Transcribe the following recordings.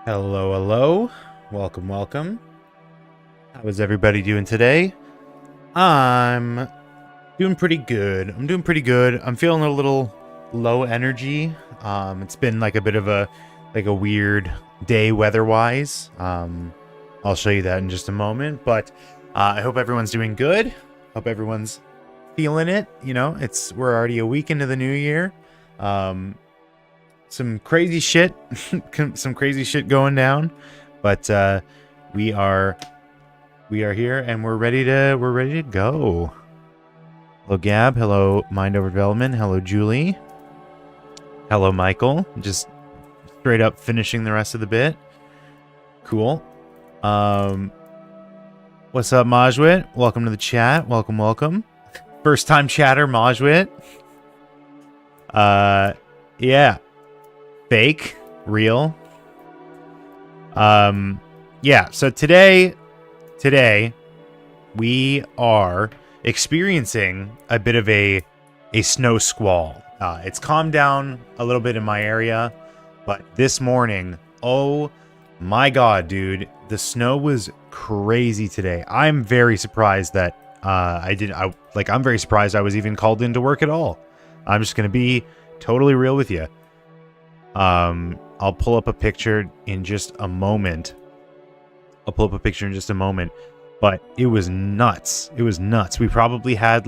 Hello, hello. Welcome, welcome. How is everybody doing today? I'm doing pretty good. I'm feeling a little low energy. It's been like a bit of a weird day weather-wise. I'll show you that in just a moment, but I hope everyone's doing good. Hope everyone's feeling it. You know, we're already a week into the new year. Some crazy shit going down, but we are here and we're ready to go. Hello Gab, hello Mind Over Development, hello Julie, hello Michael. Just straight up finishing the rest of the bit. Cool. What's up Majwit? Welcome to the chat. Welcome. First time chatter Majwit. Yeah. Fake, real. Yeah, so today we are experiencing a bit of a snow squall. It's calmed down a little bit in my area, but this morning, oh my god, dude, the snow was crazy today. I'm very surprised that I'm very surprised I was even called into work at all. I'm just gonna be totally real with you. I'll pull up a picture in just a moment. But it was nuts. We probably had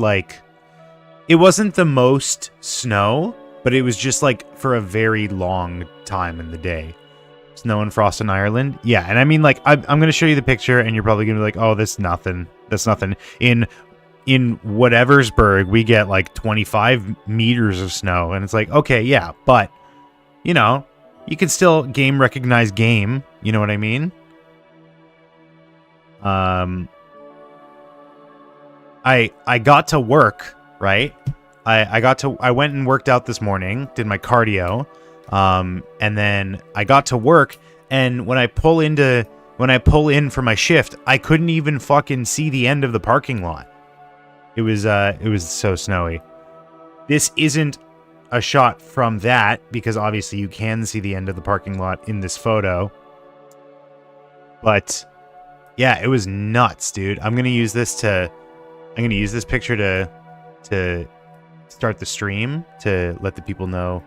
it wasn't the most snow, but it was just for a very long time in the day. Snow and frost in Ireland. Yeah, and I mean I'm going to show you the picture and you're probably going to be like, "Oh, that's nothing. That's nothing." In whateversburg, we get 25 meters of snow and it's okay, yeah, but you know, you can still game recognize game. You know what I mean? I got to work, right? I went and worked out this morning, did my cardio, and then I got to work, and when I pull in for my shift, I couldn't even fucking see the end of the parking lot. It was so snowy. This isn't a shot from that, because obviously you can see the end of the parking lot in this photo. But yeah, it was nuts, dude. I'm gonna use this picture to start the stream, to let the people know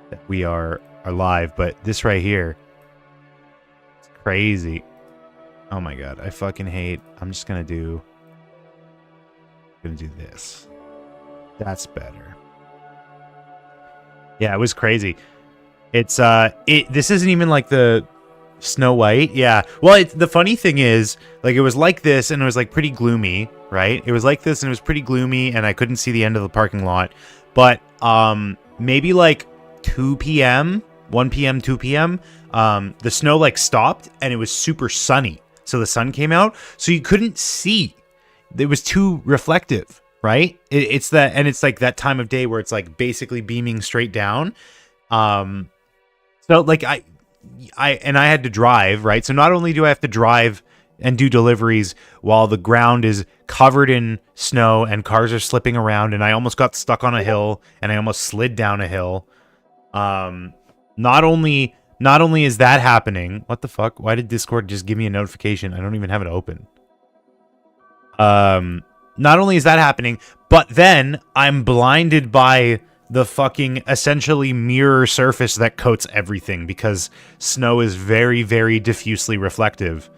that we are live. But this right here, it's crazy. Oh my god, I fucking hate. I'm just gonna do this. That's better. Yeah, it was crazy. It's this isn't even the Snow White. Yeah. Well, the funny thing is, it was like this and it was pretty gloomy, right? It was like this and it was pretty gloomy and I couldn't see the end of the parking lot. But maybe 2 p.m., 1 p.m., 2 p.m., the snow stopped and it was super sunny. So the sun came out, so you couldn't see. It was too reflective. Right? It's that time of day where it's basically beaming straight down. So I had to drive, right? So not only do I have to drive and do deliveries while the ground is covered in snow and cars are slipping around, and I almost got stuck on a hill and I almost slid down a hill. Not only is that happening, what the fuck? Why did Discord just give me a notification? I don't even have it open. Not only is that happening, but then I'm blinded by the fucking essentially mirror surface that coats everything, because snow is very, very diffusely reflective.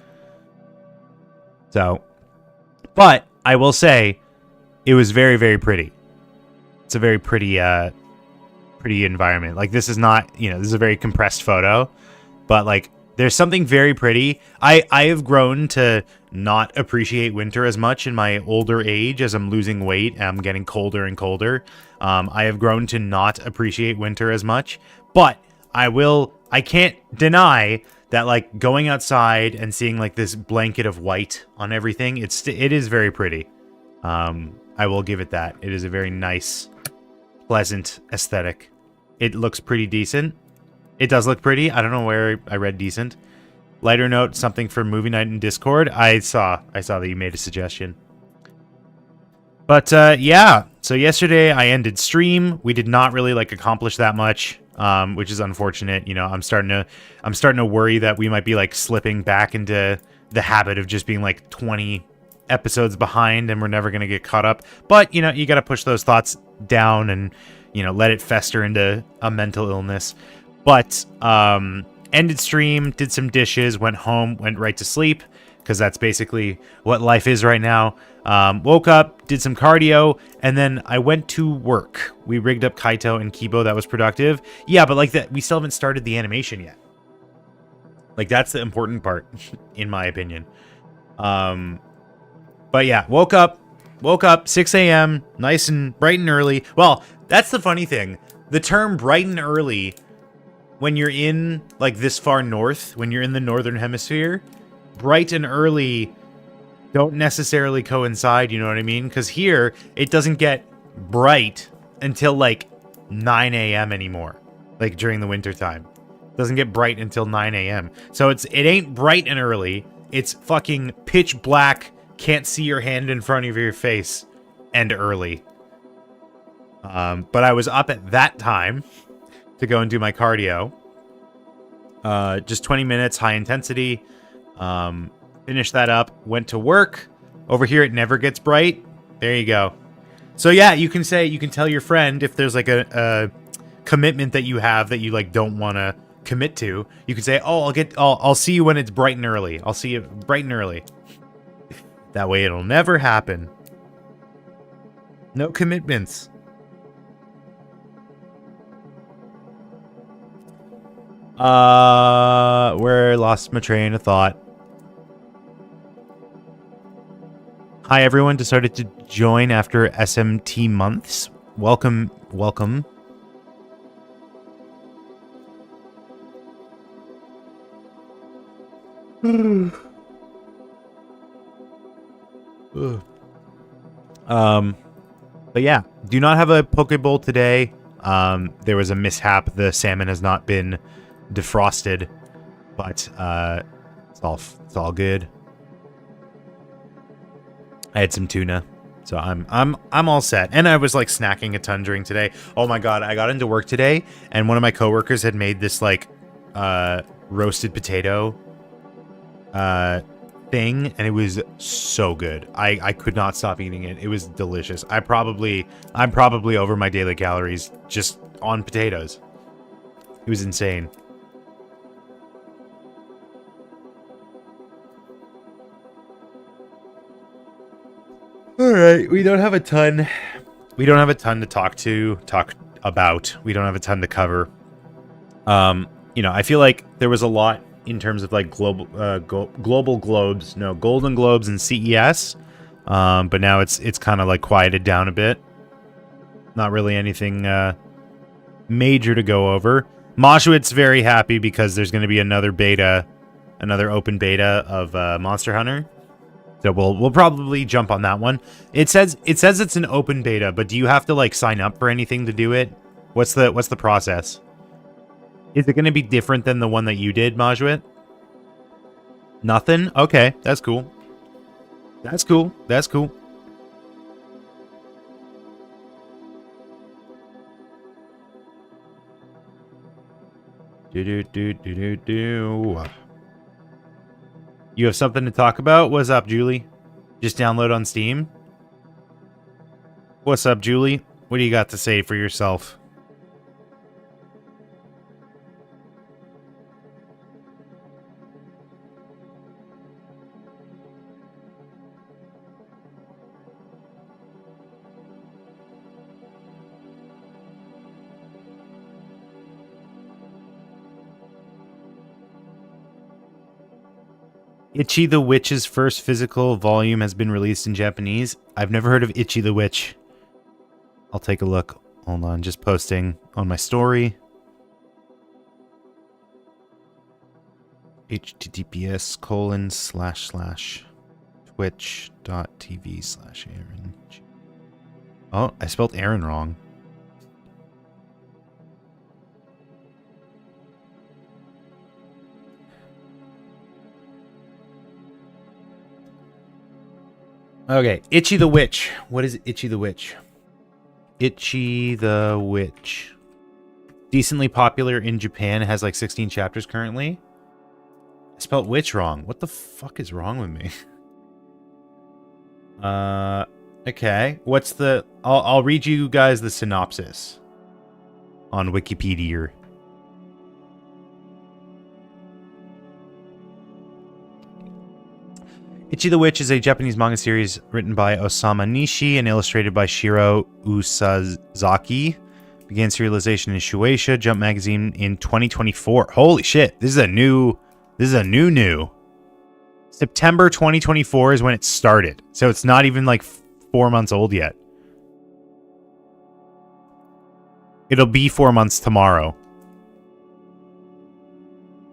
So, but I will say it was very, very pretty. It's a very pretty environment. This is not, this is a very compressed photo, but there's something very pretty. I have grown to not appreciate winter as much in my older age as I'm losing weight and I'm getting colder and colder. I have grown to not appreciate winter as much, but I can't deny that going outside and seeing this blanket of white on everything, it is very pretty. I will give it that. It is a very nice, pleasant aesthetic. It looks pretty decent. It does look pretty. I don't know where I read decent. Lighter note, something for movie night in Discord. I saw that you made a suggestion. But yeah, so yesterday I ended stream. We did not really accomplish that much. which is unfortunate. You know, I'm starting to worry that we might be like slipping back into the habit of just being like 20 episodes behind and we're never going to get caught up. But, you know, you got to push those thoughts down and, you know, let it fester into a mental illness. But ended stream, did some dishes, went home, went right to sleep, because that's basically what life is right now. Woke up, did some cardio, and then I went to work. We rigged up Kaito and Kibo. That was productive. Yeah, but like that, we still haven't started the animation yet. Like, that's the important part, in my opinion. But yeah, woke up, 6 a.m., nice and bright and early. Well, that's the funny thing. The term bright and early, when you're in, like, this far north, when you're in the northern hemisphere, bright and early don't necessarily coincide, you know what I mean? Because here, it doesn't get bright until, like, 9 a.m. anymore, like, during the winter time. It doesn't get bright until 9 a.m. So it ain't bright and early. It's fucking pitch black, can't see your hand in front of your face, and early. But I was up at that time to go and do my cardio. Just 20 minutes, high intensity. Finished that up, went to work. Over here, it never gets bright. There you go. So yeah, you can tell your friend if there's like a commitment that you have that you like don't want to commit to. You can say, "Oh, I'll see you when it's bright and early. I'll see you bright and early." That way, it'll never happen. No commitments. Where I lost my train of thought. Hi everyone, decided to join after SMT months. Welcome. But yeah, do not have a Pokeball today. There was a mishap. The salmon has not been defrosted, but it's all good. I had some tuna, so I'm all set. And I was like snacking a ton during today. Oh my god, I got into work today, and one of my coworkers had made this like roasted potato thing, and it was so good. I could not stop eating it. It was delicious. I'm probably over my daily calories just on potatoes. It was insane. All right, we don't have a ton to talk about. We don't have a ton to cover. You know, I feel like there was a lot in terms of like Golden Globes and CES. But now it's kind of like quieted down a bit. Not really anything major to go over. Moshwit's very happy because there's going to be another open beta of Monster Hunter. So we'll probably jump on that one. It says it's an open beta, but do you have to like sign up for anything to do it? What's the process? Is it going to be different than the one that you did, Majwit? Nothing? Okay, that's cool. That's cool. Do. You have something to talk about? What's up, Julie? Just download on Steam? What's up, Julie? What do you got to say for yourself? Itchy the Witch's first physical volume has been released in Japanese. I've never heard of Itchy the Witch. I'll take a look. Hold on, just posting on my story. https://twitch.tv/Aaron. Oh, I spelled Aaron wrong. Okay, Itchy the Witch. What is Itchy the Witch? Itchy the Witch. Decently popular in Japan. It has like 16 chapters currently. I spelled witch wrong. What the fuck is wrong with me? Okay. What's the... I'll read you guys the synopsis on Wikipedia. Ichi the Witch is a Japanese manga series written by Osamu Nishi and illustrated by Shiro Usazaki. Began serialization in Shueisha Jump magazine in 2024. Holy shit! This is a new. September 2024 is when it started, so it's not even like 4 months old yet. It'll be 4 months tomorrow.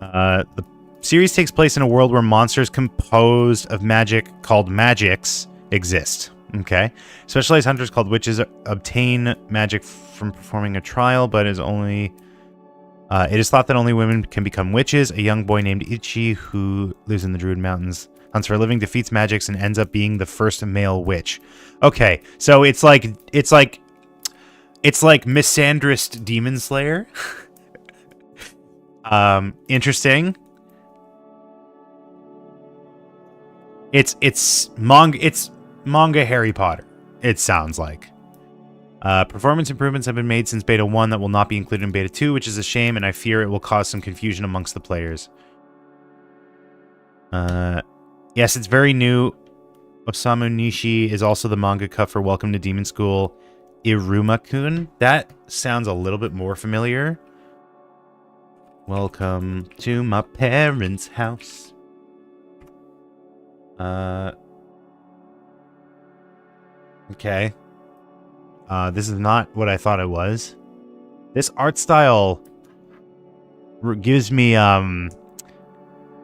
The series takes place in a world where monsters composed of magic called magics exist. Okay. Specialized hunters called witches obtain magic from performing a trial, but it is thought that only women can become witches. A young boy named Ichi, who lives in the Druid Mountains, hunts for a living, defeats magics, and ends up being the first male witch. Okay, so it's like Misandrist Demon Slayer. Interesting. It's manga Harry Potter, it sounds like. Performance improvements have been made since Beta 1 that will not be included in Beta 2, which is a shame, and I fear it will cause some confusion amongst the players. Yes, it's very new. Osamu Nishi is also the mangaka for Welcome to Demon School, Iruma-kun. That sounds a little bit more familiar. Welcome to my parents' house. Okay. This is not what I thought it was. This art style gives me, am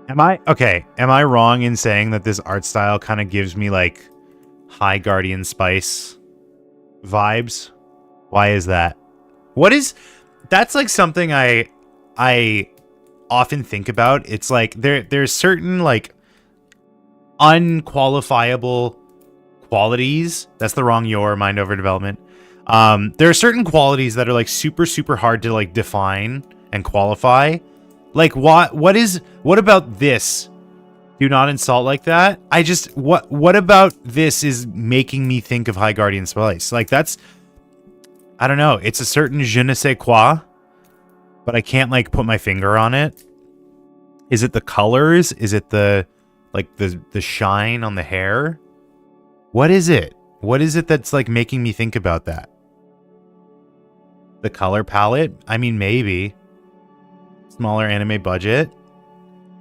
I wrong in saying that this art style kind of gives me, like, High Guardian Spice vibes? Why is that? That's, like, something I often think about. It's, like, there's certain, like, unqualifiable qualities. That's the wrong mind over development. There are certain qualities that are like super hard to like define and qualify. Like what about this? Do not insult like that. What about this is making me think of High Guardian Spice? Like that's, I don't know. It's a certain je ne sais quoi, but I can't like put my finger on it. Is it the colors? Is it the shine on the hair? What is it? What is it that's like making me think about that? The color palette? I mean, maybe. Smaller anime budget?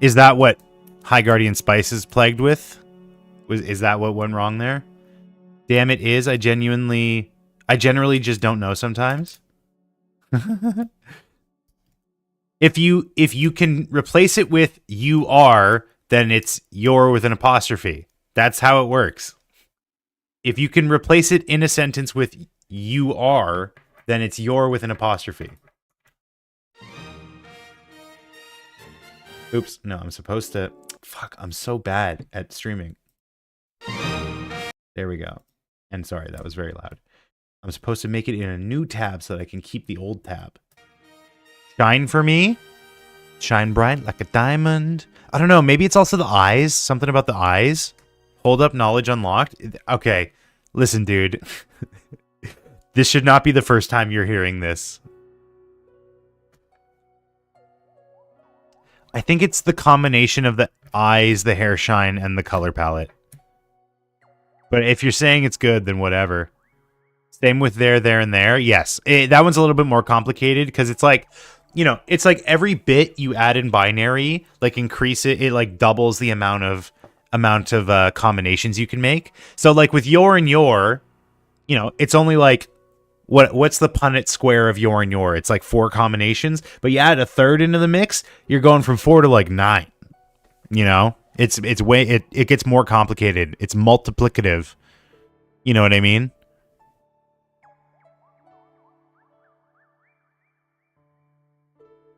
Is that what High Guardian Spice is plagued with? Is that what went wrong there? Damn, it is. I generally just don't know sometimes. If you can replace it with you are, then it's your with an apostrophe. That's how it works. If you can replace it in a sentence with you are, then it's your with an apostrophe. Oops, no, I'm supposed to... Fuck, I'm so bad at streaming. There we go. And sorry, that was very loud. I'm supposed to make it in a new tab so that I can keep the old tab. Shine for me. Shine bright like a diamond. I don't know, maybe it's also the eyes. Something about the eyes. Hold up, knowledge unlocked. Okay, listen, dude. This should not be the first time you're hearing this. I think it's the combination of the eyes, the hair shine, and the color palette. But if you're saying it's good, then whatever. Same with there, and there. Yes, that one's a little bit more complicated because it's like, you know, it's like every bit you add in binary, like increase it, it like doubles the amount of combinations you can make. So like with your and your, you know, it's only like what's the Punnett square of your and your? It's like 4 combinations, but you add a third into the mix, you're going from 4 to like 9. You know, it gets more complicated. It's multiplicative. You know what I mean?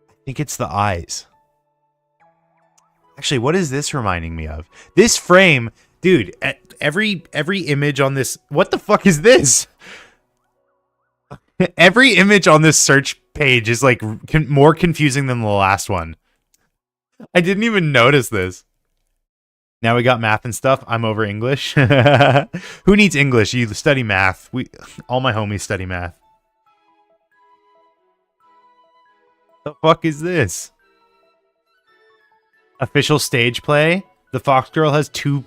I think it's the eyes. Actually, what is this reminding me of? This frame, dude, every image on this... What the fuck is this? Every image on this search page is like more confusing than the last one. I didn't even notice this. Now we got math and stuff. I'm over English. Who needs English? You study math. All my homies study math. The fuck is this? Official stage play? The fox girl has 2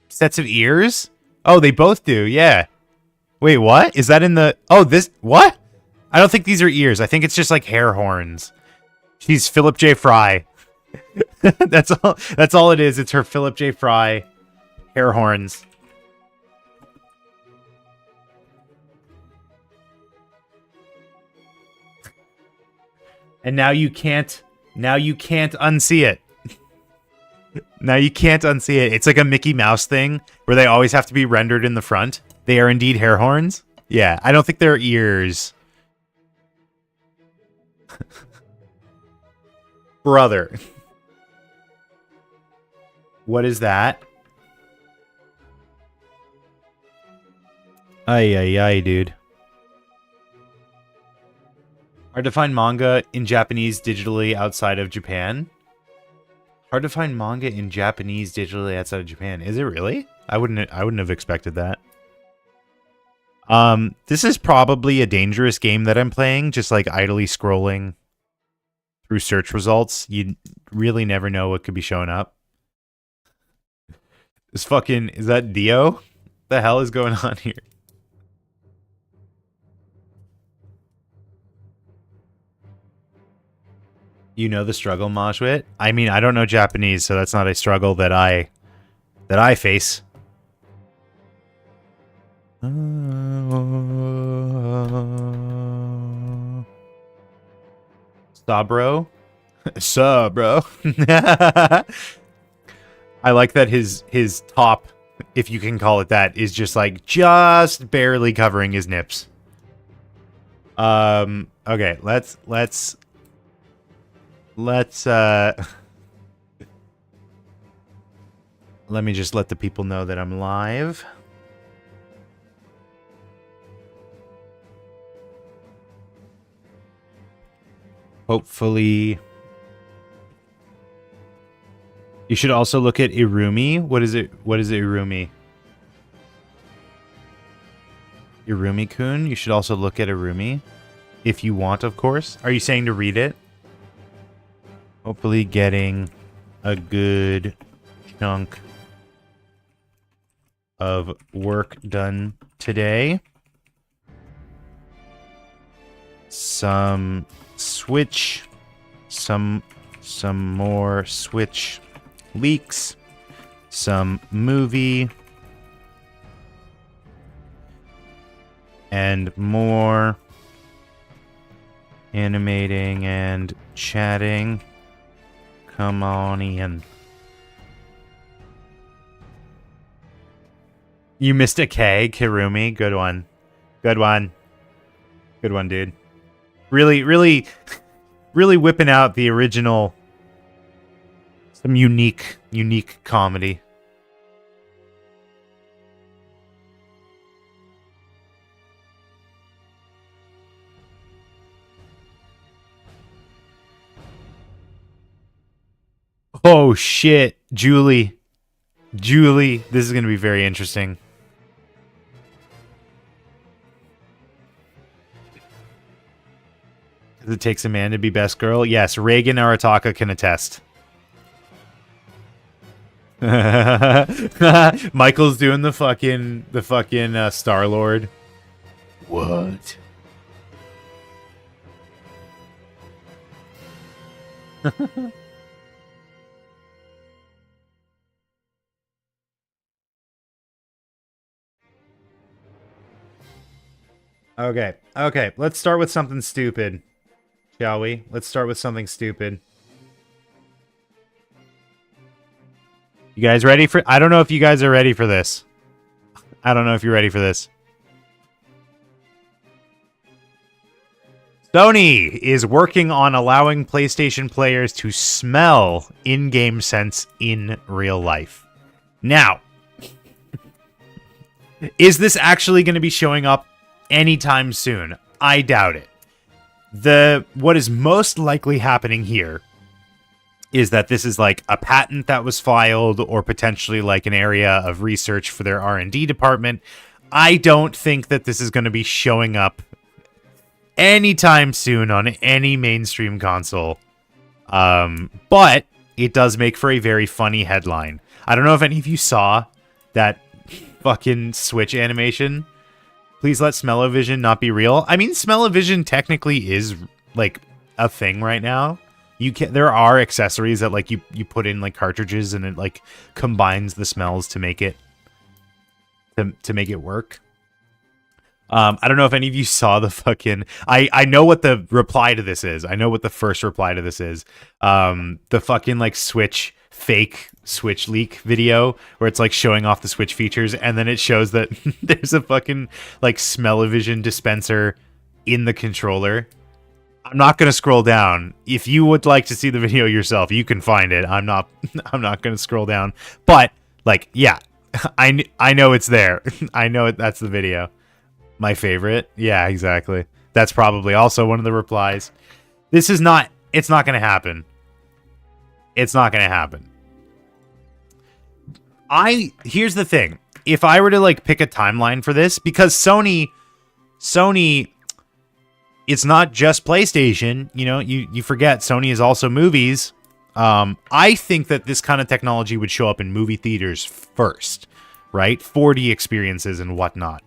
sets of ears? Oh, they both do, yeah. Wait, what? Is that in the... Oh, this... What? I don't think these are ears. I think it's just like hair horns. She's Philip J. Fry. That's all it is. It's her Philip J. Fry hair horns. And now you can't unsee it. Now you can't unsee it. It's like a Mickey Mouse thing where they always have to be rendered in the front. They are indeed hair horns. Yeah, I don't think they're ears. Brother. What is that? Ay, ay, ay, dude. Hard to find manga in Japanese digitally outside of Japan. Hard to find manga in Japanese digitally outside of Japan. Is it really? I wouldn't have expected that. This is probably a dangerous game that I'm playing, just like idly scrolling through search results. You really never know what could be showing up. Is that Dio? What the hell is going on here? You know the struggle, Majwit? I mean, I don't know Japanese, so that's not a struggle that I face. Sabro? Sabro. I like that his top, if you can call it that, is just like just barely covering his nips. Okay, let's let me just let the people know that I'm live. Hopefully. You should also look at Irumi. What is it? What is Irumi? Irumi-kun? You should also look at Irumi. If you want, of course. Are you saying to read it? Hopefully getting a good chunk of work done today. Some Switch. Some more Switch leaks. Some movie. And more animating and chatting. Come on in. You missed a K, Kirumi. Good one. Good one. Good one, dude. Really whipping out the original. Some unique comedy. Oh shit, Julie, this is going to be very interesting. It takes a man to be best girl. Yes, Reagan Arataka can attest. Michael's doing the fucking Star-Lord. What? Okay, let's start with something stupid, shall we? Let's start with something stupid. You guys ready for... I don't know if you guys are ready for this. I don't know if you're ready for this. Sony is working on allowing PlayStation players to smell in-game scents in real life. Now, is this actually going to be showing up anytime soon? I doubt it. What is most likely happening here is that this is like a patent that was filed, or potentially like an area of research for their R&D department. I don't think that this is going to be showing up anytime soon on any mainstream console. But it does make for a very funny headline. I don't know if any of you saw that fucking Switch animation. Please let smell-o-vision not be real. I mean, smell-o-vision technically is like a thing right now. There are accessories that like you put in like cartridges, and it like combines the smells to make it work. I don't know if any of you saw the fucking... I know what the reply to this is. I know what the first reply to this is. The fucking like fake Switch leak video where it's like showing off the Switch features, and then it shows that there's a fucking like smell-o-vision dispenser in the controller. I'm not going to scroll down. If you would like to see the video yourself, you can find it. I'm not going to scroll down. But like, yeah, I know it's there. I know that's the video. My favorite. Yeah, exactly. That's probably also one of the replies. It's not going to happen. It's not going to happen. Here's the thing. If I were to like pick a timeline for this, because Sony, it's not just PlayStation, you know, you forget Sony is also movies. I think that this kind of technology would show up in movie theaters first, right? 4D experiences and whatnot.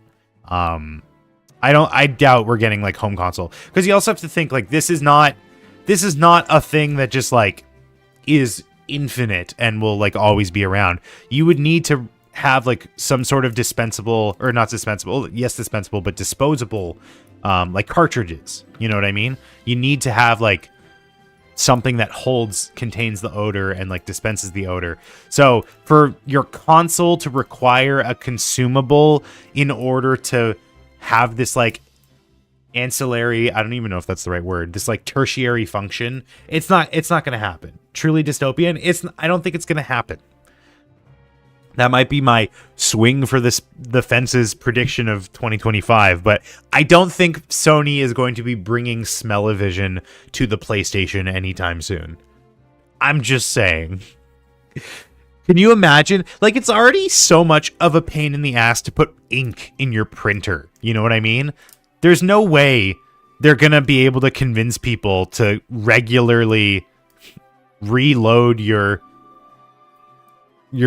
I doubt we're getting like home console, because you also have to think like this is not a thing that just like is infinite and will like always be around. You would need to have like some sort of dispensable, or not dispensable, yes, dispensable, but disposable, like cartridges. You know what I mean? You need to have like something that contains the odor and like dispenses the odor. So for your console to require a consumable in order to have this like ancillary, I don't even know if that's the right word, this like tertiary function, it's not going to happen. Truly dystopian, I don't think it's going to happen. That might be my swing for the fences prediction of 2025, but I don't think Sony is going to be bringing smell-o-vision to the PlayStation anytime soon. I'm just saying. Can you imagine? Like, it's already so much of a pain in the ass to put ink in your printer. You know what I mean? There's no way they're going to be able to convince people to regularly reload your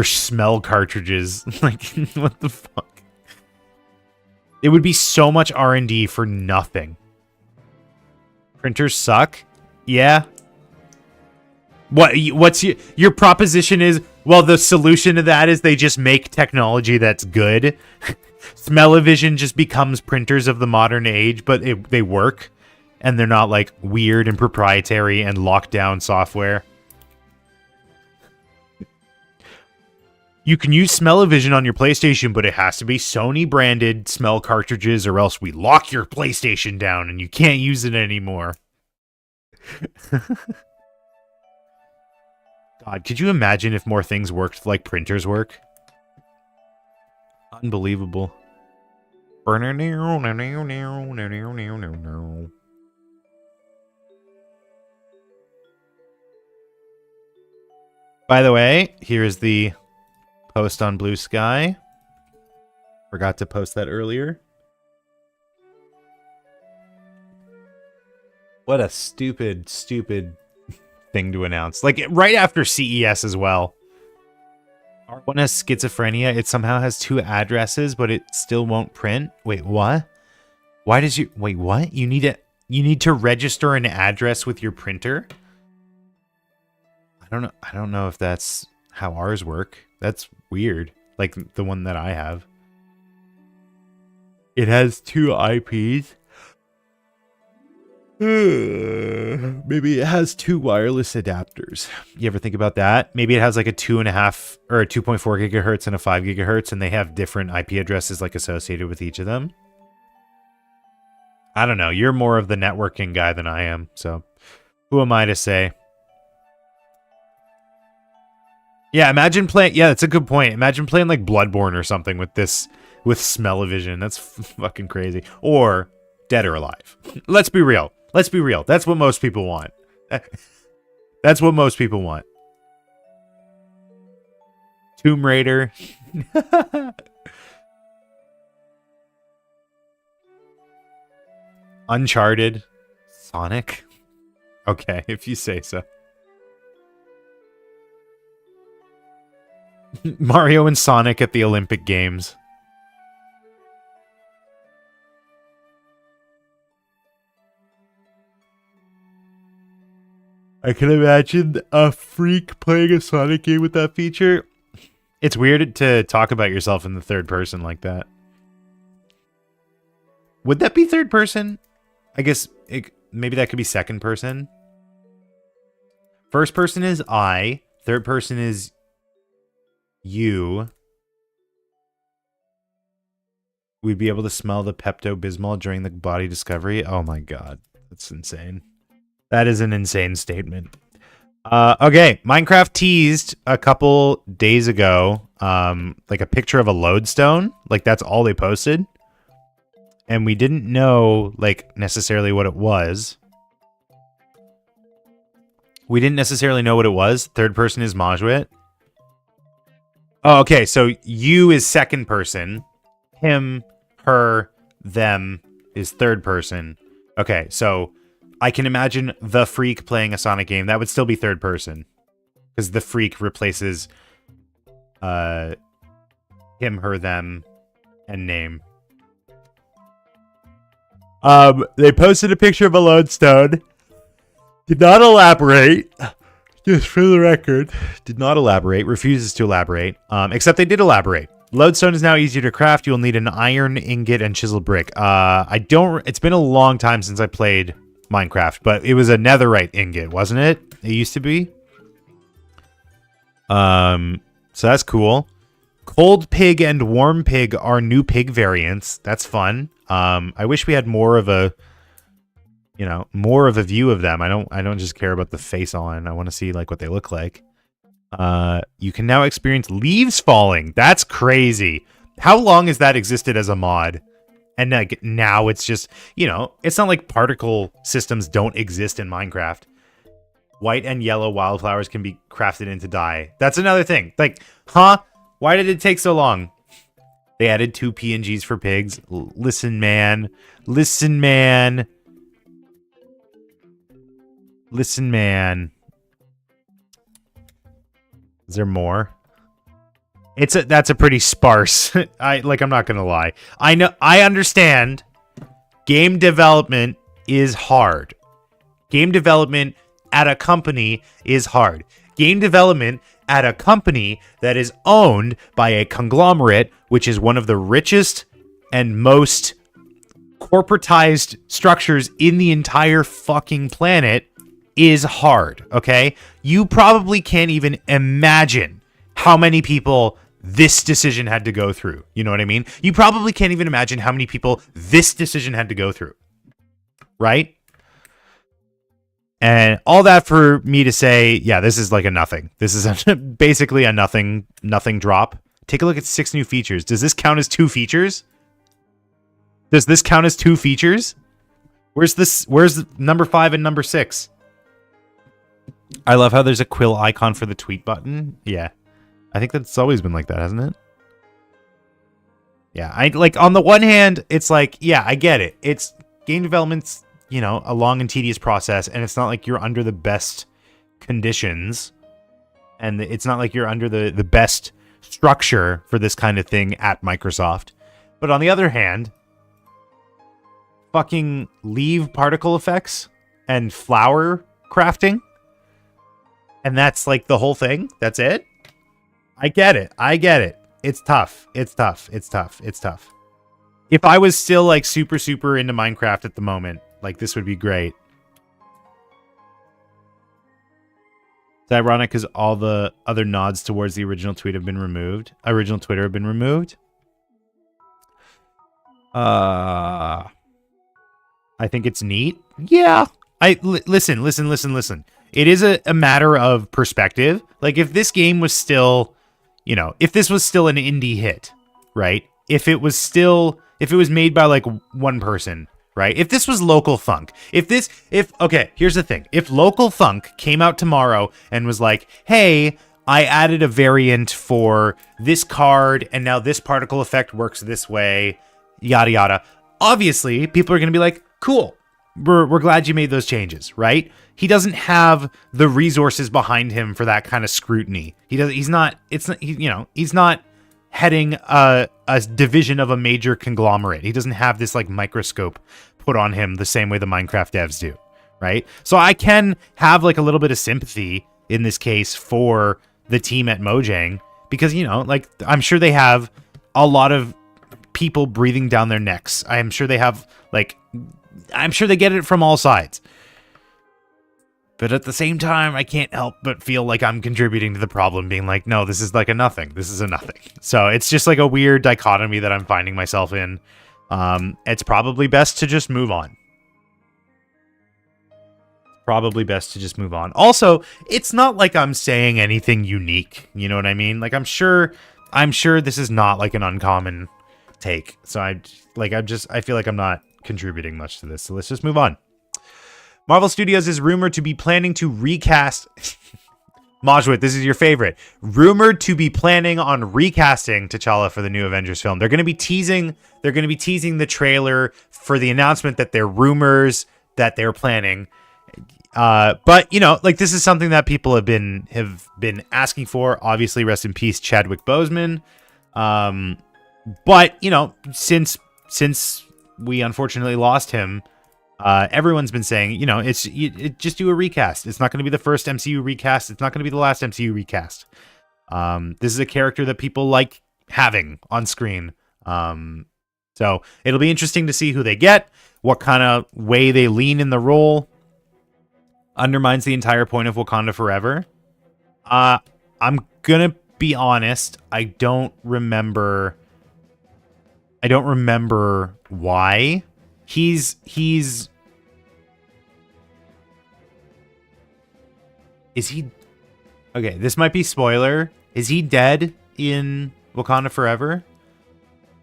smell cartridges. Like, what the fuck? It would be so much R&D for nothing. Printers suck? Yeah. What's your proposition is, well, the solution to that is they just make technology that's good. Smell-o-vision just becomes printers of the modern age, but they work, and they're not like weird and proprietary and locked down software. You can use smell-o-vision on your PlayStation, but it has to be Sony-branded smell cartridges, or else we lock your PlayStation down and you can't use it anymore. God, could you imagine if more things worked like printers work? Unbelievable. By the way, here's the post on Blue Sky. Forgot to post that earlier. What a stupid thing to announce. Like, right after CES as well. R1 has schizophrenia. It somehow has 2 addresses, but it still won't print. Wait, what? Why does you... Wait, what? You need to register an address with your printer? I don't know if that's how ours work. That's weird. Like the one that I have. It has 2 IPs. Maybe it has 2 wireless adapters. You ever think about that? Maybe it has like a 2.5 or a 2.4 gigahertz and a 5 gigahertz, and they have different IP addresses like associated with each of them. I don't know. You're more of the networking guy than I am, so who am I to say? Yeah, imagine playing... Yeah, that's a good point. Imagine playing like Bloodborne or something with smell-o-vision. That's fucking crazy. Or Dead or Alive. Let's be real. Let's be real. That's what most people want. That's what most people want. Tomb Raider. Uncharted. Sonic. Okay, if you say so. Mario and Sonic at the Olympic Games. I can imagine a freak playing a Sonic game with that feature. It's weird to talk about yourself in the third person like that. Would that be third person? I guess maybe that could be second person. First person is I. Third person is you. We'd be able to smell the Pepto-Bismol during the body discovery. Oh my god. That's insane. That is an insane statement. Okay, Minecraft teased a couple days ago, like a picture of a lodestone. Like, that's all they posted. And we didn't know, like, necessarily what it was. We didn't necessarily know what it was. Third person is Majwit. Oh, okay, so you is second person. Him, her, them is third person. Okay, so I can imagine the freak playing a Sonic game. That would still be third person. Because the freak replaces him, her, them, and name. They posted a picture of a lodestone. Did not elaborate. Just for the record. Did not elaborate. Refuses to elaborate. Except they did elaborate. Lodestone is now easier to craft. You'll need an iron ingot and chiseled brick. It's been a long time since I played Minecraft, but it was a netherite ingot, wasn't it? It used to be. So that's cool. Cold pig and warm pig are new pig variants. That's fun. I wish we had more of a view of them. I don't just care about the face on. I want to see like what they look like. You can now experience leaves falling. That's crazy. How long has that existed as a mod? And like now it's just, it's not like particle systems don't exist in Minecraft. White and yellow wildflowers can be crafted into dye. That's another thing. Like, huh? Why did it take so long? They added 2 PNGs for pigs. Listen, man. Listen, man. Listen, man. Is there more? That's a pretty sparse. I'm not gonna lie. I understand game development is hard. Game development at a company is hard. Game development at a company that is owned by a conglomerate, which is one of the richest and most corporatized structures in the entire fucking planet, is hard, okay? You probably can't even imagine how many people this decision had to go through. You know what I mean? You probably can't even imagine how many people this decision had to go through. Right? And all that for me to say, yeah, this is like a nothing. This is basically a nothing drop. Take a look at 6 new features. Does this count as 2 features? Does this count as 2 features? Where's number 5 and number 6? I love how there's a quill icon for the tweet button. Yeah. I think that's always been like that, hasn't it? Yeah, on the one hand, it's like, yeah, I get it. It's game development's, a long and tedious process, and it's not like you're under the best conditions, and it's not like you're under the best structure for this kind of thing at Microsoft. But on the other hand, fucking leave particle effects and flower crafting, and that's like the whole thing. That's it. I get it. It's tough. It's tough. If I was still like super into Minecraft at the moment, like this would be great. It's ironic because all the other nods towards the original tweet have been removed. Original Twitter have been removed. I think it's neat. Yeah. Listen. It is a matter of perspective. Like if this game was still, if this was still an indie hit, right? If it was made by like one person, right? If this was local thunk, okay, here's the thing. If local thunk came out tomorrow and was like, hey, I added a variant for this card and now this particle effect works this way, yada, yada. Obviously, people are going to be like, cool. We're glad you made those changes, right? He doesn't have the resources behind him for that kind of scrutiny. He's not heading a division of a major conglomerate. He doesn't have this like microscope put on him the same way the Minecraft devs do, right? So I can have like a little bit of sympathy in this case for the team at Mojang because, like I'm sure they have a lot of people breathing down their necks. I'm sure they get it from all sides. But at the same time, I can't help but feel like I'm contributing to the problem, being like, no, this is like a nothing. This is a nothing. So it's just like a weird dichotomy that I'm finding myself in. It's probably best to just move on. Also, it's not like I'm saying anything unique. You know what I mean? Like, I'm sure this is not like an uncommon take. So I feel like I'm not contributing much to this. So let's just move on. Marvel Studios is rumored to be planning to recast... Majwit, this is your favorite. Rumored to be planning on recasting T'Challa for the new Avengers film. They're going to be teasing the trailer for the announcement that they're rumors that they're planning. But, this is something that people have been asking for. Obviously, rest in peace, Chadwick Boseman. But, since we unfortunately lost him, everyone's been saying, just do a recast. It's not going to be the first MCU recast. It's not going to be the last MCU recast. This is a character that people like having on screen. So it'll be interesting to see who they get, what kind of way they lean in the role. Undermines the entire point of Wakanda Forever. I'm going to be honest. I don't remember why. He's is he okay, this might be spoiler. Is he dead in Wakanda Forever?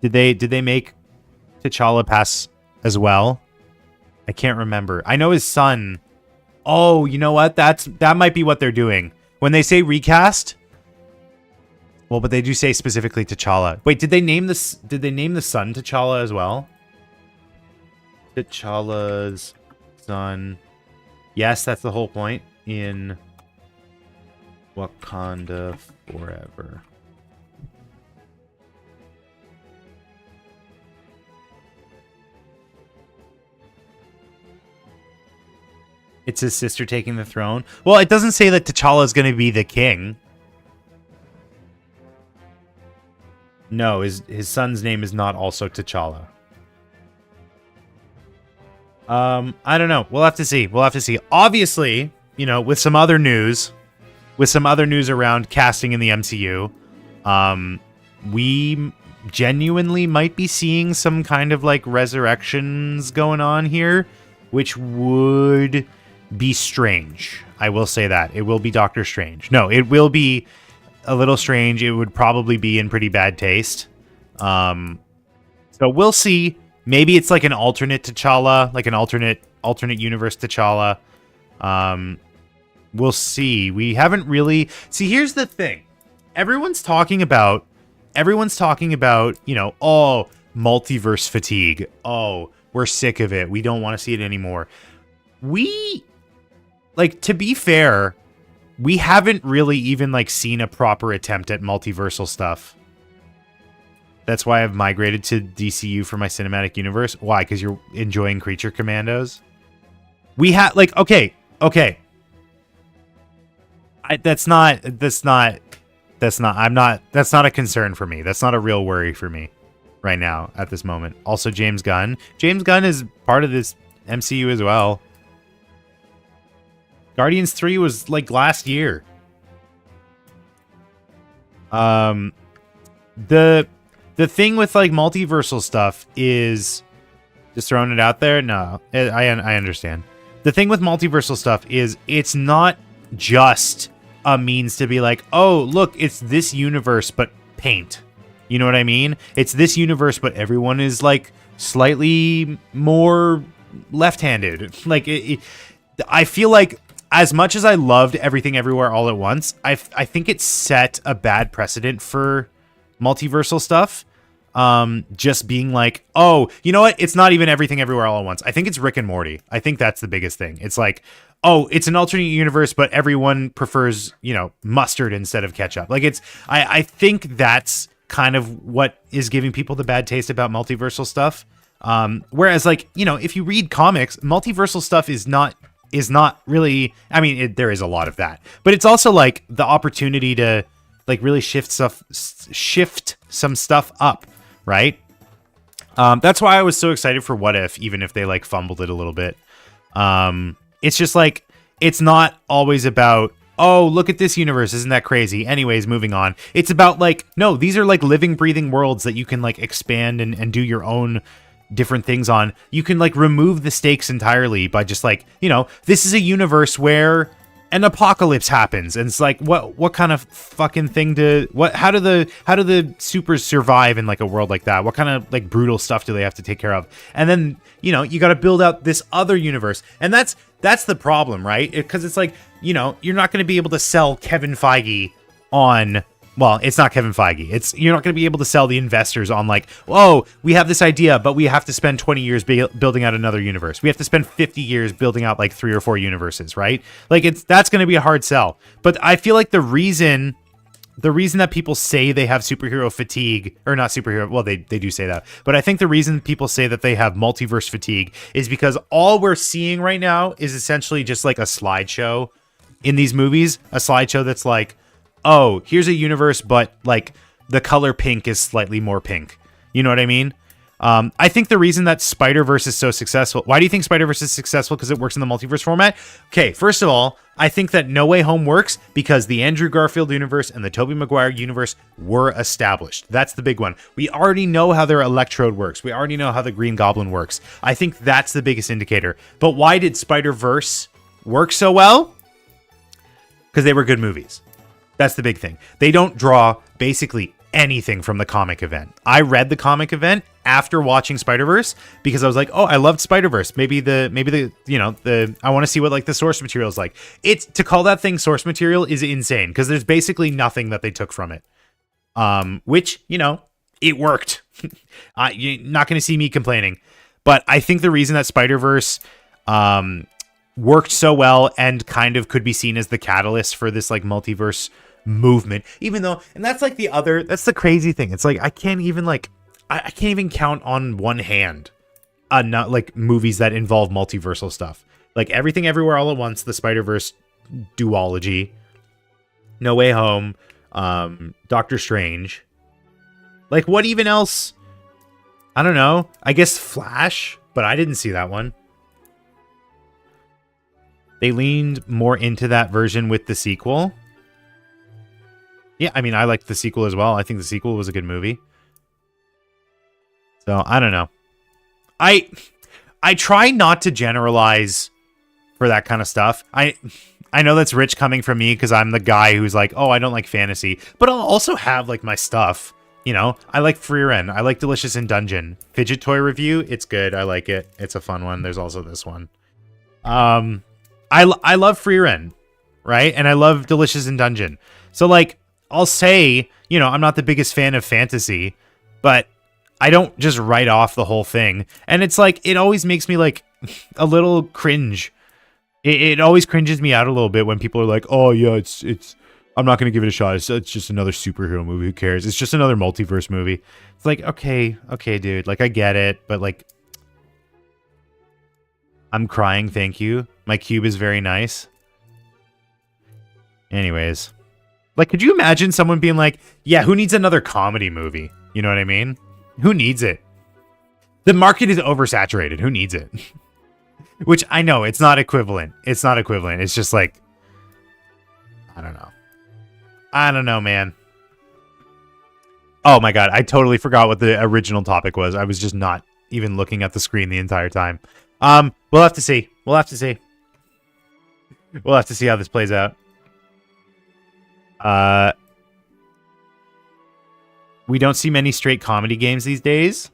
Did they make T'Challa pass as well? I can't remember. I know his son. Oh, you know what? That might be what they're doing. When they say recast, well, but they do say specifically T'Challa. Wait, did they name the son T'Challa as well? T'Challa's son. Yes, that's the whole point in Wakanda Forever. It's his sister taking the throne. Well, it doesn't say that T'Challa is going to be the king. No, his son's name is not also T'Challa. I don't know. We'll have to see. Obviously, with some other news around casting in the MCU, we genuinely might be seeing some kind of like resurrections going on here, which would be strange. I will say that. It will be Doctor Strange. No, it will be a little strange. It would probably be in pretty bad taste. So we'll see. Maybe it's like an alternate T'Challa, like an alternate universe T'Challa. We'll see. We haven't really... See, here's the thing. Everyone's talking about, oh, multiverse fatigue. Oh, we're sick of it. We don't want to see it anymore. To be fair, we haven't really even, seen a proper attempt at multiversal stuff. That's why I've migrated to DCU for my cinematic universe. Why? Because you're enjoying Creature Commandos? We have, okay. That's not a concern for me. That's not a real worry for me right now at this moment. Also, James Gunn. James Gunn is part of this MCU as well. Guardians 3 was last year. The thing with multiversal stuff is, just throwing it out there. No, I understand. The thing with multiversal stuff is it's not just a means to be oh, look, it's this universe, but paint. You know what I mean? It's this universe, but everyone is slightly more left-handed. Like, I feel like as much as I loved Everything Everywhere All at Once, I think it set a bad precedent for multiversal stuff. Just being like, oh, you know what? It's not even Everything Everywhere All at Once. I think it's Rick and Morty. I think that's the biggest thing. It's like, oh, it's an alternate universe, but everyone prefers, mustard instead of ketchup. Like I think that's kind of what is giving people the bad taste about multiversal stuff. Whereas like, if you read comics, multiversal stuff is not really, I mean, there is a lot of that, but it's also like the opportunity to like really shift some stuff up. Right. That's why I was so excited for What If, even if they like fumbled it a little bit. It's just like, it's not always about, oh, look at this universe. Isn't that crazy? Anyways, moving on. It's about like, no, these are like living, breathing worlds that you can like expand and do your own different things on. You can like remove the stakes entirely by just like, this is a universe where an apocalypse happens, and it's like, what kind of fucking thing how do the supers survive in like a world like that? What kind of like brutal stuff do they have to take care of? And then, you got to build out this other universe. And that's the problem, right? Because it's like, you're not going to be able to sell Kevin Feige on, well, it's not Kevin Feige. You're not going to be able to sell the investors on like, oh, we have this idea, but we have to spend 20 years building out another universe. We have to spend 50 years building out like 3 or 4 universes, right? Like that's going to be a hard sell. But I feel like the reason that people say they have superhero fatigue, or not superhero, well, they do say that, but I think the reason people say that they have multiverse fatigue is because all we're seeing right now is essentially just like a slideshow in these movies, a slideshow that's like, oh, here's a universe, but like the color pink is slightly more pink. You know what I mean? I think the reason that Spider-Verse is so successful, why do you think Spider-Verse is successful? Because it works in the multiverse format? Okay, first of all, I think that No Way Home works because the Andrew Garfield universe and the Tobey Maguire universe were established. That's the big one. We already know how their Electrode works. We already know how the Green Goblin works. I think that's the biggest indicator. But why did Spider-Verse work so well? Because they were good movies. That's the big thing. They don't draw basically anything from the comic event. I read the comic event after watching Spider-Verse because I was like, oh, I loved Spider-Verse. Maybe I want to see what like the source material is like. It's to call that thing source material is insane because there's basically nothing that they took from it. Which, it worked. You're not going to see me complaining. But I think the reason that Spider-Verse worked so well and kind of could be seen as the catalyst for this like multiverse movement, even though, and that's the crazy thing. It's like I can't even count on one hand not like movies that involve multiversal stuff. Like Everything Everywhere All at Once, the Spider-Verse duology, No Way Home, Doctor Strange. Like what even else? I don't know. I guess Flash, but I didn't see that one. They leaned more into that version with the sequel. Yeah, I mean, I liked the sequel as well. I think the sequel was a good movie. So, I don't know. I try not to generalize for that kind of stuff. I know that's rich coming from me because I'm the guy who's like, oh, I don't like fantasy. But I'll also have, like, my stuff. I like Free Ren. I like Delicious in Dungeon. Fidget Toy Review, it's good. I like it. It's a fun one. There's also this one. I love Free Ren, right? And I love Delicious in Dungeon. So, like, I'll say, I'm not the biggest fan of fantasy, but I don't just write off the whole thing. And it's like, it always makes me, like, a little cringe. It always cringes me out a little bit when people are like, oh, yeah, it's I'm not going to give it a shot. It's just another superhero movie. Who cares? It's just another multiverse movie. It's like, okay, dude. Like, I get it, but, like, I'm crying, thank you. My cube is very nice. Anyways. Like, could you imagine someone being like, yeah, who needs another comedy movie? You know what I mean? Who needs it? The market is oversaturated. Who needs it? Which I know, it's not equivalent. It's not equivalent. It's just like, I don't know. I don't know, man. Oh my god, I totally forgot what the original topic was. I was just not even looking at the screen the entire time. We'll have to see. We'll have to see. We'll have to see how this plays out. We don't see many straight comedy games these days.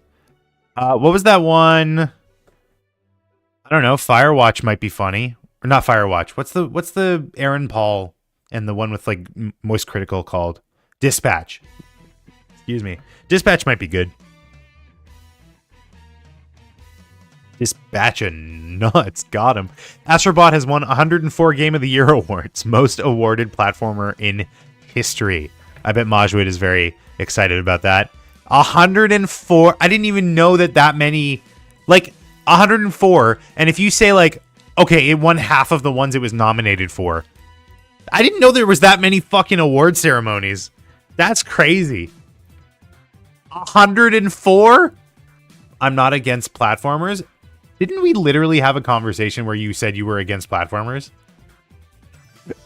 What was that one? I don't know. Firewatch might be funny. Or not Firewatch. What's the Aaron Paul and the one with like Moist Critical called? Dispatch. Excuse me. Dispatch might be good. Dispatch nuts. Got him. Astrobot has won 104 Game of the Year awards. Most awarded platformer in history. I bet Majwid is very excited about that. 104. I didn't even know that many. Like, 104. And if you say, like, okay, it won half of the ones it was nominated for. I didn't know there was that many fucking award ceremonies. That's crazy. 104? I'm not against platformers. Didn't we literally have a conversation where you said you were against platformers?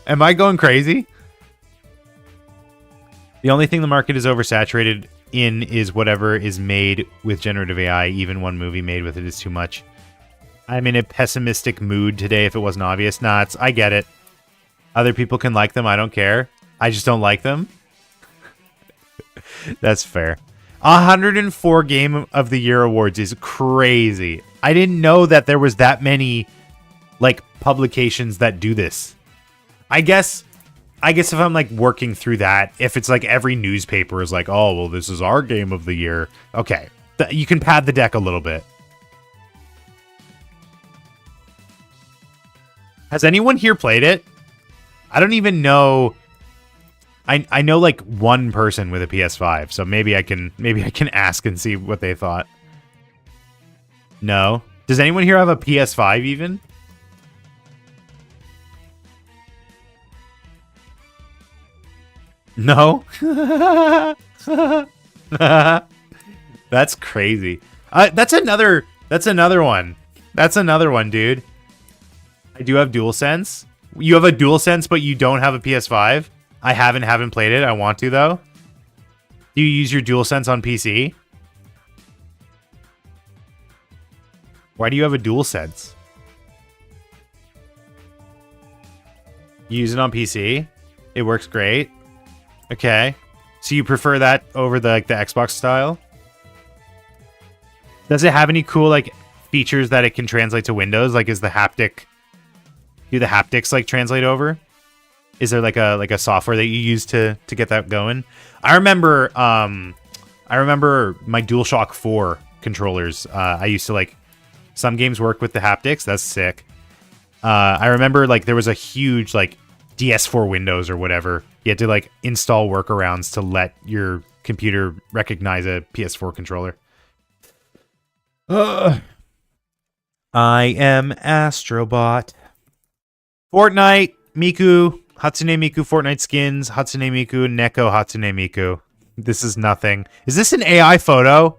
Am I going crazy? The only thing the market is oversaturated in is whatever is made with generative AI. Even one movie made with it is too much. I'm in a pessimistic mood today if it wasn't obvious. Nah, I get it. Other people can like them. I don't care. I just don't like them. That's fair. 104 Game of the Year awards is crazy. I didn't know that there was that many, like, publications that do this. I guess if I'm, like, working through that, if it's, like, every newspaper is like, oh, well, this is our Game of the Year. Okay. You can pad the deck a little bit. Has anyone here played it? I don't even know. I know like one person with a PS5, so maybe I can ask and see what they thought. No. Does anyone here have a PS5 even? No. That's crazy. That's another one. That's another one, dude. I do have DualSense. You have a DualSense, but you don't have a PS5? I haven't played it. I want to, though. Do you use your DualSense on PC? Why do you have a DualSense? You use it on PC? It works great. Okay. So you prefer that over the Xbox style? Does it have any cool like features that it can translate to Windows? Like, is the haptic... Do the haptics like translate over? Is there like a software that you use to get that going? I remember my DualShock 4 controllers. I used to like some games work with the haptics. That's sick. I remember like there was a huge like DS4 Windows or whatever. You had to like install workarounds to let your computer recognize a PS4 controller. I am Astrobot. Fortnite, Miku, Hatsune Miku Fortnite skins, Hatsune Miku, Neko Hatsune Miku. This is nothing. Is this an AI photo?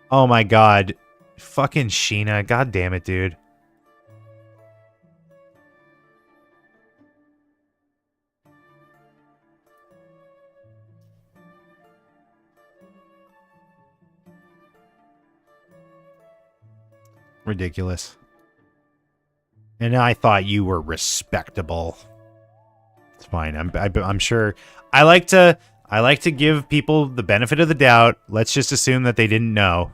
Oh my god. Fucking Sheena. God damn it, dude. Ridiculous. And I thought you were respectable. It's fine. I'm sure. I like to give people the benefit of the doubt. Let's just assume that they didn't know.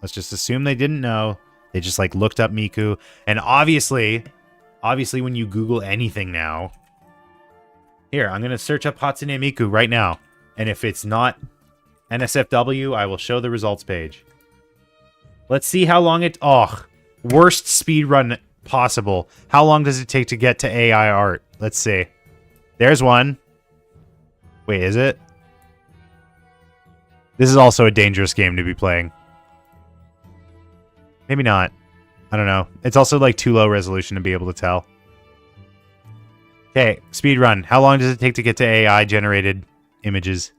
Let's just assume they didn't know. They just like looked up Miku. And obviously when you Google anything now. Here, I'm going to search up Hatsune Miku right now. And if it's not NSFW, I will show the results page. Let's see how long it... Oh, worst speedrun possible. How long does it take to get to AI art? Let's see. There's one. Wait, is it? This is also a dangerous game to be playing. Maybe not. I don't know. It's also like too low resolution to be able to tell. Okay, speedrun. How long does it take to get to AI generated images?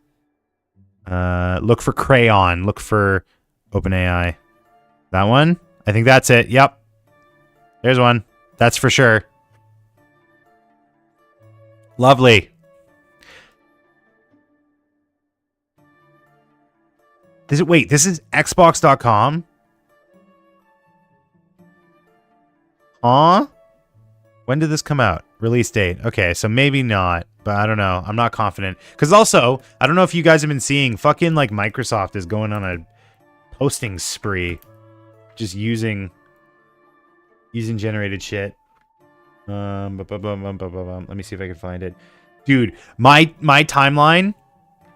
Look for Crayon. Look for OpenAI. That one? I think that's it. Yep. There's one. That's for sure. Lovely. Wait, this is Xbox.com? Huh? When did this come out? Release date. Okay, so maybe not, but I don't know. I'm not confident. Because also, I don't know if you guys have been seeing, fucking like Microsoft is going on a hosting spree. Just using generated shit. Let me see if I can find it. Dude, my timeline,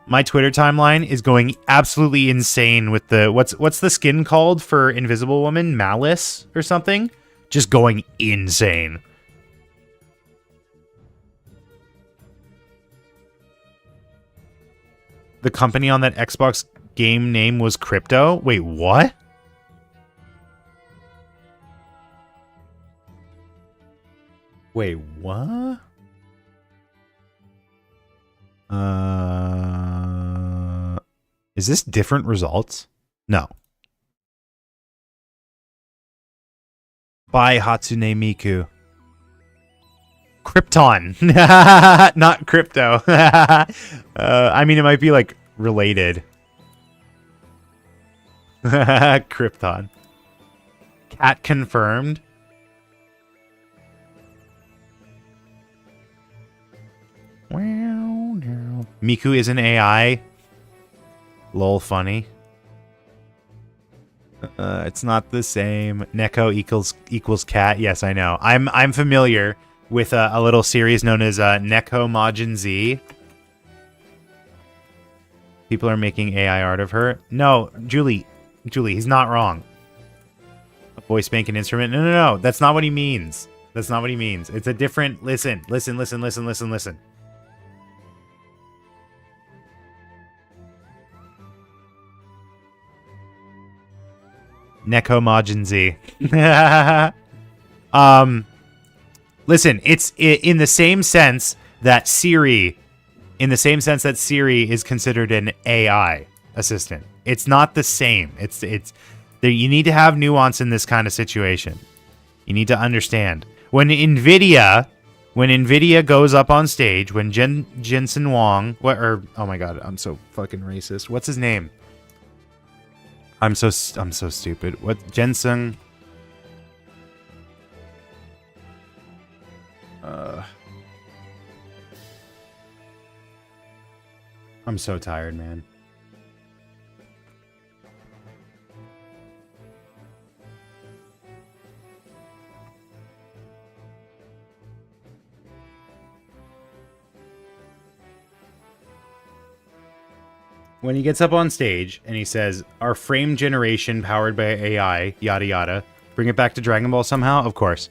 my Twitter timeline is going absolutely insane with the what's the skin called for Invisible Woman? Malice or something? Just going insane. The company on that Xbox game name was Crypto? Wait, what? Wait, what? Is this different results? No. By Hatsune Miku. Krypton. Not crypto. I mean, it might be like related. Krypton. Cat confirmed. Miku is an AI. Lol, funny. It's not the same. Neko equals cat. Yes, I know. I'm familiar with a little series known as Neko Majin Z. People are making AI art of her. No, Julie, he's not wrong. A voice bank an instrument. No. That's not what he means. That's not what he means. It's a different. Listen. Neko Majin Z. Listen, it's in the same sense that Siri is considered an AI assistant. It's not the same. It's there. You need to have nuance in this kind of situation. You need to understand when Nvidia goes up on stage, when Jensen Huang, oh my god, I'm so fucking racist. What's his name? I'm so stupid. What Jensen? I'm so tired, man. When he gets up on stage and he says, our frame generation powered by AI, yada yada, bring it back to Dragon Ball somehow? Of course.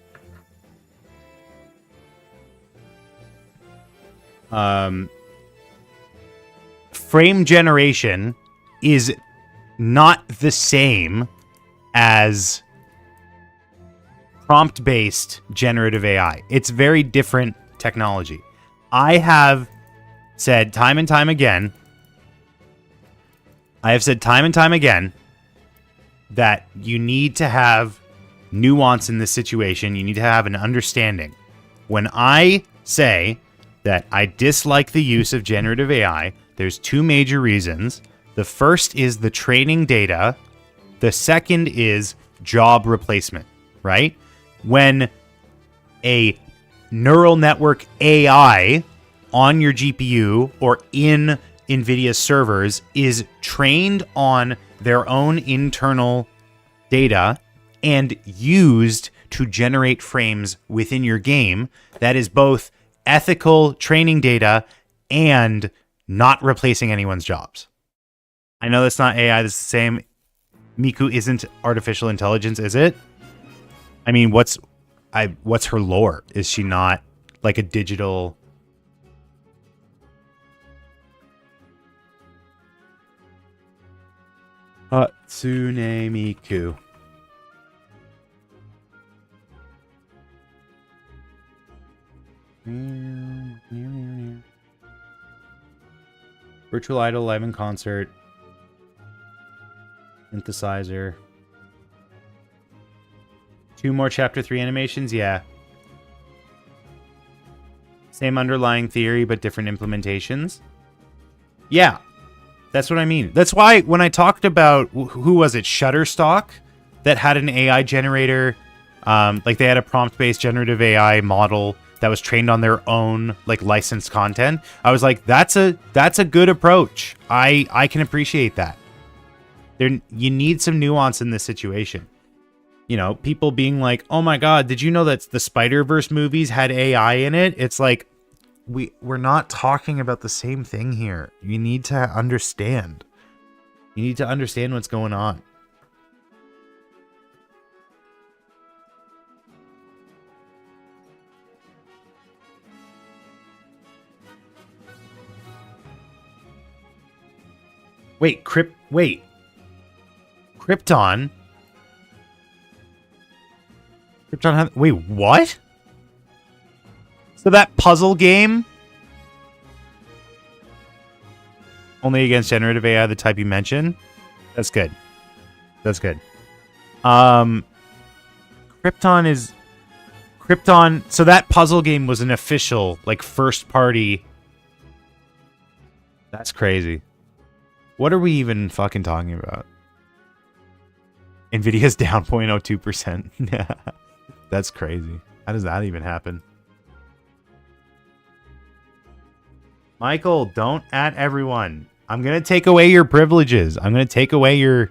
Frame generation is not the same as prompt-based generative AI. It's very different technology. I have said time and time again that you need to have nuance in this situation. You need to have an understanding. When I say that I dislike the use of generative AI, there's two major reasons. The first is the training data. The second is job replacement, right? When a neural network AI on your GPU or in NVIDIA servers is trained on their own internal data and used to generate frames within your game, that is both ethical training data and not replacing anyone's jobs. I know that's not AI, that's the same. Miku isn't artificial intelligence, is it? I mean, what's her lore? Is she not like a digital... Hatsune Miku. Virtual Idol live in concert. Synthesizer. 2 more Chapter 3 animations? Yeah. Same underlying theory, but different implementations? Yeah. That's what I mean. That's why when I talked about, who was it, Shutterstock, that had an AI generator, like they had a prompt-based generative AI model that was trained on their own like licensed content. I was like, that's a good approach. I can appreciate that. You need some nuance in this situation. You know, people being like, "Oh my God, did you know that the Spider-Verse movies had AI in it?" It's like we're not talking about the same thing here. You need to understand. You need to understand what's going on. Wait, Krypton? Wait, what? So that puzzle game? Only against generative AI, the type you mentioned? That's good. That's good. Krypton. So that puzzle game was an official, like, first party. That's crazy. What are we even fucking talking about? Nvidia's down 0.02%. That's crazy. How does that even happen? Michael, don't at everyone. I'm going to take away your privileges. I'm going to take away your...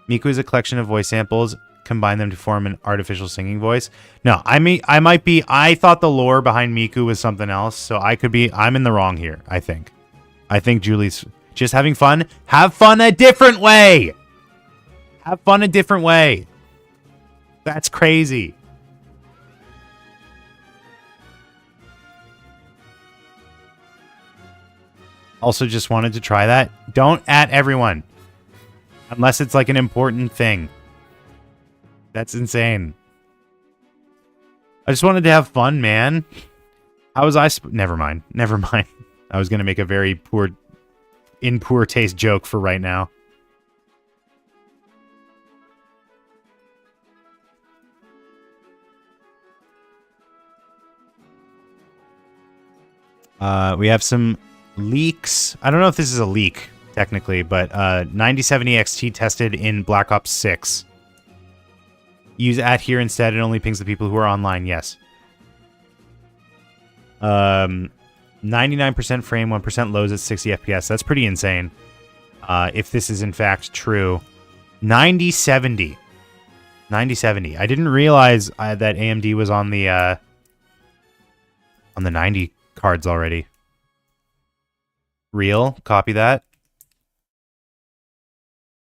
Miku is a collection of voice samples. Combine them to form an artificial singing voice. No, I might be... I thought the lore behind Miku was something else, so I could be... I'm in the wrong here, I think. I think Julie's just having fun. Have fun a different way! Have fun a different way. That's crazy. Also just wanted to try that. Don't at everyone. Unless it's like an important thing. That's insane. I just wanted to have fun, man. How was I... Never mind. Never mind. I was going to make a very in poor taste joke for right now. We have some leaks. I don't know if this is a leak, technically, but 9070 XT tested in Black Ops 6. Use at here instead. It only pings the people who are online. Yes. 99% frame, 1% lows at 60 FPS. That's pretty insane. If this is in fact true. 9070. 9070. I didn't realize that AMD was on the 90 cards already. Real. Copy that.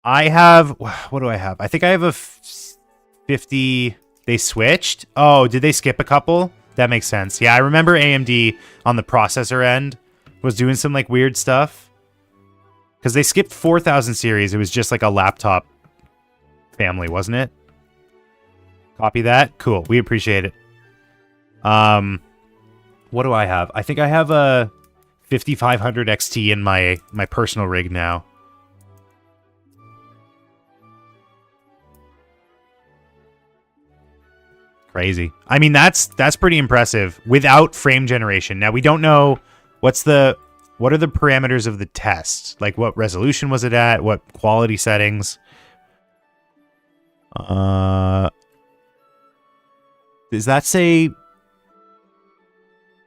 I have... What do I have? I think I have a 50... They switched? Oh, did they skip a couple? That makes sense. Yeah, I remember AMD on the processor end was doing some like weird stuff. Because they skipped 4000 series. It was just like a laptop family, wasn't it? Copy that. Cool. We appreciate it. What do I have? I think I have a 5500 XT in my personal rig now. Crazy. I mean, that's pretty impressive without frame generation. Now, we don't know what are the parameters of the test? Like, what resolution was it at? What quality settings? Does that say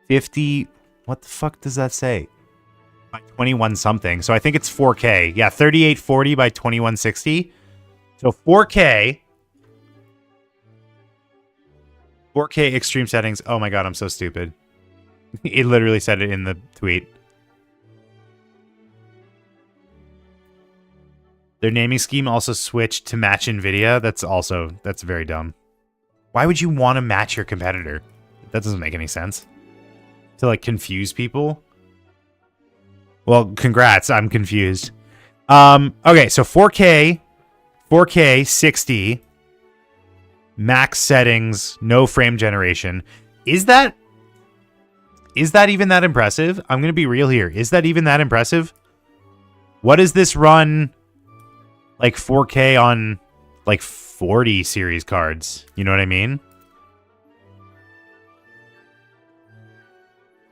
50? What the fuck does that say? By 21 something. So I think it's 4K. Yeah, 3840 by 2160. So 4K. 4K extreme settings. Oh my god, I'm so stupid. It literally said it in the tweet. Their naming scheme also switched to match NVIDIA. That's very dumb. Why would you want to match your competitor? That doesn't make any sense. To like confuse people. Well, congrats. I'm confused. Okay, so 4K 60 max settings, no frame generation. Is that even that impressive? I'm going to be real here. Is that even that impressive? What does this run like 4K on like 40 series cards? You know what I mean?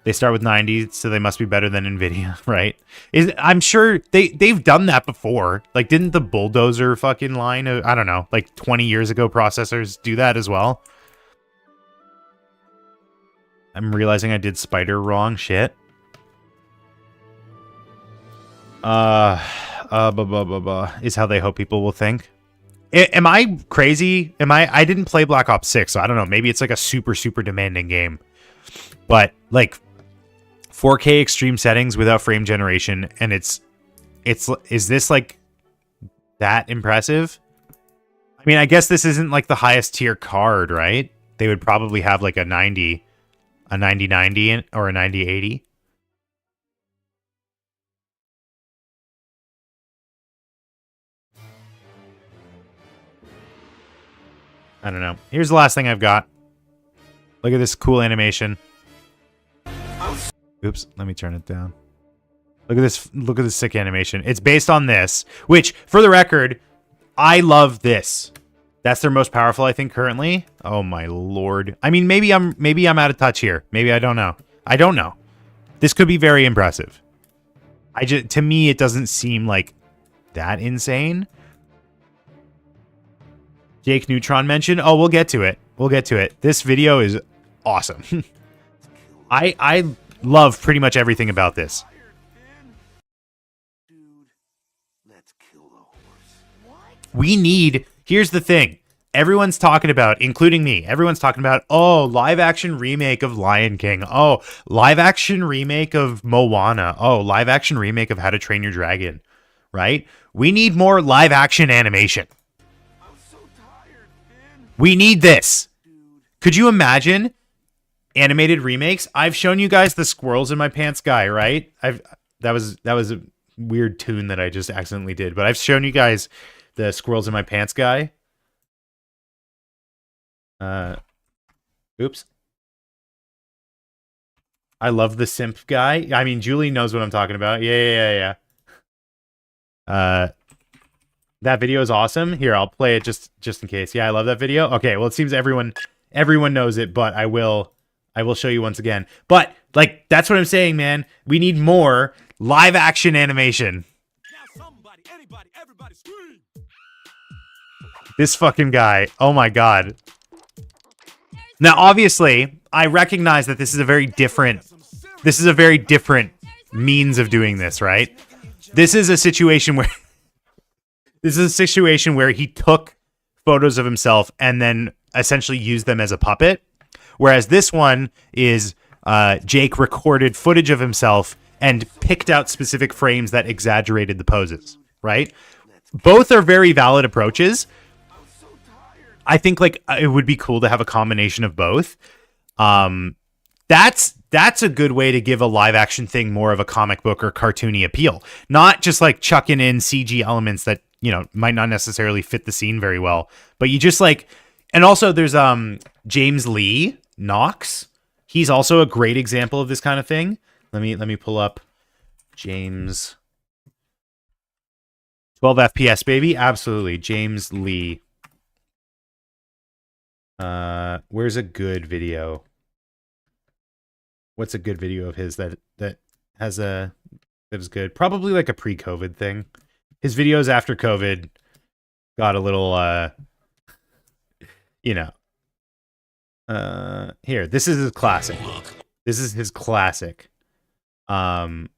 They start with 90, so they must be better than NVIDIA, right? I'm sure they've done that before. Like, didn't the Bulldozer fucking line of, I don't know, like 20 years ago processors do that as well? I'm realizing I did Spider wrong. Shit. Is how they hope people will think. Am I crazy? I didn't play Black Ops 6, so I don't know. Maybe it's like a super, super demanding game. But like 4K extreme settings without frame generation, and is this like that impressive? I mean, I guess this isn't like the highest tier card, right? They would probably have like a 9090 or a 9080. I don't know. Here's the last thing I've got. Look at this cool animation. Oops, let me turn it down. Look at this. Look at this sick animation. It's based on this, which, for the record, I love this. That's their most powerful, I think, currently. Oh my lord. I mean, maybe I'm out of touch here. Maybe I don't know. I don't know. This could be very impressive. To me, it doesn't seem like that insane. Jake Neutron mentioned. Oh, we'll get to it. We'll get to it. This video is awesome. I love pretty much everything about this. We need... Here's the thing. Everyone's talking about, including me, everyone's talking about, oh, live action remake of Lion King. Oh, live action remake of Moana. Oh, live action remake of How to Train Your Dragon. Right? We need more live action animation. We need this. Could you imagine animated remakes? I've shown you guys the squirrels in my pants guy, right? That was a weird tune that I just accidentally did, but I've shown you guys the squirrels in my pants guy. Oops. I love the simp guy. I mean, Julie knows what I'm talking about. Yeah. That video is awesome. Here, I'll play it just in case. Yeah, I love that video. Okay, well, it seems everyone knows it, but I will show you once again. But like, that's what I'm saying, man. We need more live action animation. Now somebody, anybody, everybody scream. This fucking guy. Oh my god. Now, obviously, I recognize that this is a very different means of doing this, right? This is a situation where he took photos of himself and then essentially used them as a puppet. Whereas this one is Jake recorded footage of himself and picked out specific frames that exaggerated the poses, right? Both are very valid approaches. I think like it would be cool to have a combination of both. That's a good way to give a live action thing more of a comic book or cartoony appeal. Not just like chucking in CG elements that, you know, might not necessarily fit the scene very well, but you just like, and also there's James Lee Knox. He's also a great example of this kind of thing. Let me pull up James. 12 FPS baby, absolutely. James Lee. Where's a good video? What's a good video of his that has that is good? Probably like a pre-COVID thing. His videos after COVID got a little you know. Here, this is his classic. This is his classic. So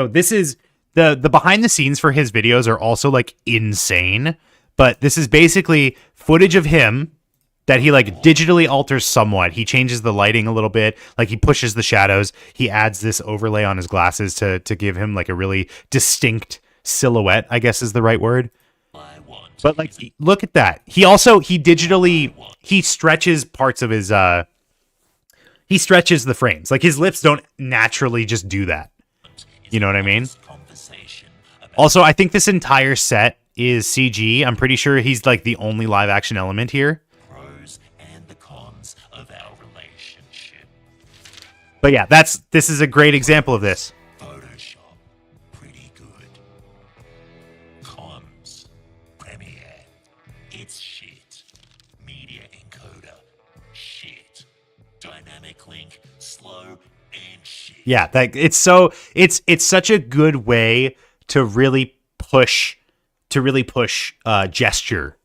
this is the behind the scenes for his videos are also like insane, but this is basically footage of him that he like digitally alters somewhat. He changes the lighting a little bit, like he pushes the shadows. He adds this overlay on his glasses to give him like a really distinct silhouette, I guess is the right word. But like, look at that. He stretches parts of his he stretches the frames. Like his lips don't naturally just do that. You know what I mean? Also, I think this entire set is CG. I'm pretty sure he's like the only live action element here. But yeah, this is a great example of this. Photoshop, pretty good. Comms, Premiere, it's shit. Media encoder, shit. Dynamic link, slow and shit. Yeah, it's such a good way to really push gesture,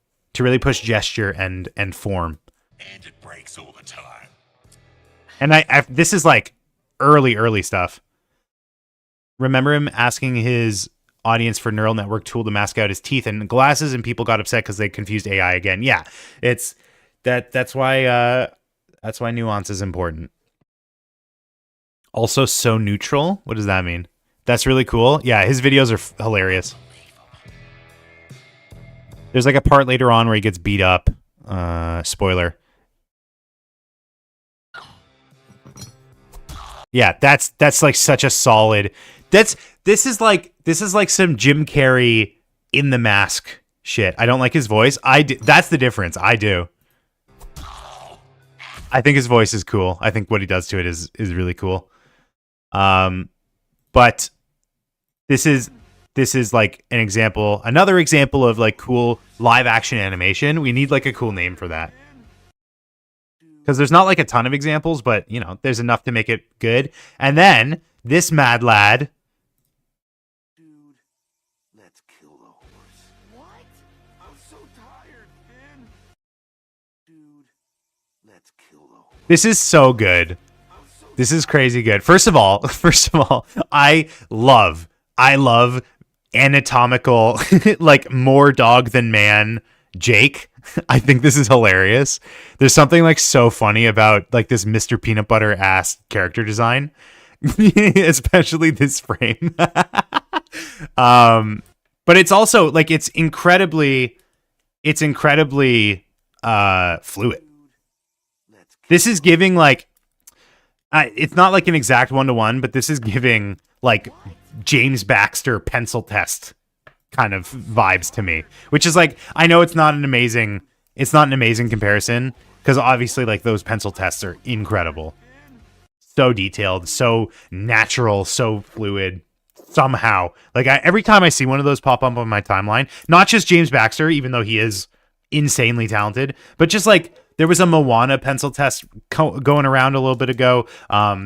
and form. And it breaks all the time. And this is like early stuff. remember him asking his audience for neural network tool to mask out his teeth and glasses, and people got upset because they confused AI again. Yeah, it's that's why nuance is important. Also, so neutral. What does that mean? That's really cool. Yeah, his videos are hilarious. There's like a part later on where he gets beat up. Spoiler. Yeah, that's like such a solid. This is like some Jim Carrey in the mask shit. I don't like his voice. That's the difference. I do. I think his voice is cool. I think what he does to it is really cool. But this is like another example of like cool live action animation. We need like a cool name for that. Because there's not like a ton of examples, but you know, there's enough to make it good. And then this mad lad. Dude, let's kill the horse. What? I'm so tired, Finn. Dude, let's kill the horse. This is so good. This is crazy good. First of all, I love anatomical, like more dog than man Jake. I think this is hilarious. There's something like so funny about like this Mr. Peanut Butter ass character design, especially this frame. But it's also like it's incredibly fluid. This is giving like it's not like an exact 1-to-1, but this is giving like James Baxter pencil test kind of vibes to me, which is like, I know it's not an amazing comparison because obviously like those pencil tests are incredible, so detailed, so natural, so fluid. Somehow, like every time I see one of those pop up on my timeline, not just James Baxter, even though he is insanely talented, but just like there was a Moana pencil test going around a little bit ago.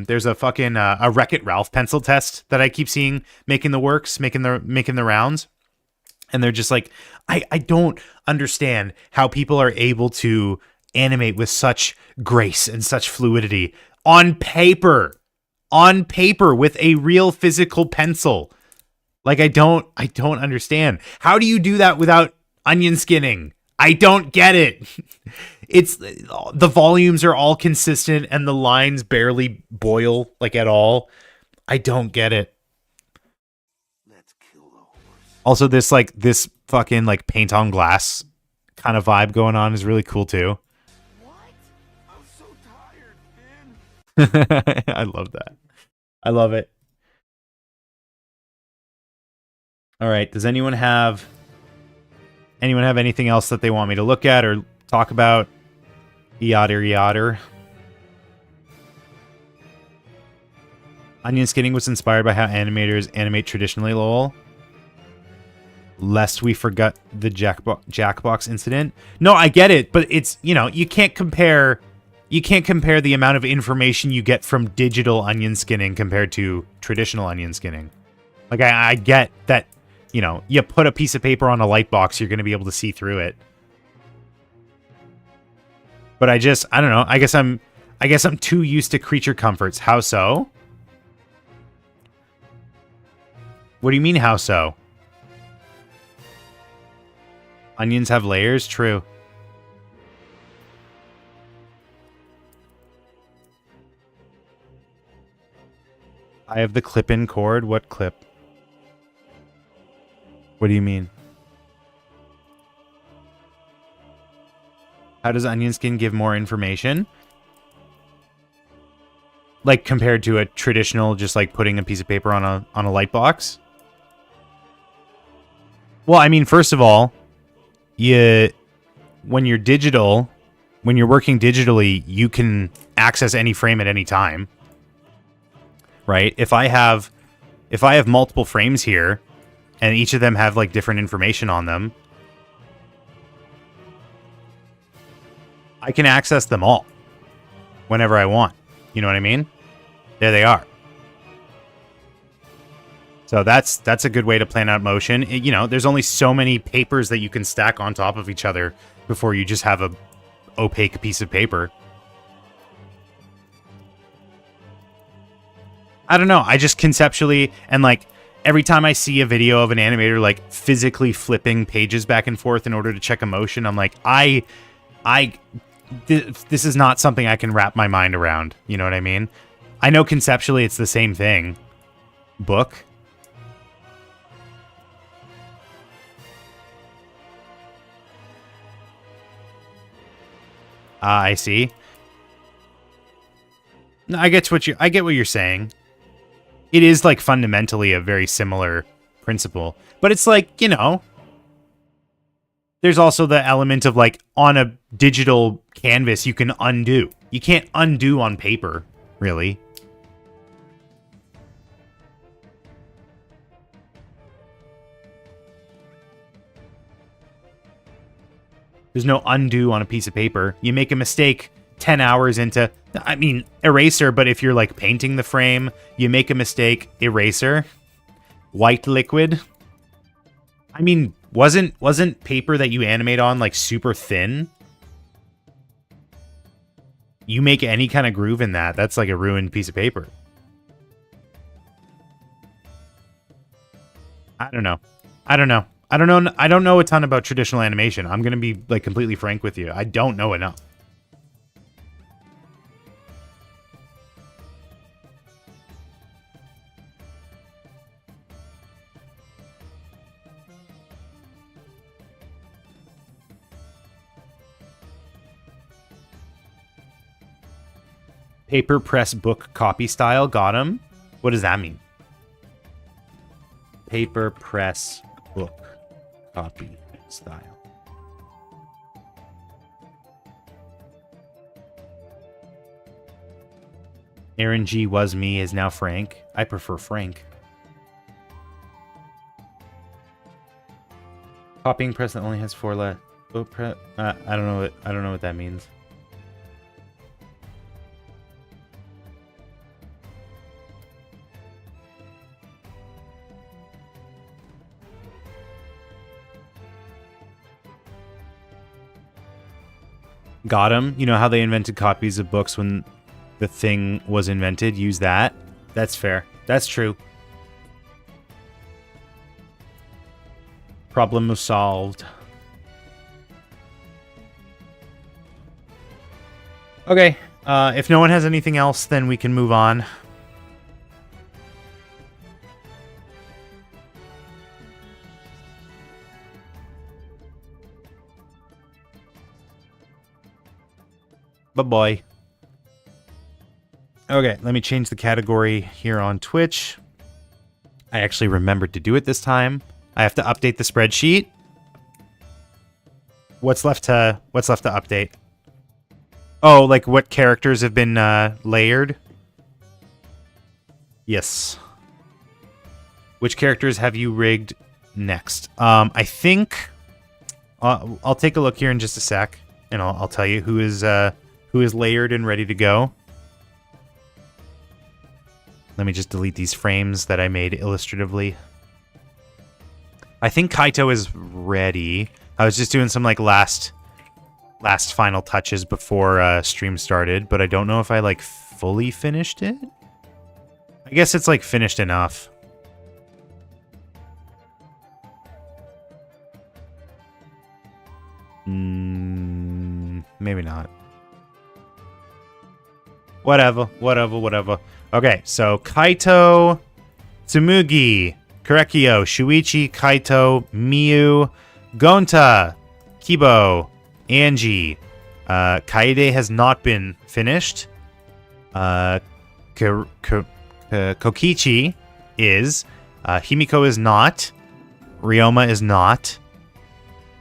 There's a fucking a Wreck-It Ralph pencil test that I keep seeing making the rounds. And they're just like, I don't understand how people are able to animate with such grace and such fluidity on paper with a real physical pencil. Like, I don't understand. How do you do that without onion skinning? I don't get it. It's the volumes are all consistent and the lines barely boil like at all. I don't get it. Also, this fucking like paint on glass kind of vibe going on is really cool too. What? I'm so tired, Finn. I love that. I love it. All right. Does anyone have anything else that they want me to look at or talk about? Yada. Onion skinning was inspired by how animators animate traditionally, lol. Lest we forgot the Jackbox incident. No, I get it, but it's, you know, you can't compare the amount of information you get from digital onion skinning compared to traditional onion skinning. Like I get that, you know, you put a piece of paper on a light box, you're going to be able to see through it. But I don't know. I guess I'm too used to creature comforts. How so? What do you mean, how so? Onions have layers? True. I have the clip-in cord. What clip? What do you mean? How does onion skin give more information? Like compared to a traditional, just like putting a piece of paper on a light box? Well, I mean, first of all, when you're working digitally, you can access any frame at any time, right? If I have multiple frames here and each of them have like different information on them, I can access them all whenever I want. You know what I mean? There they are. So that's a good way to plan out motion. You know, there's only so many papers that you can stack on top of each other before you just have a opaque piece of paper. I don't know. I just conceptually, and like every time I see a video of an animator like physically flipping pages back and forth in order to check emotion, I'm like, this is not something I can wrap my mind around. You know what I mean? I know conceptually it's the same thing. Book. I see. No, I get what you're saying. It is like fundamentally a very similar principle, but it's like, you know, there's also the element of like on a digital canvas you can undo. You can't undo on paper, really. There's no undo on a piece of paper. You make a mistake 10 hours into, I mean, eraser, but if you're like painting the frame, you make a mistake, eraser, white liquid. I mean, wasn't paper that you animate on like super thin? You make any kind of groove in that, that's like a ruined piece of paper. I don't know. I don't know a ton about traditional animation. I'm going to be like completely frank with you. I don't know enough. Paper press book copy style. Got him. What does that mean? Paper press book copy style. Aaron G was me is now Frank. I prefer Frank. Copying press that only has 4 left. I don't know what that means. Got him. You know how they invented copies of books when the thing was invented? Use that. That's fair. That's true. Problem was solved. Okay. If no one has anything else, then we can move on. Bye-bye. Okay, let me change the category here on Twitch. I actually remembered to do it this time. I have to update the spreadsheet. What's left to update? Oh, like what characters have been layered? Yes. Which characters have you rigged next? I think I'll take a look here in just a sec, and I'll tell you who is layered and ready to go. Let me just delete these frames that I made illustratively. I think Kaito is ready. I was just doing some like last final touches before stream started, but I don't know if I like fully finished it. I guess it's like finished enough. Maybe not. Whatever. Okay, so Kaito, Tsumugi, Korekio, Shuichi, Kaito, Miyu, Gonta, Kibo, Angie. Kaede has not been finished. Kokichi is. Himiko is not. Ryoma is not.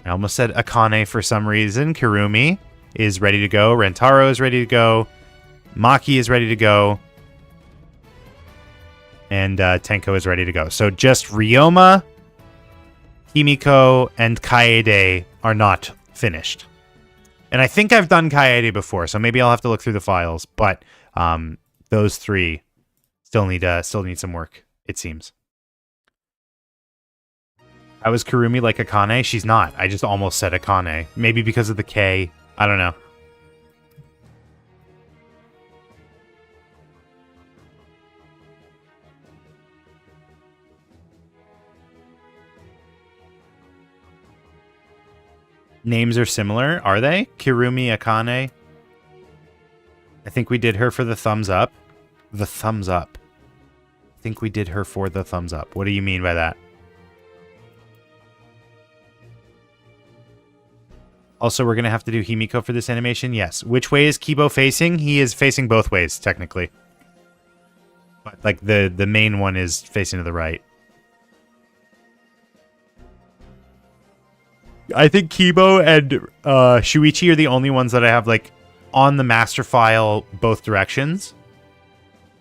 I almost said Akane for some reason. Kirumi is ready to go. Rentaro is ready to go. Maki is ready to go. And Tenko is ready to go. So just Ryoma, Himiko, and Kaede are not finished. And I think I've done Kaede before, so maybe I'll have to look through the files. But those three still need some work, it seems. How is Kirumi like Akane? She's not. I just almost said Akane. Maybe because of the K. I don't know. Names are similar, are they? Kirumi Akane. I think we did her for the thumbs up. The thumbs up. I think we did her for the thumbs up. What do you mean by that? Also, we're going to have to do Himiko for this animation. Yes. Which way is Kibo facing? He is facing both ways, technically. But, like, the main one is facing to the right. I think Kibo and Shuichi are the only ones that I have, like, on the master file both directions.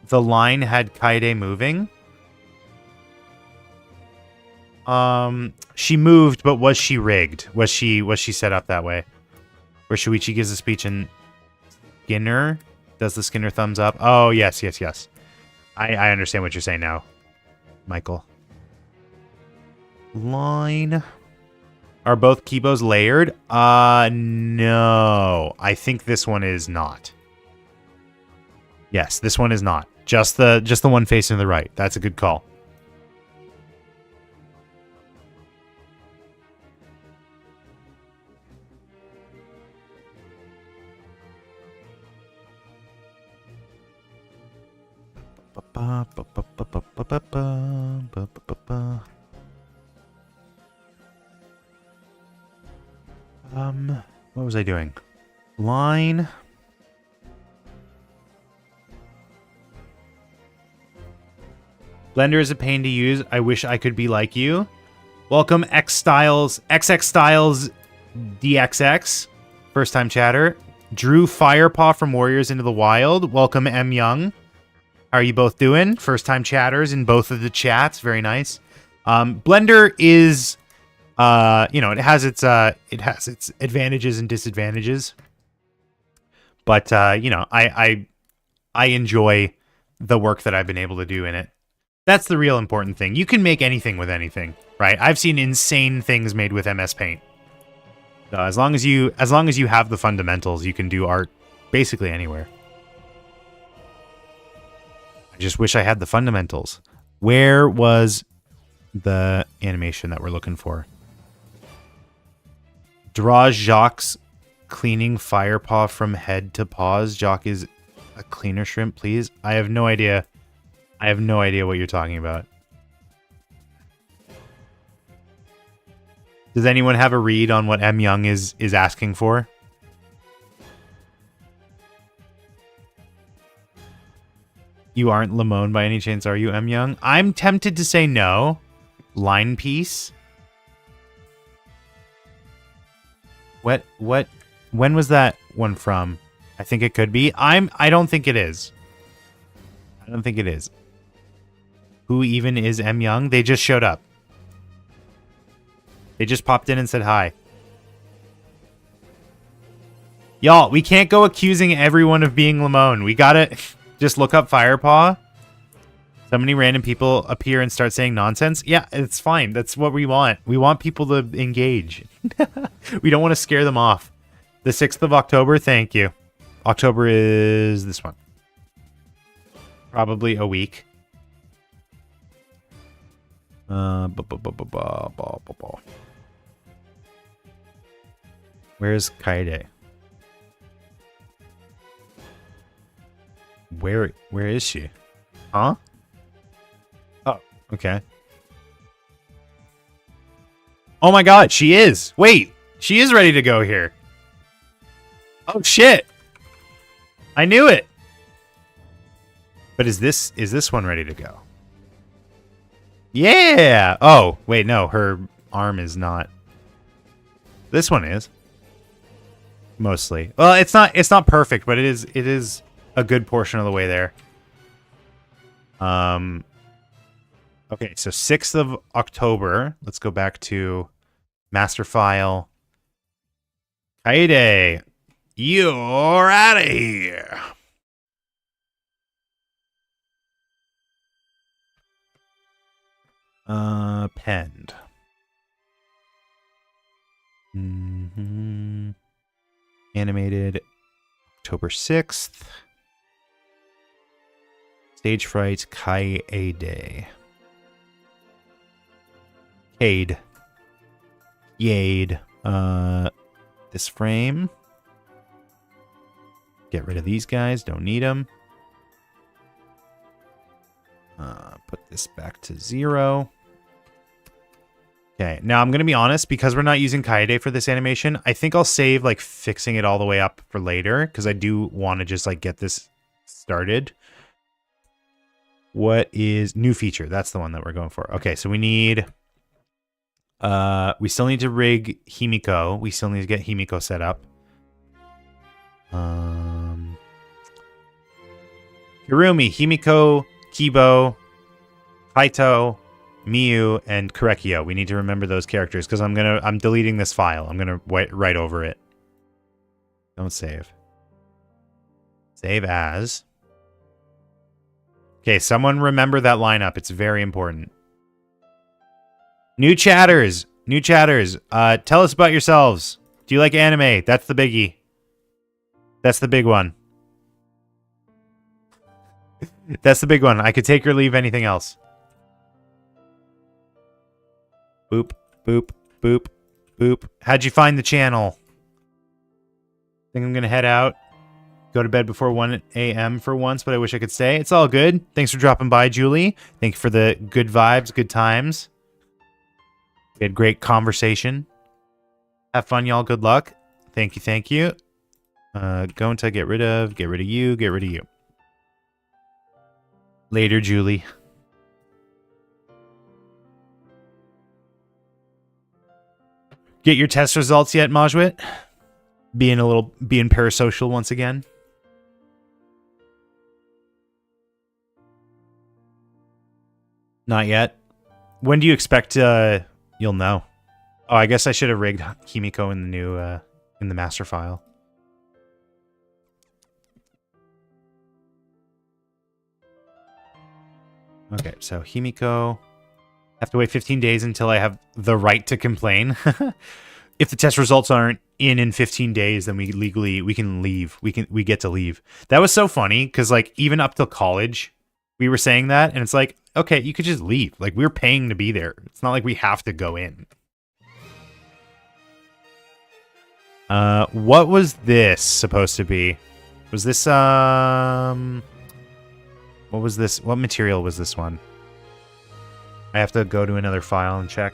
The line had Kaede moving. She moved, but was she rigged? Was she set up that way? Where Shuichi gives a speech and Skinner does the Skinner thumbs up? Oh, yes. I understand what you're saying now, Michael. Line. Are both Kibos layered? No. I think this one is not. Yes, this one is not. Just the one facing to the right. That's a good call. What was I doing? Line. Blender is a pain to use. I wish I could be like you. Welcome XX Styles DXX. First time chatter. Drew Firepaw from Warriors into the Wild. Welcome M Young. How are you both doing? First time chatters in both of the chats. Very nice. Blender is it has its advantages and disadvantages. But I enjoy the work that I've been able to do in it. That's the real important thing. You can make anything with anything, right? I've seen insane things made with MS Paint. So as long as you have the fundamentals, you can do art basically anywhere. I just wish I had the fundamentals. Where was the animation that we're looking for? Draw Jacques cleaning Firepaw from head to paws. Jacques is a cleaner shrimp, please. I have no idea. I have no idea what you're talking about. Does anyone have a read on what M Young is asking for? You aren't Limon by any chance, are you, M Young? I'm tempted to say no. Line piece. When was that one from? I think it could be. I don't think it is. I don't think it is. Who even is M Young? They just showed up. They just popped in and said hi. Y'all, we can't go accusing everyone of being Limon. We gotta just look up Firepaw. So many random people appear and start saying nonsense. Yeah, it's fine. That's what we want. We want people to engage. We don't want to scare them off. The 6th of October, thank you. October is this one. Probably a week. Where's Kaede? Where is she? Huh? Oh, okay. Oh my god, she is. Wait, she is ready to go here. Oh shit. I knew it. But is this one ready to go? Yeah. Oh, wait, no, her arm is not. This one is. Mostly. Well, it's not perfect, but it is a good portion of the way there. Okay, so 6th of October. Let's go back to master file. Kaede, you're out of here. Penned. Animated October 6th. Stage fright, Kaede. Cade. Yade. this frame. Get rid of these guys. Don't need them. Put this back to 0. Okay, now I'm going to be honest, because we're not using Kaede for this animation, I think I'll save, like, fixing it all the way up for later, because I do want to just, like, get this started. What is new feature? That's the one that we're going for. Okay, so we need... we still need to rig Himiko. We still need to get Himiko set up. Hirumi, Himiko, Kibo, Kaito, Miyu, and Korekio. We need to remember those characters because I'm deleting this file. I'm gonna write over it. Don't save. Save as. Okay, someone remember that lineup. It's very important. New chatters. New chatters. Tell us about yourselves. Do you like anime? That's the biggie. That's the big one. That's the big one. I could take or leave anything else. Boop, boop, boop, boop. How'd you find the channel? Think I'm gonna head out. Go to bed before 1 a.m. for once, but I wish I could stay. It's all good. Thanks for dropping by, Julie. Thank you for the good vibes, good times. We had great conversation. Have fun, y'all. Good luck. Thank you, thank you. Going to get rid of you, get rid of you. Later, Julie. Get your test results yet, Majwit? Being parasocial once again. Not yet. When do you expect you'll know? Oh, I guess I should have rigged Himiko in the new in the master file. Okay, so Himiko. Have to wait 15 days until I have the right to complain. If the test results aren't in 15 days, then we can leave. We get to leave. That was so funny because like even up till college, we were saying that, and it's like, okay, you could just leave. Like we're paying to be there. It's not like we have to go in. What was this supposed to be? Was this what was this? What material was this one? I have to go to another file and check.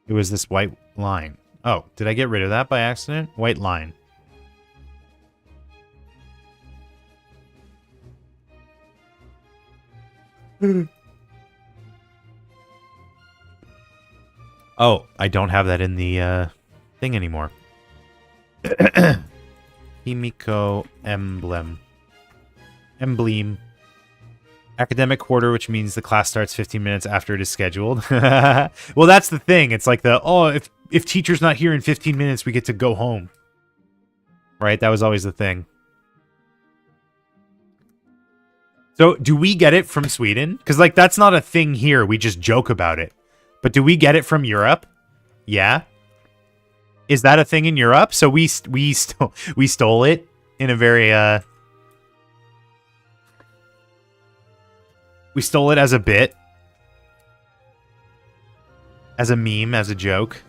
It was this white line. Oh, did I get rid of that by accident? White line. Oh, I don't have that in the thing anymore. Himiko emblem. Academic quarter, which means the class starts 15 minutes after it is scheduled. Well, that's the thing. It's like if teacher's not here in 15 minutes, we get to go home. Right? That was always the thing. So, do we get it from Sweden? Because, like, that's not a thing here. We just joke about it. But do we get it from Europe? Yeah. Is that a thing in Europe? So we stole it in a very we stole it as a bit, as a meme, as a joke.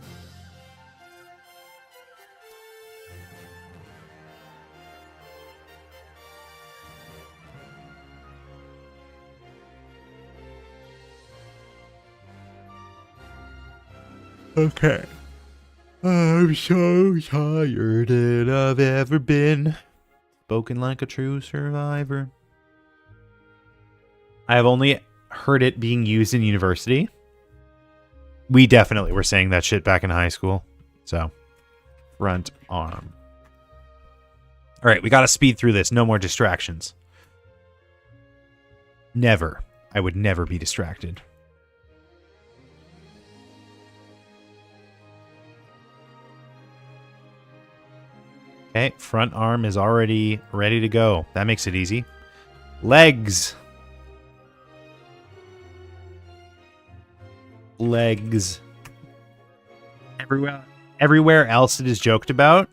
Okay. I'm so tired than I've ever been. Spoken like a true survivor. I have only heard it being used in university. We definitely were saying that shit back in high school. So, front arm. All right, we got to speed through this. No more distractions. Never. I would never be distracted. Okay, front arm is already ready to go. That makes it easy. Legs. Legs. Everywhere else it is joked about.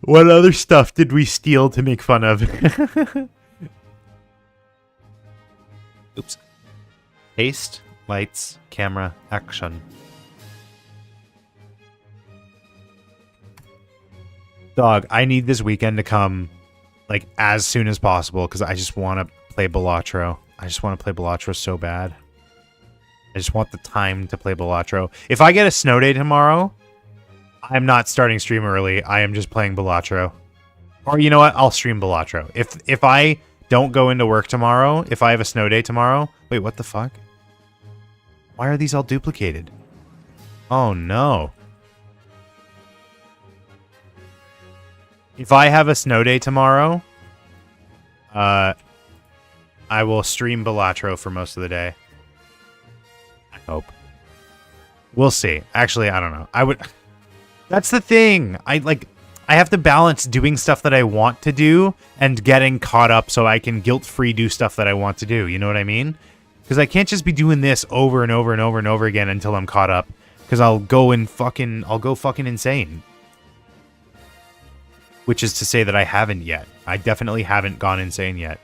What other stuff did we steal to make fun of? Oops. Haste, lights, camera, action. Dog, I need this weekend to come, like, as soon as possible, because I just want to play Balatro. I just want to play Balatro so bad. I just want the time to play Balatro. If I get a snow day tomorrow, I'm not starting stream early. I am just playing Balatro. Or you know what? I'll stream Balatro. If I don't go into work tomorrow, if I have a snow day tomorrow... Wait, what the fuck? Why are these all duplicated? Oh, no. If I have a snow day tomorrow, I will stream Balatro for most of the day. I hope. We'll see. Actually, I don't know. I would... That's the thing. I have to balance doing stuff that I want to do and getting caught up so I can guilt-free do stuff that I want to do. You know what I mean? Because I can't just be doing this over and over and over and over again until I'm caught up. Because I'll go fucking insane. Which is to say that I haven't yet. I definitely haven't gone insane yet.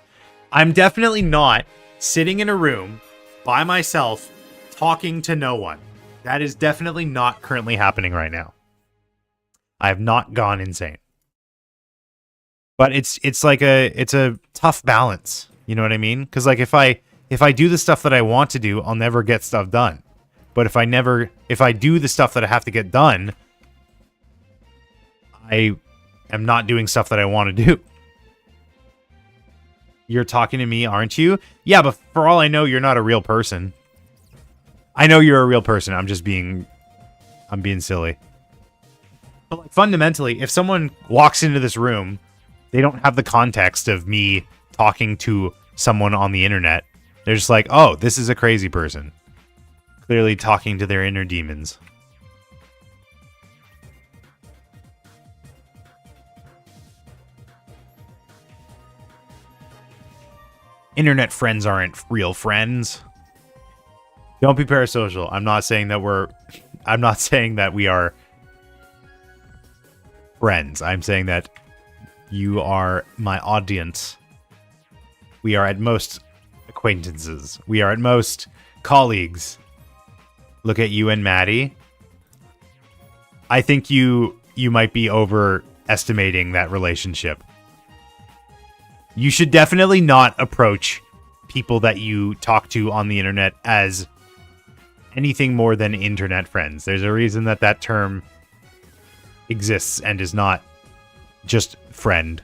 I'm definitely not sitting in a room by myself talking to no one. That is definitely not currently happening right now. I have not gone insane. But it's a tough balance. You know what I mean? Because like if I do the stuff that I want to do, I'll never get stuff done. But if I do the stuff that I have to get done, I am not doing stuff that I want to do. You're talking to me, aren't you? Yeah, but for all I know, you're not a real person. I know you're a real person. I'm being silly. But like, fundamentally, if someone walks into this room, they don't have the context of me talking to someone on the internet. They're just like, oh, this is a crazy person. Clearly talking to their inner demons. Internet friends aren't real friends. Don't be parasocial. I'm not saying that we are friends. I'm saying that you are my audience. We are at most acquaintances. We are at most colleagues. Look at you and Maddie. I think you might be overestimating that relationship. You should definitely not approach people that you talk to on the internet as anything more than internet friends. There's a reason that term exists and is not just friend.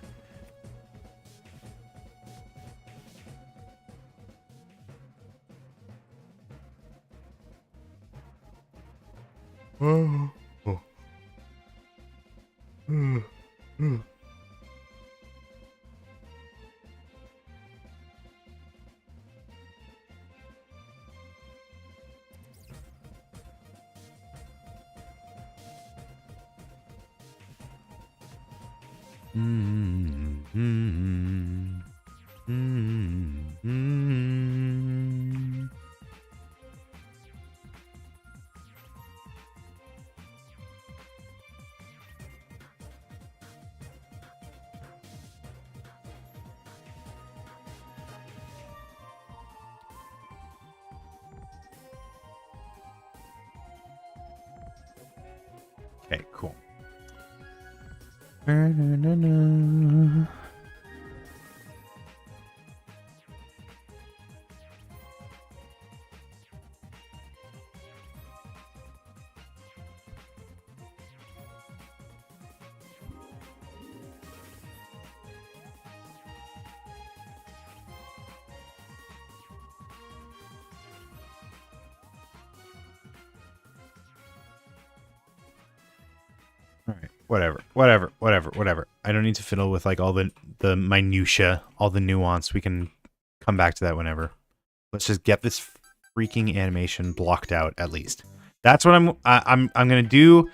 Okay, cool. Whatever. I don't need to fiddle with like all the minutia, all the nuance. We can come back to that whenever. Let's just get this freaking animation blocked out at least. That's what I'm gonna do.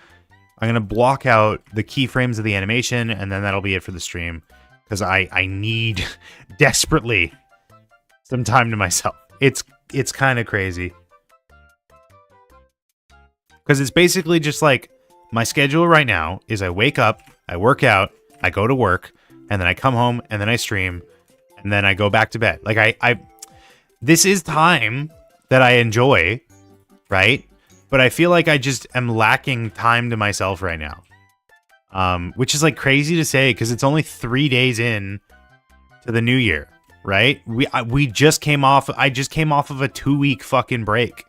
I'm gonna block out the keyframes of the animation, and then that'll be it for the stream. Because I need desperately some time to myself. It's kind of crazy. Because it's basically just like my schedule right now is I wake up, I work out, I go to work, and then I come home, and then I stream, and then I go back to bed. Like this is time that I enjoy, right? But I feel like I just am lacking time to myself right now. Which is like crazy to say because it's only 3 days in to the new year, right? We just came off. I just came off of a 2-week fucking break,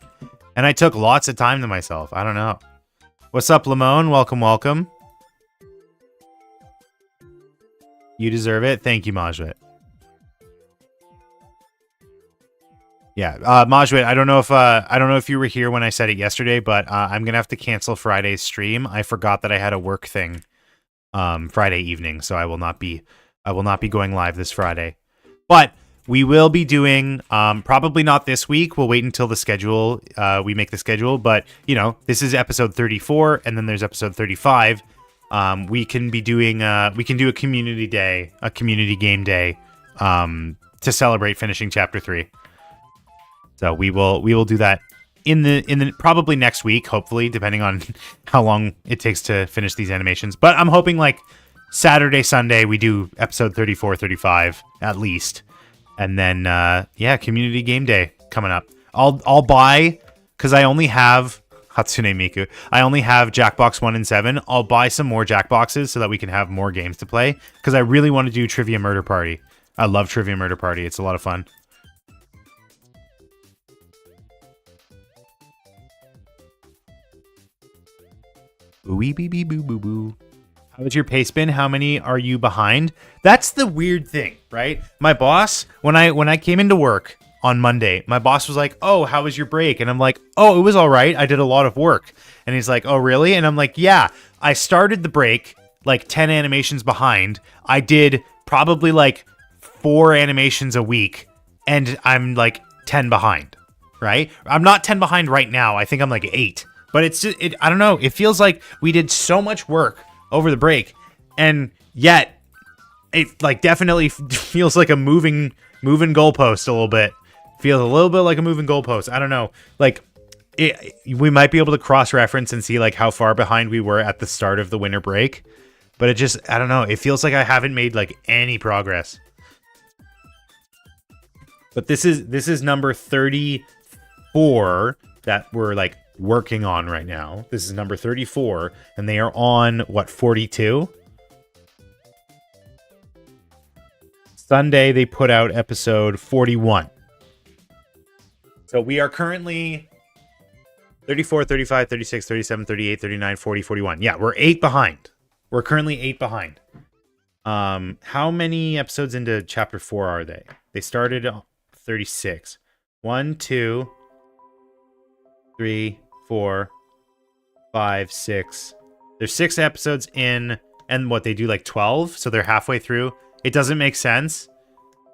and I took lots of time to myself. I don't know. What's up, Lamone? Welcome, welcome. You deserve it. Thank you, Majwit. Yeah, Majwit, I don't know if you were here when I said it yesterday, but I'm gonna have to cancel Friday's stream. I forgot that I had a work thing Friday evening, so I will not be going live this Friday. But we will be doing probably not this week. We'll wait until the schedule we make the schedule, but you know, this is episode 34 and then there's episode 35. We can be doing we can do a community day, a community game day to celebrate finishing chapter 3. So we will do that in the probably next week, hopefully, depending on how long it takes to finish these animations. But I'm hoping like Saturday, Sunday, we do episode 34, 35 at least. And then yeah, community game day coming up. I'll buy, because I only have Hatsune Miku. I only have Jackbox 1 and 7. I'll buy some more Jackboxes so that we can have more games to play, because I really want to do Trivia Murder Party. I love Trivia Murder Party. It's a lot of fun. Ooey bee bee boo boo boo. How was your pace been? How many are you behind? That's the weird thing, right? My boss, when I came into work on Monday, my boss was like, "Oh, how was your break?" And I'm like, "Oh, it was all right. I did a lot of work." And he's like, "Oh, really?" And I'm like, "Yeah, I started the break like 10 animations behind. I did probably like 4 animations a week, and I'm like 10 behind, right? I'm not 10 behind right now. I think I'm like 8. But it's just, I don't know. It feels like we did so much work over the break, and yet it like definitely feels like a moving goalpost a little bit. Feels a little bit like a moving goalpost. I don't know. Like we might be able to cross-reference and see like how far behind we were at the start of the winter break, but it just, I don't know. It feels like I haven't made like any progress. But this is number 34 that we're like working on right now. This is number 34, and they are on what, 42? Sunday they put out episode 41. So we are currently 34, 35, 36, 37, 38, 39, 40, 41. Yeah, we're 8 behind. We're currently 8 behind. How many episodes into chapter 4 are they? They started 36. 1, 2, 3, 4, 5, 6. There's 6 episodes in, and what, they do like 12, so they're halfway through. It doesn't make sense.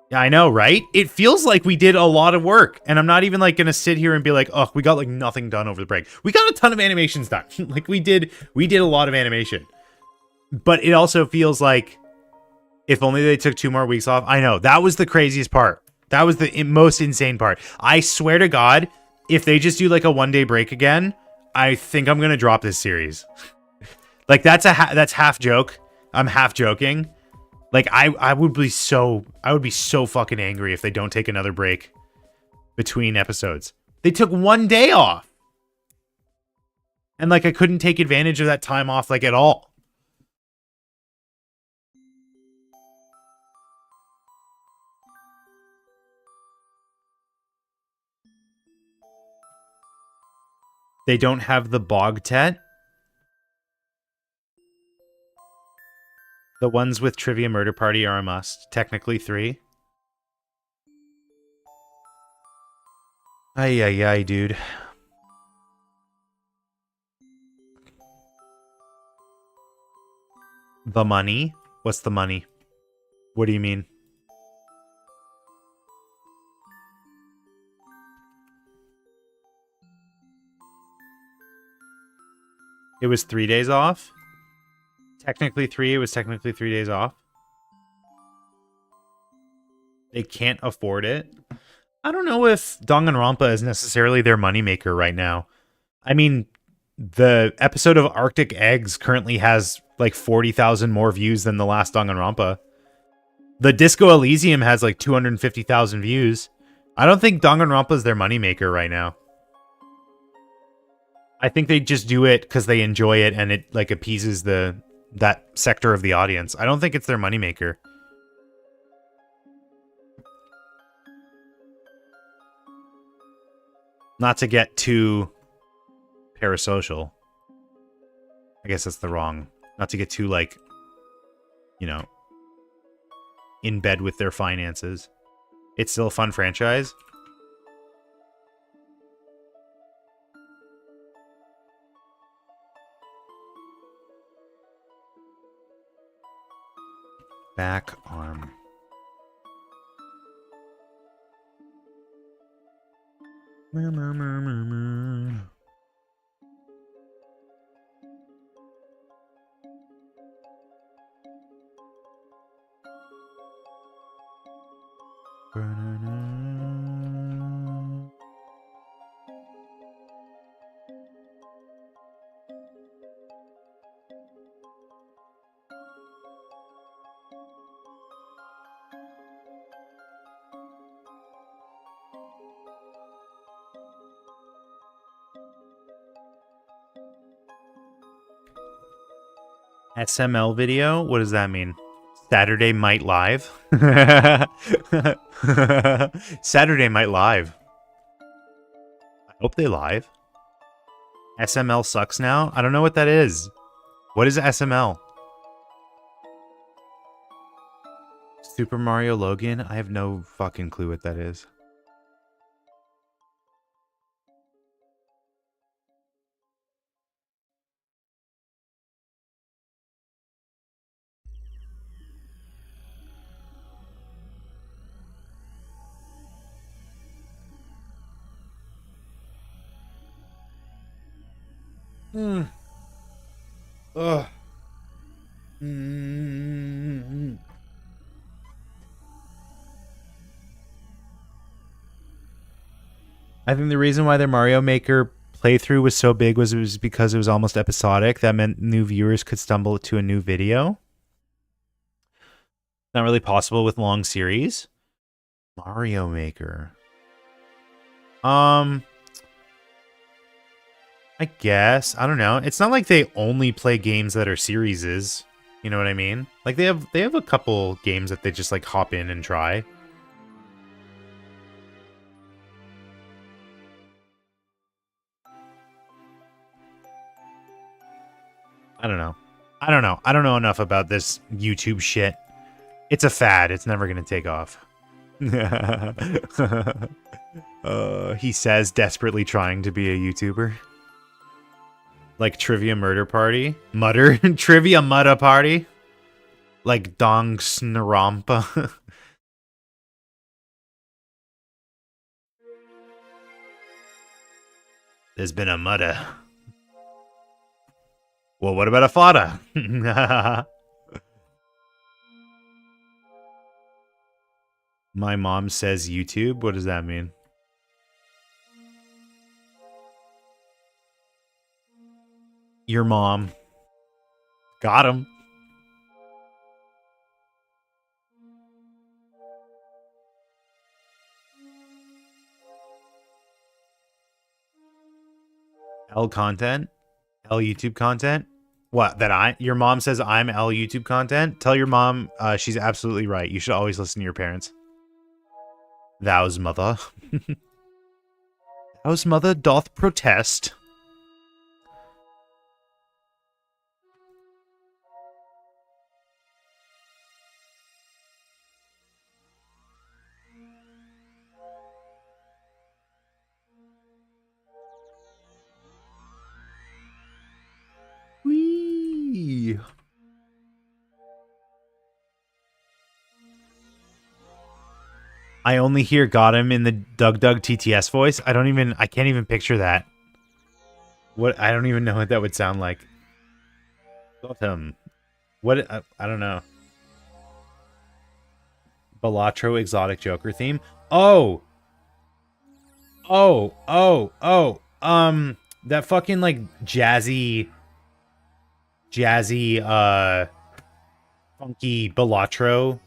Yeah, I know, right? It feels like we did a lot of work, and I'm not even like gonna sit here and be like, oh, we got like nothing done over the break. We got a ton of animations done. Like we did a lot of animation. But it also feels like if only they took 2 more weeks off. I know, that was the craziest part. That was the most insane part. I swear to God, if they just do like a 1-day break again, I think I'm gonna drop this series. Like that's half joke. I'm half joking. Like I would be so fucking angry if they don't take another break between episodes. They took 1 day off, and like I couldn't take advantage of that time off like at all. They don't have the Bogtet. The ones with Trivia Murder Party are a must. Technically 3. Ay, ay, ay, dude. The money? What's the money? What do you mean? It was 3 days off? Technically 3. It was technically 3 days off. They can't afford it. I don't know if Danganronpa is necessarily their moneymaker right now. I mean, the episode of Arctic Eggs currently has like 40,000 more views than the last Danganronpa. The Disco Elysium has like 250,000 views. I don't think Danganronpa is their moneymaker right now. I think they just do it because they enjoy it and it like appeases that sector of the audience. I don't think it's their moneymaker. Not to get too parasocial. I guess that's the wrong. Not to get too like, you know, in bed with their finances. It's still a fun franchise. Back arm. SML video? What does that mean? Saturday Night Live? Saturday Night Live. I hope they live. SML sucks now? I don't know what that is. What is SML? Super Mario Logan? I have no fucking clue what that is. Ugh. I think the reason why their Mario Maker playthrough was so big was because it was almost episodic. That meant new viewers could stumble to a new video. Not really possible with long series. Mario Maker. I guess. I don't know. It's not like they only play games that are series. You know what I mean? Like they have a couple games that they just like hop in and try. I don't know. I don't know enough about this YouTube shit. It's a fad. It's never going to take off. He says desperately trying to be a YouTuber. Like Trivia Murder Party? Mutter? Trivia Mudda Party? Like Dong Snarompa? There's been a mudda. Well, what about a fada? My mom says YouTube? What does that mean? Your mom. Got him. L content? L YouTube content? What, your mom says I'm L YouTube content? Tell your mom she's absolutely right. You should always listen to your parents. Thou's mother. Thou's mother doth protest. Whee! I only hear got him in the Doug TTS voice. I can't even picture that. I don't even know what that would sound like. Got him. What, I don't know. Balatro exotic Joker theme. Oh! that fucking like jazzy funky Balatro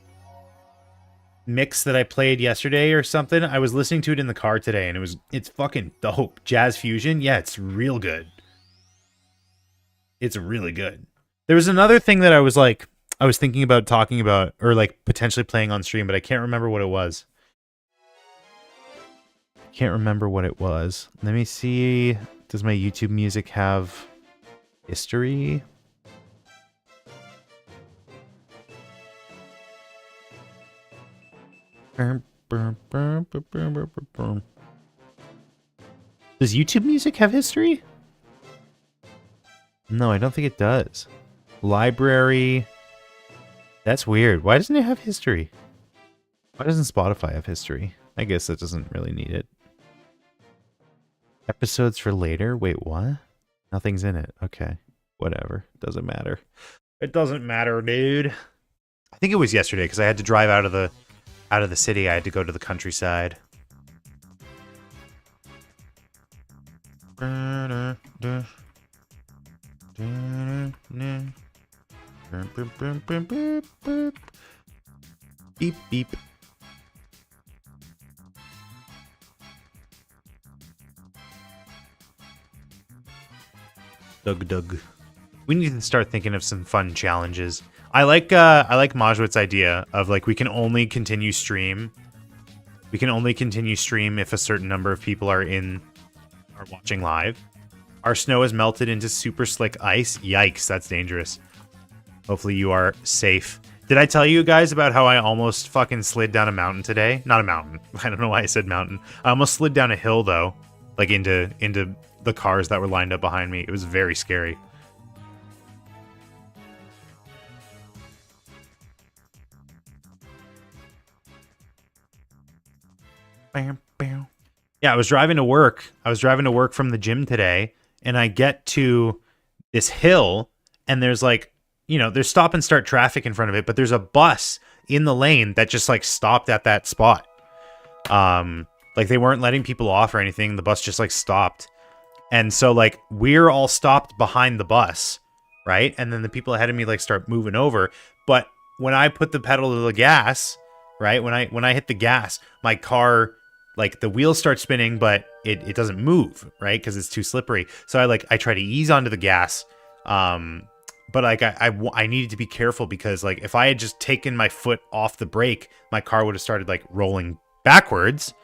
mix that I played yesterday or something. I was listening to it in the car today and it's fucking dope. Jazz fusion. Yeah, it's real good. It's really good. There was another thing that I was thinking about talking about or like potentially playing on stream, but I can't remember what it was. Can't remember what it was. Let me see. Does my YouTube music have history? Does YouTube music have history? No, I don't think it does. Library. That's weird. Why doesn't it have history? Why doesn't Spotify have history? I guess that doesn't really need it. Episodes for later? Wait, what? Nothing's in it. Okay. Whatever. Doesn't matter. It doesn't matter, dude. I think it was yesterday because I had to drive out of the city. I had to go to the countryside. Beep beep. Doug. We need to start thinking of some fun challenges. I like Majwit's idea of like we can only continue stream. We can only continue stream if a certain number of people are watching live. Our snow has melted into super slick ice. Yikes, that's dangerous. Hopefully you are safe. Did I tell you guys about how I almost fucking slid down a mountain today? Not a mountain. I don't know why I said mountain. I almost slid down a hill though, like into the cars that were lined up behind me. It was very scary. Yeah, I was driving to work. I was driving to work from the gym today, and I get to this hill, and there's like, there's stop and start traffic in front of it, but there's a bus in the lane that just like stopped at that spot. Like they weren't letting people off or anything. The bus just like stopped. And so like we're all stopped behind the bus, right? And then the people ahead of me like start moving over. But when I put the pedal to the gas, right? When I hit the gas, my car, like the wheels start spinning, but it doesn't move, right? Because it's too slippery. So I try to ease onto the gas. But like I needed to be careful because like if I had just taken my foot off the brake, my car would have started like rolling backwards.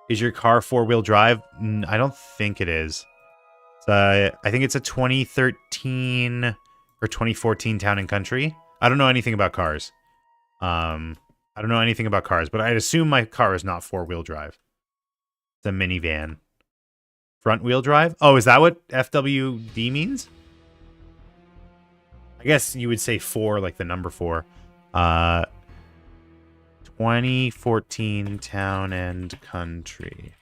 Is your car 4-wheel drive? I don't think it is. I think it's a 2013 or 2014 Town and Country. I don't know anything about cars. I don't know anything about cars, but I'd assume my car is not 4-wheel drive. It's a minivan. Front-wheel drive? Oh, is that what FWD means? I guess you would say 4, like the number 4. 2014 Town and Country.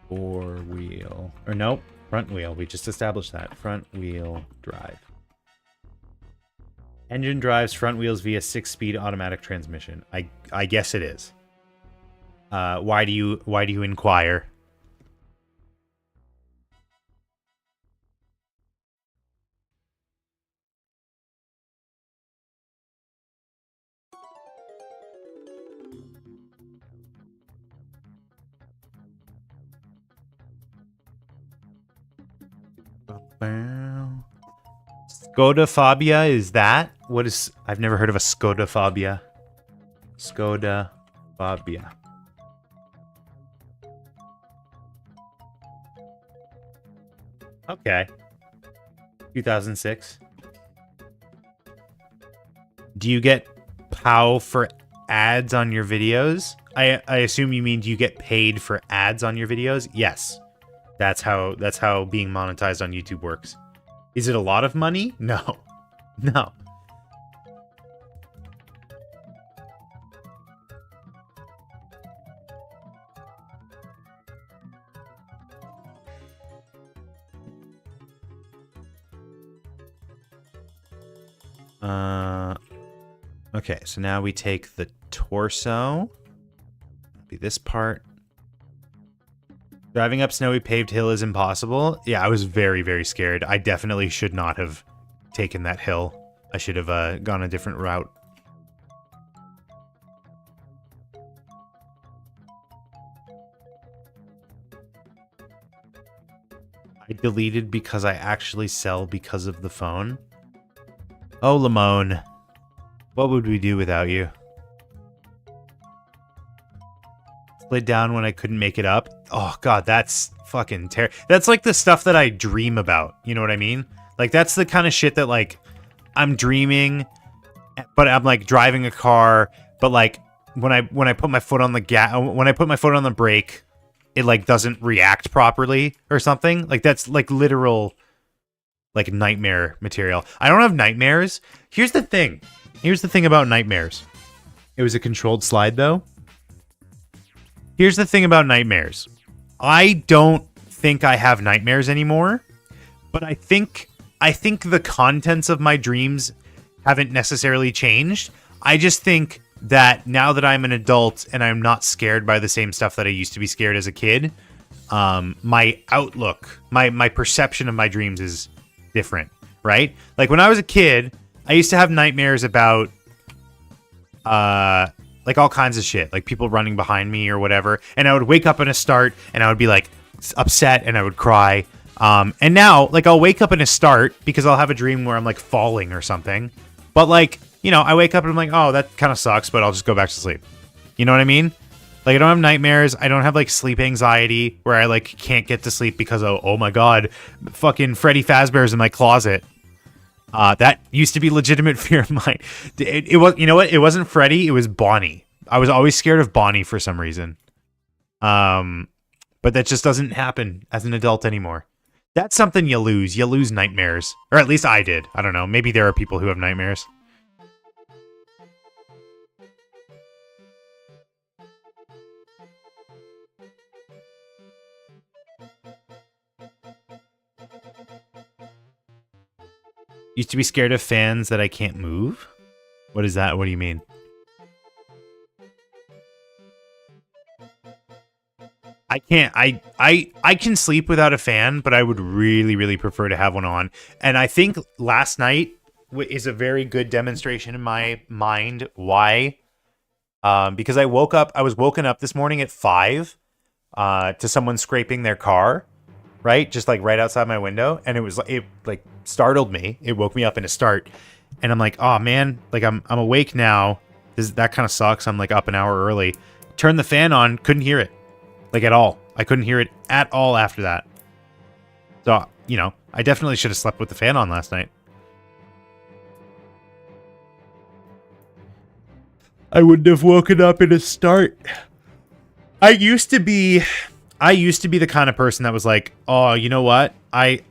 Four-wheel. Or nope, front wheel. We just established that. Front-wheel drive. Engine drives front wheels via 6-speed automatic transmission. I guess it is. Why do you inquire? Skodaphobia, is that? What is... I've never heard of a Skodaphobia. Skodaphobia. Okay. 2006. Do you get POW for ads on your videos? I assume you mean do you get paid for ads on your videos? Yes. That's how being monetized on YouTube works. Is it a lot of money? No. No. Okay, so now we take the torso. Be this part. Driving up snowy paved hill is impossible. Yeah, I was very, very scared. I definitely should not have taken that hill. I should have gone a different route. I deleted because I actually sell because of the phone. Oh, Lamone. What would we do without you? Slid down when I couldn't make it up. Oh, God, that's fucking terrible. That's like the stuff that I dream about. You know what I mean? Like, that's the kind of shit that, like, I'm dreaming, but I'm, like, driving a car, but, like, when I put my foot on the when I put my foot on the brake, it, like, doesn't react properly or something. Like, that's, like, literal, like, nightmare material. I don't have nightmares. Here's the thing. Here's the thing about nightmares. It was a controlled slide, though. Here's the thing about nightmares. I don't think I have nightmares anymore, but I think the contents of my dreams haven't necessarily changed. I just think that now that I'm an adult and I'm not scared by the same stuff that I used to be scared as a kid, my outlook, my perception of my dreams is different, right? Like when I was a kid, I used to have nightmares about like all kinds of shit, like people running behind me or whatever, and I would wake up in a start and I would be like upset and I would cry. And now, like, I'll wake up in a start because I'll have a dream where I'm like falling or something, but like, you know, I wake up and I'm like, oh, that kind of sucks, but I'll just go back to sleep. You know what I mean? Like, I don't have nightmares. I don't have, like, sleep anxiety where I, like, can't get to sleep because of, oh my god, fucking Freddy Fazbear's in my closet. That used to be legitimate fear of mine. It was, you know what? It wasn't Freddy. It was Bonnie. I was always scared of Bonnie for some reason. But that just doesn't happen as an adult anymore. That's something you lose. You lose nightmares. Or at least I did. I don't know. Maybe there are people who have nightmares. Used to be scared of fans that I can't move? What is that? What do you mean? I can't. I can sleep without a fan, but I would really, really prefer to have one on. And I think last night is a very good demonstration in my mind why. Because I was woken up this morning at 5 to someone scraping their car, right? Just like right outside my window. And it like startled me. It woke me up in a start. And I'm like, oh man, like I'm awake now. That kind of sucks. I'm like up an hour early. Turned the fan on, couldn't hear it. Like at all. I couldn't hear it at all after that. So, you know, I definitely should have slept with the fan on last night. I wouldn't have woken up in a start. I used to be the kind of person that was like, oh, you know what? I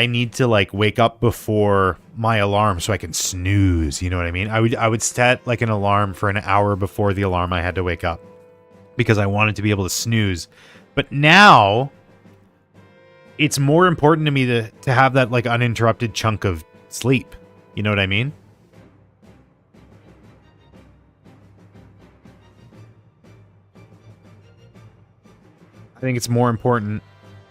need to like wake up before my alarm so I can snooze. You know what I mean? I would set like an alarm for an hour before the alarm I had to wake up because I wanted to be able to snooze. But now it's more important to me to have that like uninterrupted chunk of sleep. You know what I mean? I think it's more important.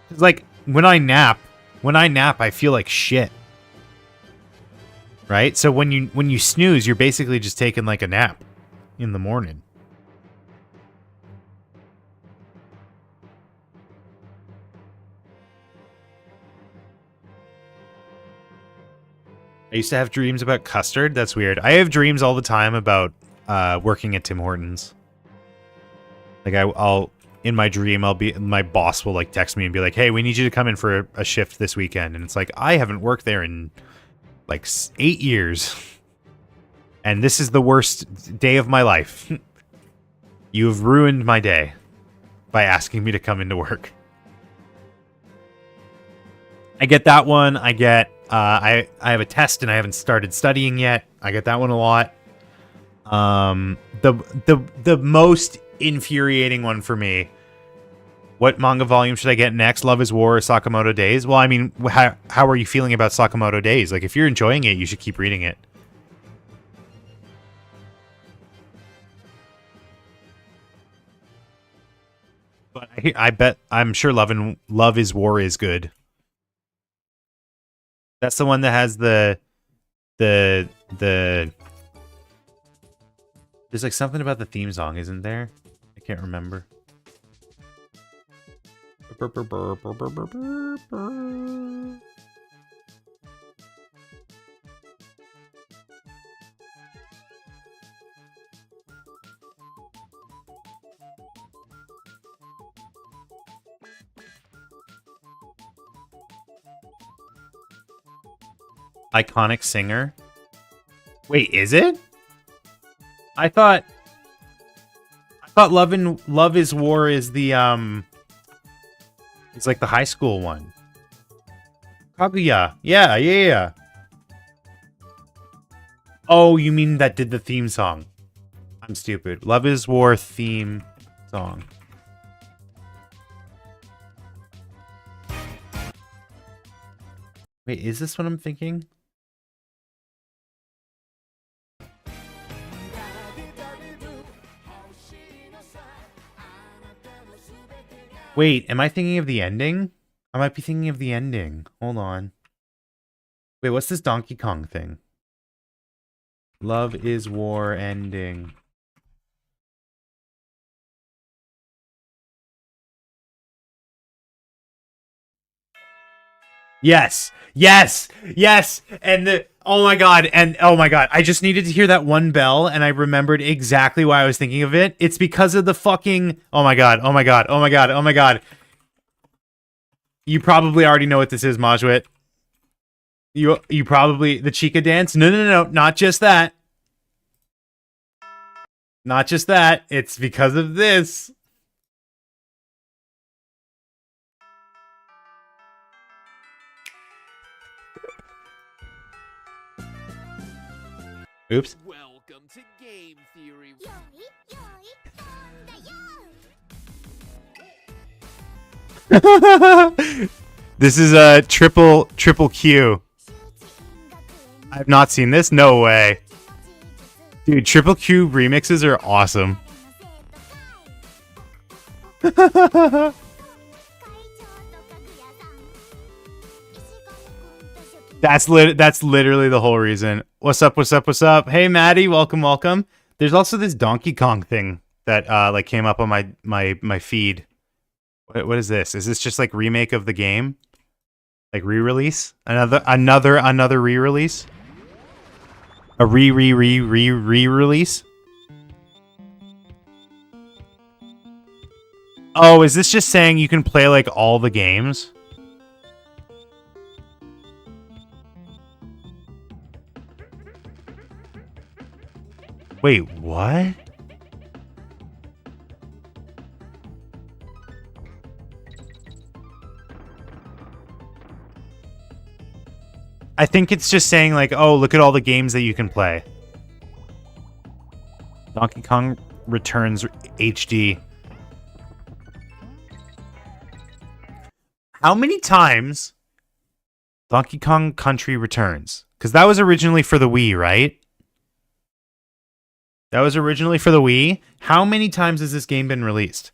It's like when I nap, I feel like shit. Right? So when you snooze, you're basically just taking like a nap in the morning. I used to have dreams about custard. That's weird. I have dreams all the time about working at Tim Hortons. Like I'll in my dream, my boss will like text me and be like, "Hey, we need you to come in for a shift this weekend." And it's like, I haven't worked there in like 8 years. And this is the worst day of my life. You have ruined my day by asking me to come into work. I get that one. I get I have a test and I haven't started studying yet. I get that one a lot. The most infuriating one for me. What manga volume should I get next? Love is War or Sakamoto Days? Well, I mean, how are you feeling about Sakamoto Days? Like, if you're enjoying it, you should keep reading it. I bet I'm sure Love is War is good. That's the one that has the there's like something about the theme song, isn't there? I can't remember. Iconic singer. Wait, is it? I thought Love is War is the it's like the high school one. Kaguya. Yeah. Oh, you mean that did the theme song? I'm stupid. Love is War theme song. Wait, is this what I'm thinking? Wait, am I thinking of the ending? I might be thinking of the ending. Hold on. Wait, what's this Donkey Kong thing? Love is War ending. Yes. And oh my god, I just needed to hear that one bell and I remembered exactly why I was thinking of it. It's because of the fucking oh my god. You probably already know what this is, Majwit. You probably the Chica dance? No, not just that. Not just that. It's because of this. Oops. Welcome to Game Theory. This is a triple Q. I've not seen this. No way. Dude, triple Q remixes are awesome. That's literally the whole reason. What's up? Hey Maddie, welcome. There's also this Donkey Kong thing that like came up on my feed. What is this? Is this just like remake of the game? Like re-release? Another re-release? A re-release? Oh, is this just saying you can play like all the games? Wait, what? I think it's just saying like, oh, look at all the games that you can play. Donkey Kong Returns HD. How many times Donkey Kong Country Returns? Because that was originally for the Wii, right? That was originally for the Wii. How many times has this game been released?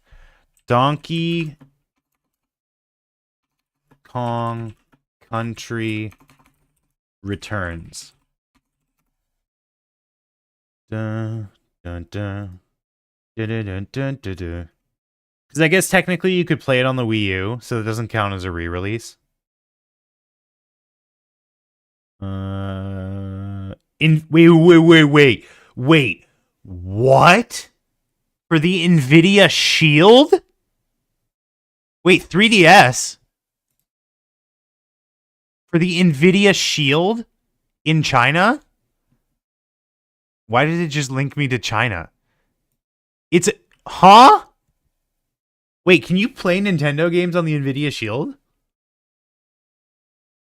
Donkey Kong Country Returns. Dun, dun, dun. Because I guess technically you could play it on the Wii U, so it doesn't count as a re-release. Wait. What? For the NVIDIA Shield? Wait, 3DS? For the NVIDIA Shield? In China? Why did it just link me to China? It's... Huh? Wait, can you play Nintendo games on the NVIDIA Shield?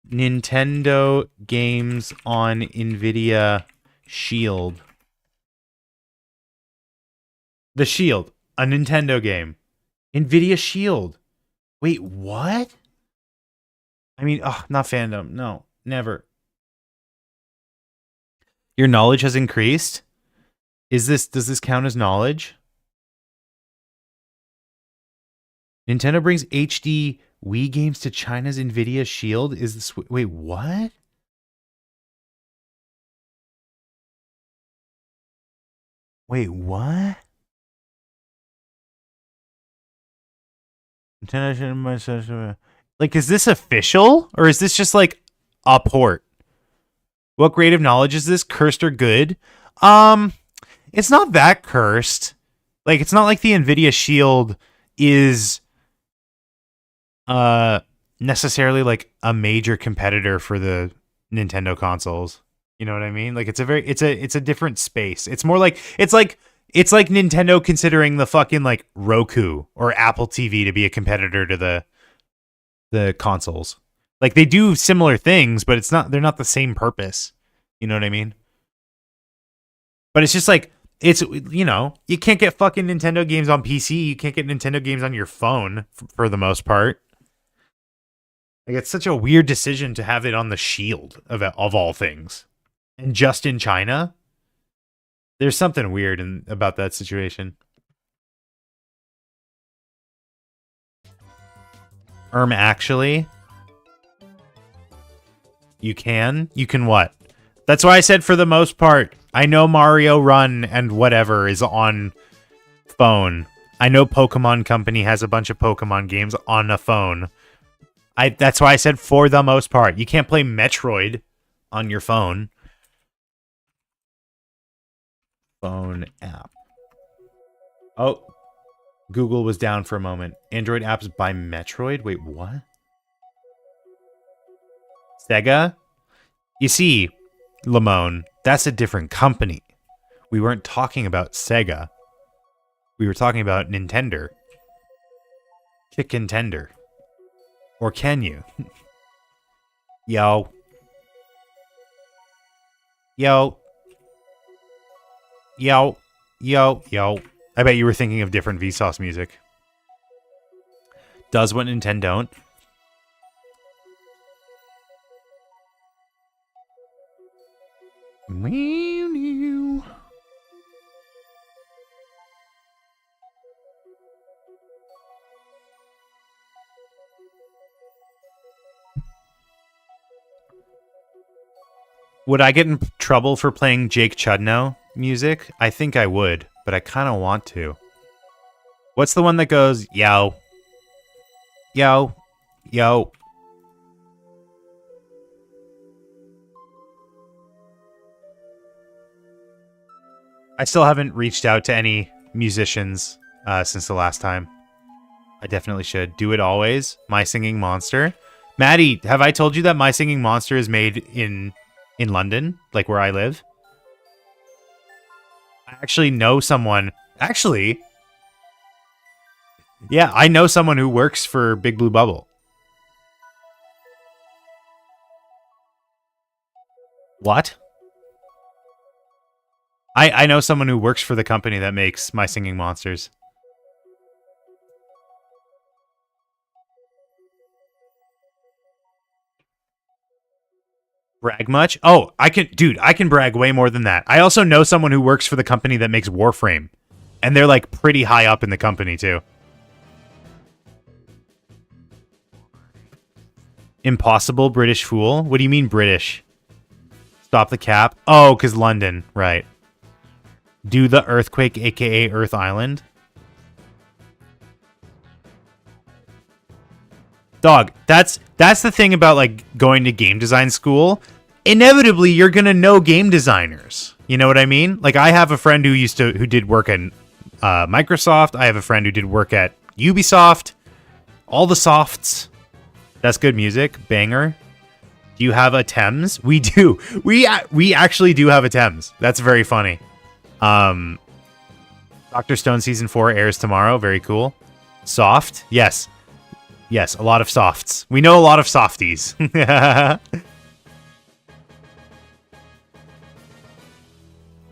Nintendo games on NVIDIA Shield. The Shield, a Nintendo game. NVIDIA Shield. Wait, what? I mean, not fandom. No, never. Your knowledge has increased? Does this count as knowledge? Nintendo brings HD Wii games to China's Nvidia Shield. Is this wait, what? Wait, what? Nintendo, like, is this official or is this just like a port? What grade of knowledge is this? Cursed or good? It's not that cursed. Like, it's not like the Nvidia Shield is necessarily like a major competitor for the Nintendo consoles. You know what I mean? Like, it's a different space. It's more like it's like Nintendo considering the fucking like Roku or Apple TV to be a competitor to the consoles. Like, they do similar things, but they're not the same purpose. You know what I mean? But it's just like, it's, you know, you can't get fucking Nintendo games on PC. You can't get Nintendo games on your phone for the most part. Like, it's such a weird decision to have it on the Shield of all things. And just in China. There's something weird about that situation. Actually, you can what? That's why I said for the most part. I know Mario Run and whatever is on phone. I know Pokemon Company has a bunch of Pokemon games on a phone. That's why I said for the most part. You can't play Metroid on your phone. Phone app. Oh, Google was down for a moment. Android apps by Metroid? Wait, what? Sega? You see, Lamone, that's a different company. We weren't talking about Sega. We were talking about Nintendo. Chicken tender. Or can you? Yo. Yo. Yo. Yo. Yo. I bet you were thinking of different Vsauce music. Does what Nintendo don't. Would I get in trouble for playing Jake Chudnow music? I think I would, but I kind of want to. What's the one that goes, yo, yo, yo? I still haven't reached out to any musicians since the last time. I definitely should. Do It Always, My Singing Monster. Maddie, have I told you that My Singing Monster is made in London, like where I live? I actually know someone. Actually, yeah, I know someone who works for Big Blue Bubble. What? I know someone who works for the company that makes My Singing Monsters. Brag much? Oh, I can brag way more than that. I also know someone who works for the company that makes Warframe. And they're like pretty high up in the company too. Impossible British fool? What do you mean British? Stop the cap? Oh, because London. Right. Do the earthquake, aka Earth Island. Dog, that's the thing about like going to game design school. Inevitably, you're gonna know game designers. You know what I mean? Like, I have a friend who did work at Microsoft. I have a friend who did work at Ubisoft. All the softs. That's good music. Banger. Do you have a Thames? We do. We actually do have a Thames. That's very funny. Dr. Stone Season 4 airs tomorrow. Very cool. Soft? Yes. Yes, a lot of softs. We know a lot of softies.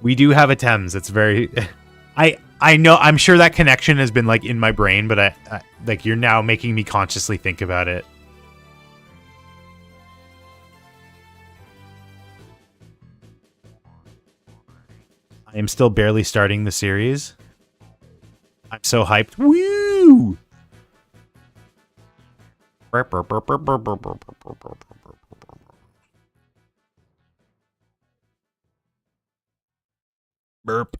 We do have a Thames. It's very... I know, I'm sure that connection has been like in my brain, but I like, you're now making me consciously think about it. I am still barely starting the series. I'm so hyped. Woo! Burp, burp, burp, burp, burp, burp, burp, burp, burp, burp. Burp.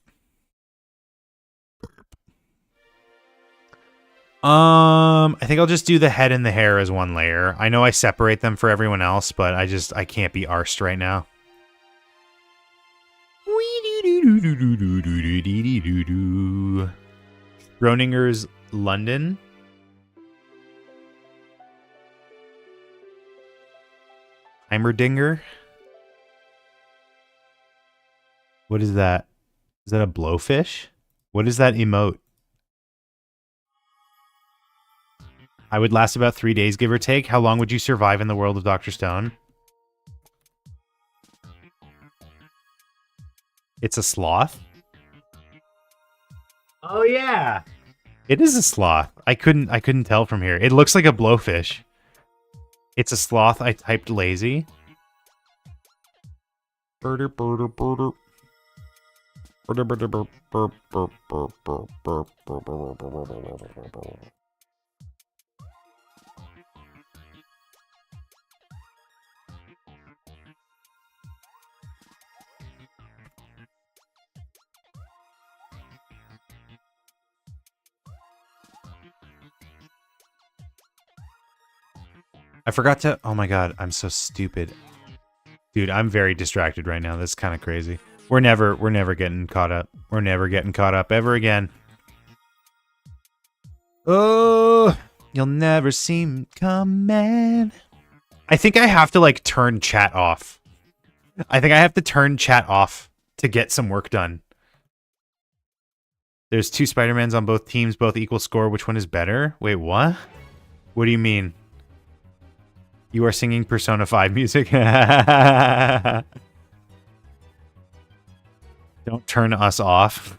I think I'll just do the head and the hair as one layer. I know I separate them for everyone else, but I can't be arsed right now. Groninger's London. Heimerdinger. What is that? Is that a blowfish? What is that emote? I would last about 3 days, give or take. How long would you survive in the world of Dr. Stone? It's a sloth? Oh yeah. It is a sloth. I couldn't tell from here. It looks like a blowfish. It's a sloth. I typed lazy. Birder, birder, birder. Birder, birder, birder, birder, birder, birder, birder, birder, birder. I forgot to... Oh my god, I'm so stupid. Dude, I'm very distracted right now. This is kind of crazy. We're never getting caught up. We're never getting caught up ever again. Oh, you'll never see me coming. I think I have to, like, turn chat off. I think I have to turn chat off to get some work done. There's 2 Spider-Mans on both teams, both equal score. Which one is better? Wait, what? What do you mean? You are singing Persona 5 music? Don't turn us off.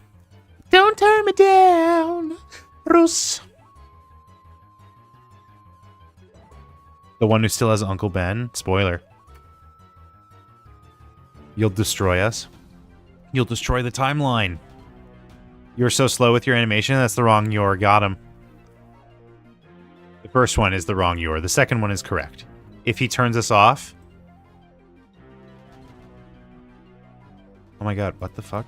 Don't turn me down, Bruce. The one who still has Uncle Ben? Spoiler. You'll destroy us. You'll destroy the timeline. You're so slow with your animation. That's the wrong Yor. Got him. The first one is the wrong Yor. The second one is correct. If he turns us off... Oh my god, what the fuck?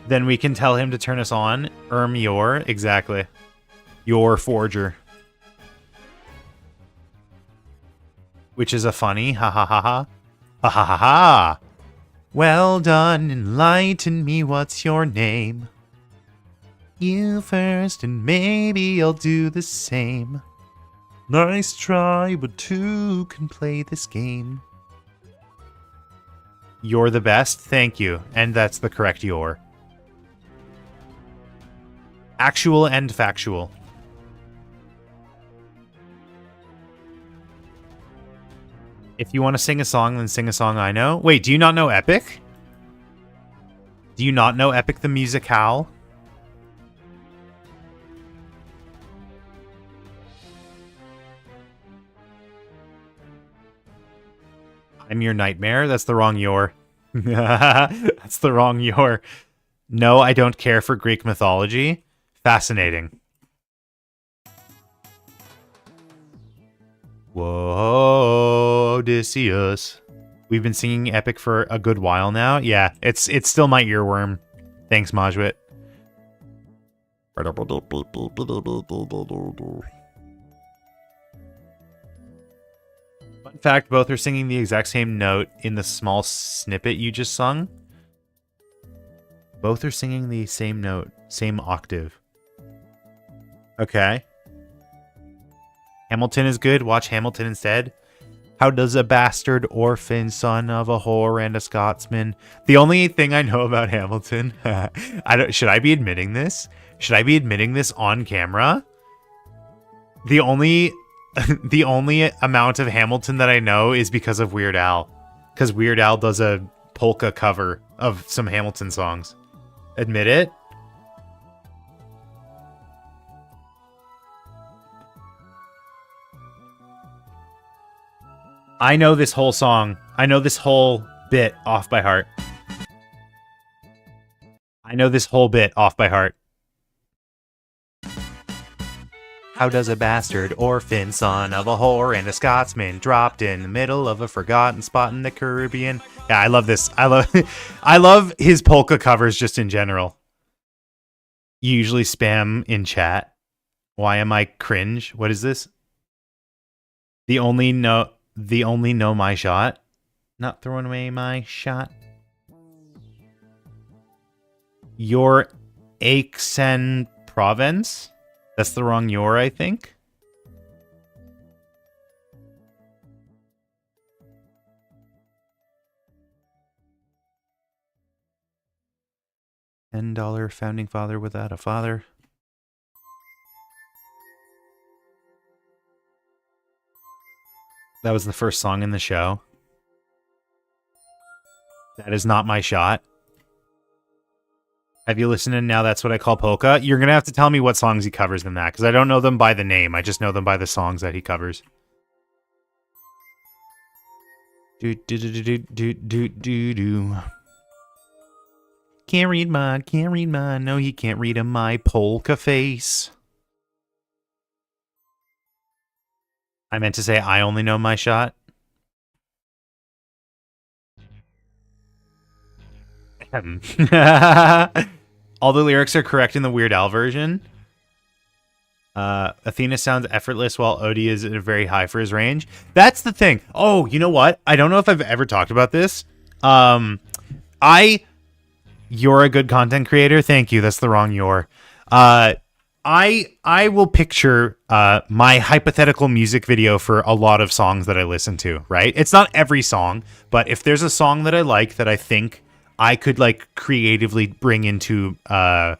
Then we can tell him to turn us on. Yor, exactly. Yor Forger. Which is a funny, ha ha ha ha. Ha ha ha ha! Well done, enlighten me, what's your name? You first, and maybe I'll do the same. Nice try, but 2 can play this game. You're the best, thank you. And that's the correct Yor. Actual and factual. If you want to sing a song, then sing a song I know. Wait, do you not know Epic? Do you not know Epic the Musicale? I'm your nightmare? That's the wrong Yor. That's the wrong Yor. No, I don't care for Greek mythology. Fascinating. Whoa, Odysseus. We've been singing Epic for a good while now. Yeah, it's still my earworm. Thanks, Majwit. Fun fact, both are singing the exact same note in the small snippet you just sung. Both are singing the same note, same octave. Okay. Hamilton is good. Watch Hamilton instead. How does a bastard orphan, son of a whore and a Scotsman? The only thing I know about Hamilton, should I be admitting this? Should I be admitting this on camera? The only amount of Hamilton that I know is because of Weird Al. Because Weird Al does a polka cover of some Hamilton songs. Admit it? I know this whole song. I know this whole bit off by heart. I know this whole bit off by heart. How does a bastard orphan son of a whore and a Scotsman dropped in the middle of a forgotten spot in the Caribbean? Yeah, I love this. I love his polka covers just in general. You usually spam in chat. Why am I cringe? What is this? The only know my shot. Not throwing away my shot. Your Aix-en Provence? That's the wrong your, I think. $10 founding father without a father. That was the first song in the show. That is not my shot. Have you listened to Now That's What I Call Polka? You're going to have to tell me what songs he covers in that, because I don't know them by the name. I just know them by the songs that he covers. Do do do do do do do do. Can't read mine. No, he can't read my polka face. I meant to say I only know my shot. All the lyrics are correct in the Weird Al version. Athena sounds effortless while Odie is at a very high for his range. That's the thing. Oh, you know what? I don't know if I've ever talked about this. You're a good content creator. Thank you. That's the wrong you're. I will picture my hypothetical music video for a lot of songs that I listen to, right? It's not every song, but if there's a song that I like that I think I could like creatively bring into a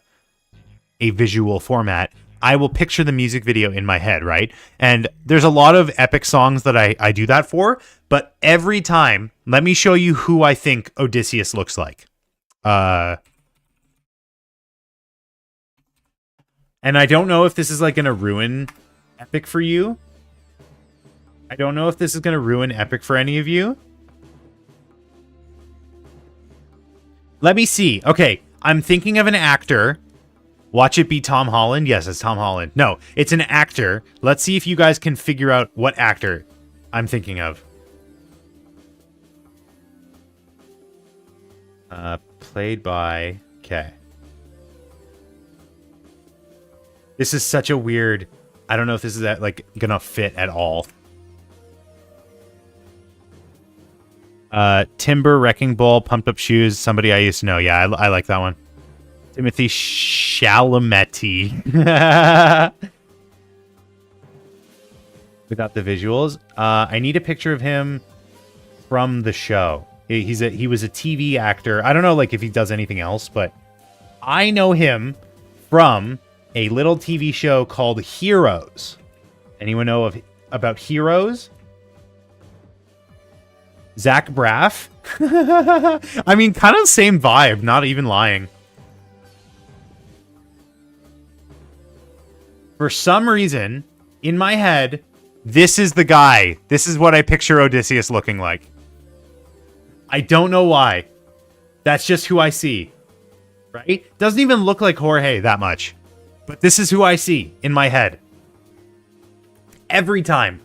visual format, I will picture the music video in my head, right? And there's a lot of epic songs that I do that for, but every time, let me show you who I think Odysseus looks like. And I don't know if this is like going to ruin epic for you. I don't know if this is going to ruin epic for any of you. Let me see. Okay, I'm thinking of an actor. Watch it be Tom Holland. Yes, it's Tom Holland. No, it's an actor. Let's see if you guys can figure out what actor I'm thinking of. Played by... Okay. This is such a weird... I don't know if this is like gonna fit at all. Timber, Wrecking Ball, Pumped Up Shoes, somebody I used to know. Yeah, I like that one. Timothy Chalamet. Without the visuals. I need a picture of him from the show. He was a TV actor. I don't know like if he does anything else, but I know him from a little TV show called Heroes. Anyone know about Heroes? Zach Braff? I mean, kind of same vibe, not even lying. For some reason, in my head, this is the guy. This is what I picture Odysseus looking like. I don't know why. That's just who I see. Right? Doesn't even look like Jorge that much. But this is who I see in my head. Every time.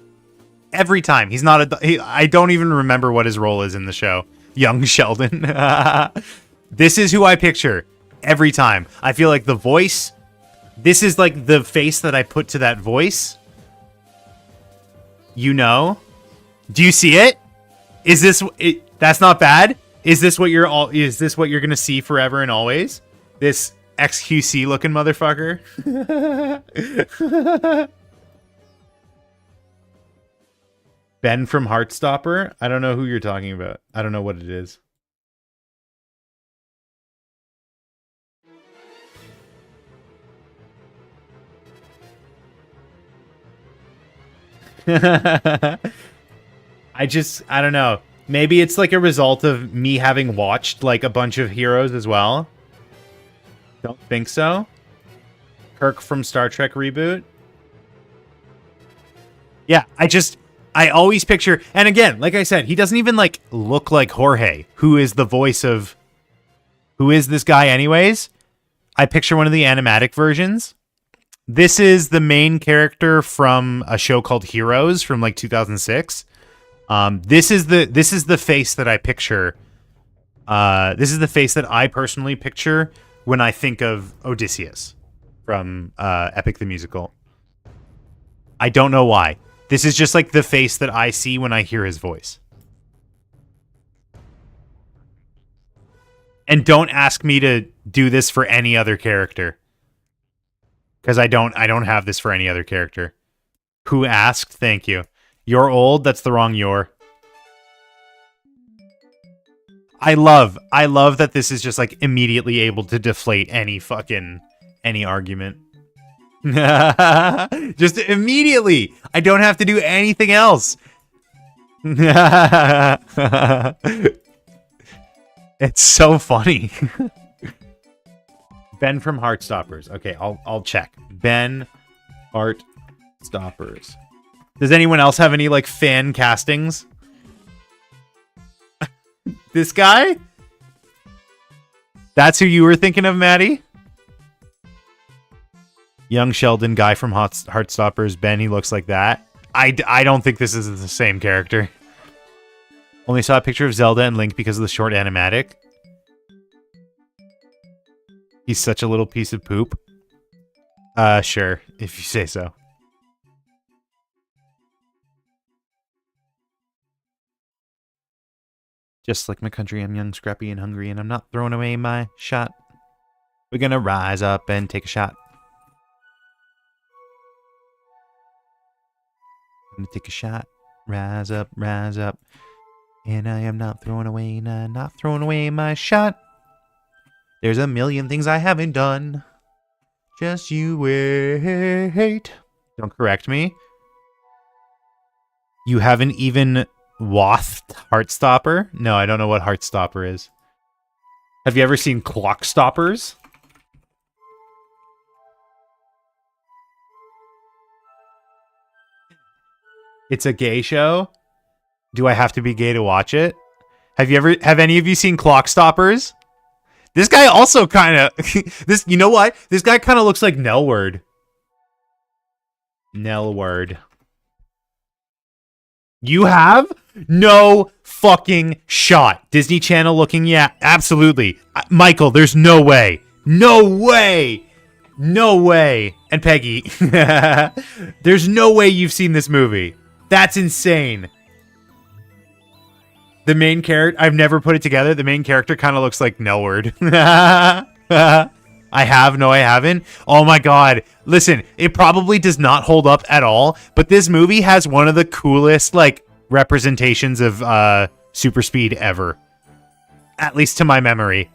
Every time. He's not I don't even remember what his role is in the show. Young Sheldon. This is who I picture every time. I feel like the voice... This is like the face that I put to that voice. You know? Do you see it? Is this... that's not bad? Is this what you're going to see forever and always? This XQC looking motherfucker? Ben from Heartstopper? I don't know who you're talking about. I don't know what it is. I don't know. Maybe it's like a result of me having watched like a bunch of Heroes as well. Don't think so. Kirk from Star Trek reboot. Yeah, I always picture, and again, like I said, he doesn't even like look like Jorge, who is the voice of Who is this guy anyways? I picture one of the animatic versions. This is the main character from a show called Heroes from like 2006. This is the face that I picture. This is the face that I personally picture when I think of Odysseus from Epic the Musical. I don't know why. This is just like the face that I see when I hear his voice. And don't ask me to do this for any other character. Because I don't have this for any other character. Who asked? Thank you. You're old? That's the wrong you're. I love that this is just like immediately able to deflate any argument. Just immediately. I don't have to do anything else. It's so funny. Ben from Heartstoppers. Okay, I'll check. Ben Heartstoppers. Does anyone else have any like fan castings? This guy? That's who you were thinking of, Maddie? Young Sheldon, guy from Heartstoppers. Ben, he looks like that. I don't think this is the same character. Only saw a picture of Zelda and Link because of the short animatic. He's such a little piece of poop. Sure, if you say so. Just like my country, I'm young, scrappy, and hungry, and I'm not throwing away my shot. We're gonna rise up and take a shot. I'm gonna take a shot. Rise up, rise up. And I am not throwing away my shot. There's a million things I haven't done. Just you wait. Don't correct me. You haven't even watched Heartstopper? No, I don't know what Heartstopper is. Have you ever seen Clockstoppers? It's a gay show? Do I have to be gay to watch it? Have any of you seen Clockstoppers? This guy also kind of you know what? This guy kind of looks like Nelward. Nelward. You have? No fucking shot. Disney Channel looking? Yeah, absolutely. Michael, there's no way. No way. No way. And Peggy. There's no way you've seen this movie. That's insane. The main character, I've never put it together. The main character kind of looks like Nelward. I have? No, I haven't. Oh my god. Listen, it probably does not hold up at all, but this movie has one of the coolest, like, representations of super speed ever. At least to my memory.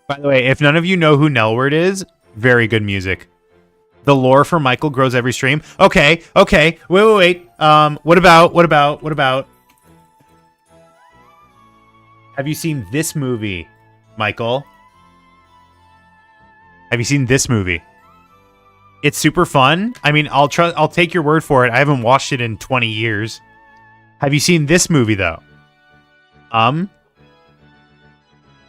By the way, if none of you know who Nelward is, very good music. The lore for Michael grows every stream. Okay. Wait. What about? Have you seen this movie, Michael? Have you seen this movie? It's super fun. I mean, I'll take your word for it. I haven't watched it in 20 years. Have you seen this movie though?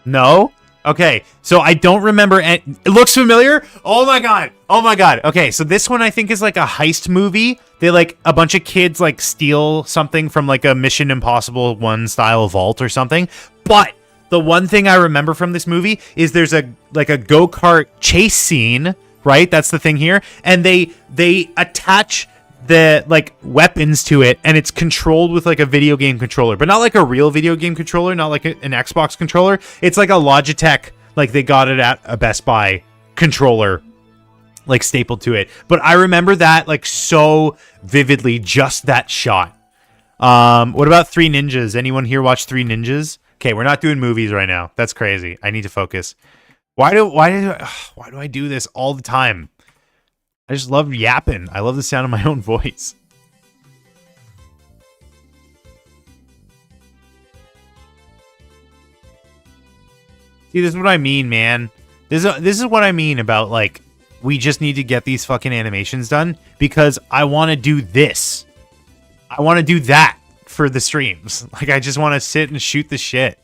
No? Okay, so I don't remember. It looks familiar. Oh my god. Okay, so this one I think is like a heist movie. They like a bunch of kids like steal something from like a Mission Impossible 1 style vault or something. But the one thing I remember from this movie is there's a go-kart chase scene, right? That's the thing here, and they attach the like weapons to it, and it's controlled with like a video game controller, but not like a real video game controller, not like an Xbox controller. It's like a Logitech, like they got it at a Best Buy controller, like stapled to it. But I remember that like so vividly, just that shot. What about Three Ninjas? Anyone here watch Three Ninjas? Okay, we're not doing movies right now. That's crazy. I need to focus. Why do I do this all the time? I just love yapping. I love the sound of my own voice. See, this is what I mean, man. This is what I mean about, like, we just need to get these fucking animations done because I want to do this. I want to do that for the streams. Like, I just want to sit and shoot the shit.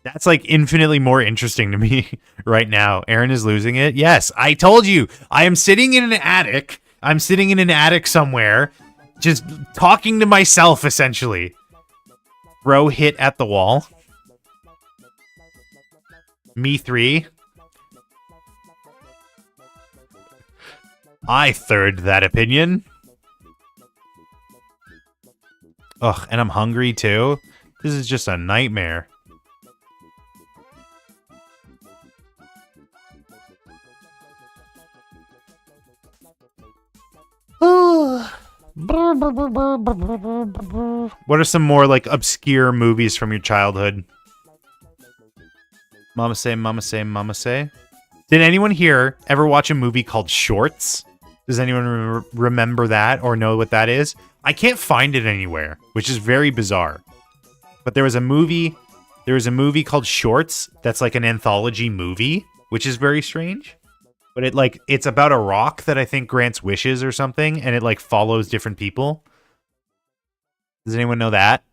That's like infinitely more interesting to me right now. Aaron is losing it. Yes, I told you. I am sitting in an attic. I'm sitting in an attic somewhere, just talking to myself, essentially. Bro hit at the wall. Me 3. I third that opinion. Ugh, and I'm hungry too. This is just a nightmare. What are some more like obscure movies from your childhood? Mama say, mama say, mama say. Did anyone here ever watch a movie called Shorts? Does anyone remember that or know what that is? I can't find it anywhere, which is very bizarre. But there was a movie called Shorts that's like an anthology movie, which is very strange. But it's about a rock that I think grants wishes or something, and it like follows different people. Does anyone know that?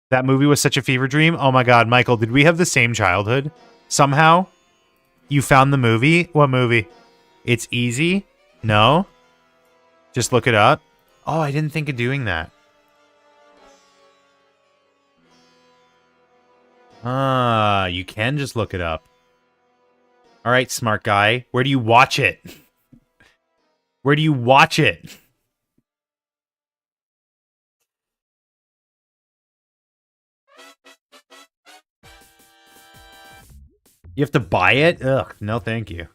That movie was such a fever dream. Oh my god, Michael, did we have the same childhood? Somehow? You found the movie? What movie? It's Easy? No? Just look it up? Oh, I didn't think of doing that. Ah, you can just look it up. All right, smart guy. Where do you watch it? Where do you watch it? You have to buy it? Ugh, no thank you.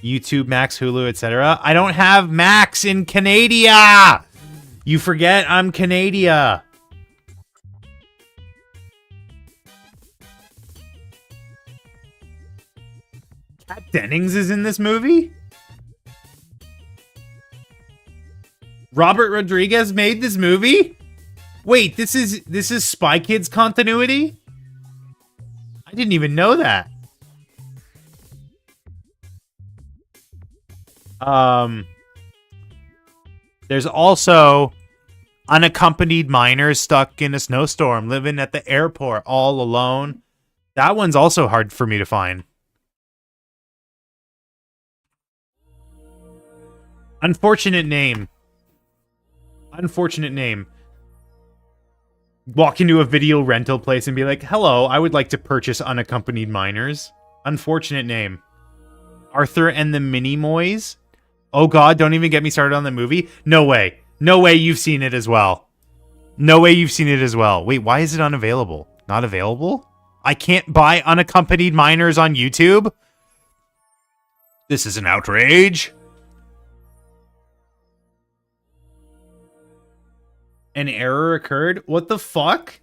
YouTube, Max, Hulu, etc. I don't have Max in Canada! You forget I'm Canada. Kat Dennings is in this movie? Robert Rodriguez made this movie? Wait, this is Spy Kids continuity? I didn't even know that. There's also unaccompanied minors stuck in a snowstorm, living at the airport all alone. That one's also hard for me to find. Unfortunate name. Unfortunate name. Walk into a video rental place and be like, hello, I would like to purchase unaccompanied minors. Unfortunate name. Arthur and the Minimoys? Oh god, don't even get me started on the movie. No way. No way you've seen it as well. No way you've seen it as well. Wait, why is it unavailable? Not available? I can't buy unaccompanied minors on YouTube? This is an outrage. An error occurred? What the fuck?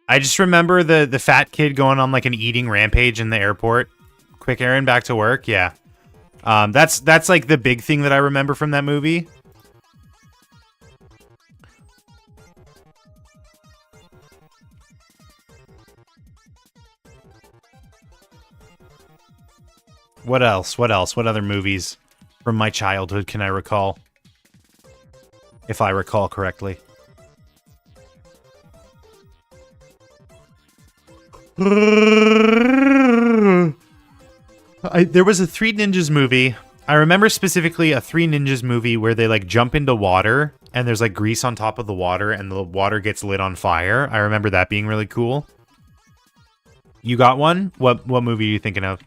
I just remember the fat kid going on like an eating rampage in the airport. Quick Aaron, back to work. Yeah. That's like the big thing that I remember from that movie. What else? What else? What other movies from my childhood can I recall? If I recall correctly. There was a Three Ninjas movie. I remember specifically a Three Ninjas movie where they like jump into water and there's like grease on top of the water and the water gets lit on fire. I remember that being really cool. You got one? What movie are you thinking of?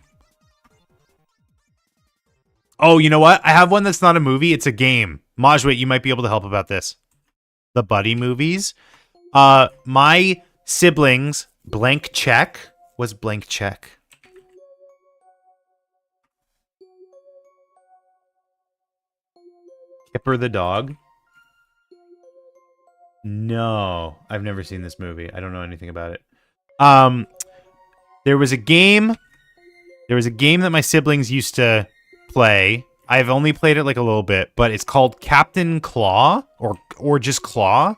Oh, you know what? I have one that's not a movie. It's a game. Majwait, you might be able to help about this. The Buddy movies. My siblings, Blank Check. What's Blank Check? Kipper the dog. No, I've never seen this movie. I don't know anything about it. There was a game. There was a game that my siblings used to play. I've only played it like a little bit, but it's called Captain Claw or just Claw.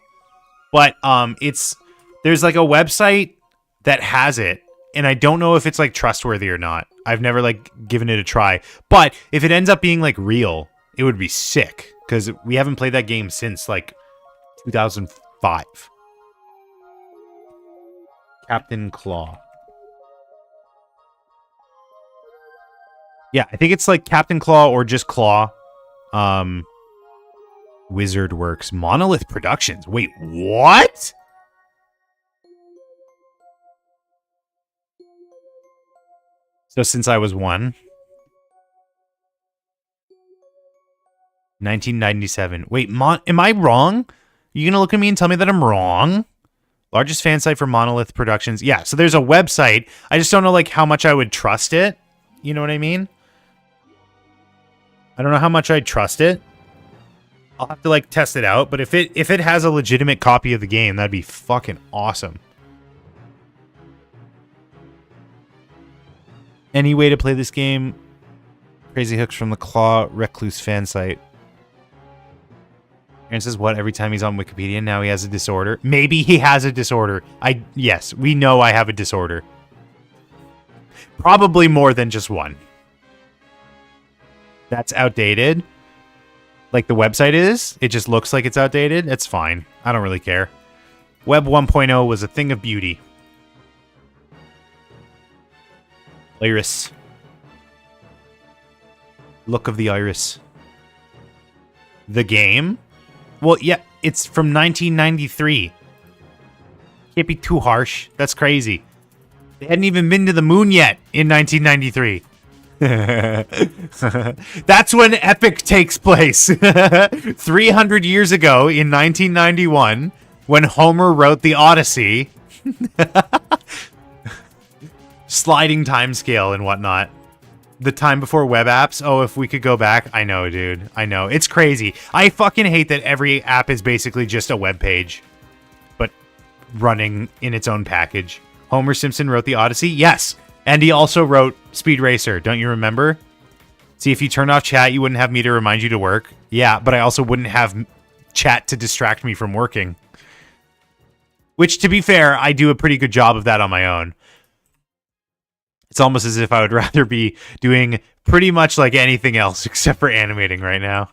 But there's like a website that has it, and I don't know if it's like trustworthy or not. I've never like given it a try, but if it ends up being like real, it would be sick because we haven't played that game since like 2005. Captain Claw. Yeah, I think it's like Captain Claw or just Claw. Wizard Works. Monolith Productions. Wait, what? So since I was 1997. Wait, am I wrong? You gonna look at me and tell me that I'm wrong? Largest fan site for Monolith Productions. Yeah, so there's a website. I just don't know like how much I would trust it. You know what I mean? I don't know how much I'd trust it. I'll have to like test it out, but if it has a legitimate copy of the game, that'd be fucking awesome. Any way to play this game? Crazy Hooks from the Claw Recluse fan site. Aaron says what every time he's on Wikipedia? Now he has a disorder. Maybe he has a disorder. Yes, we know I have a disorder. Probably more than just one. That's outdated. Like the website is. It just looks like it's outdated. It's fine. I don't really care. Web 1.0 was a thing of beauty. Iris. Look of the iris. The game? Well, yeah, it's from 1993. Can't be too harsh. That's crazy. They hadn't even been to the moon yet in 1993. That's when Epic takes place. 300 years ago in 1991, when Homer wrote the Odyssey. Sliding timescale and whatnot. The time before web apps. Oh, if we could go back. I know, dude. I know. It's crazy. I fucking hate that every app is basically just a web page, but running in its own package. Homer Simpson wrote the Odyssey? Yes. And he also wrote Speed Racer. Don't you remember? See, if you turned off chat, you wouldn't have me to remind you to work. Yeah, but I also wouldn't have chat to distract me from working. Which, to be fair, I do a pretty good job of that on my own. It's almost as if I would rather be doing pretty much like anything else except for animating right now.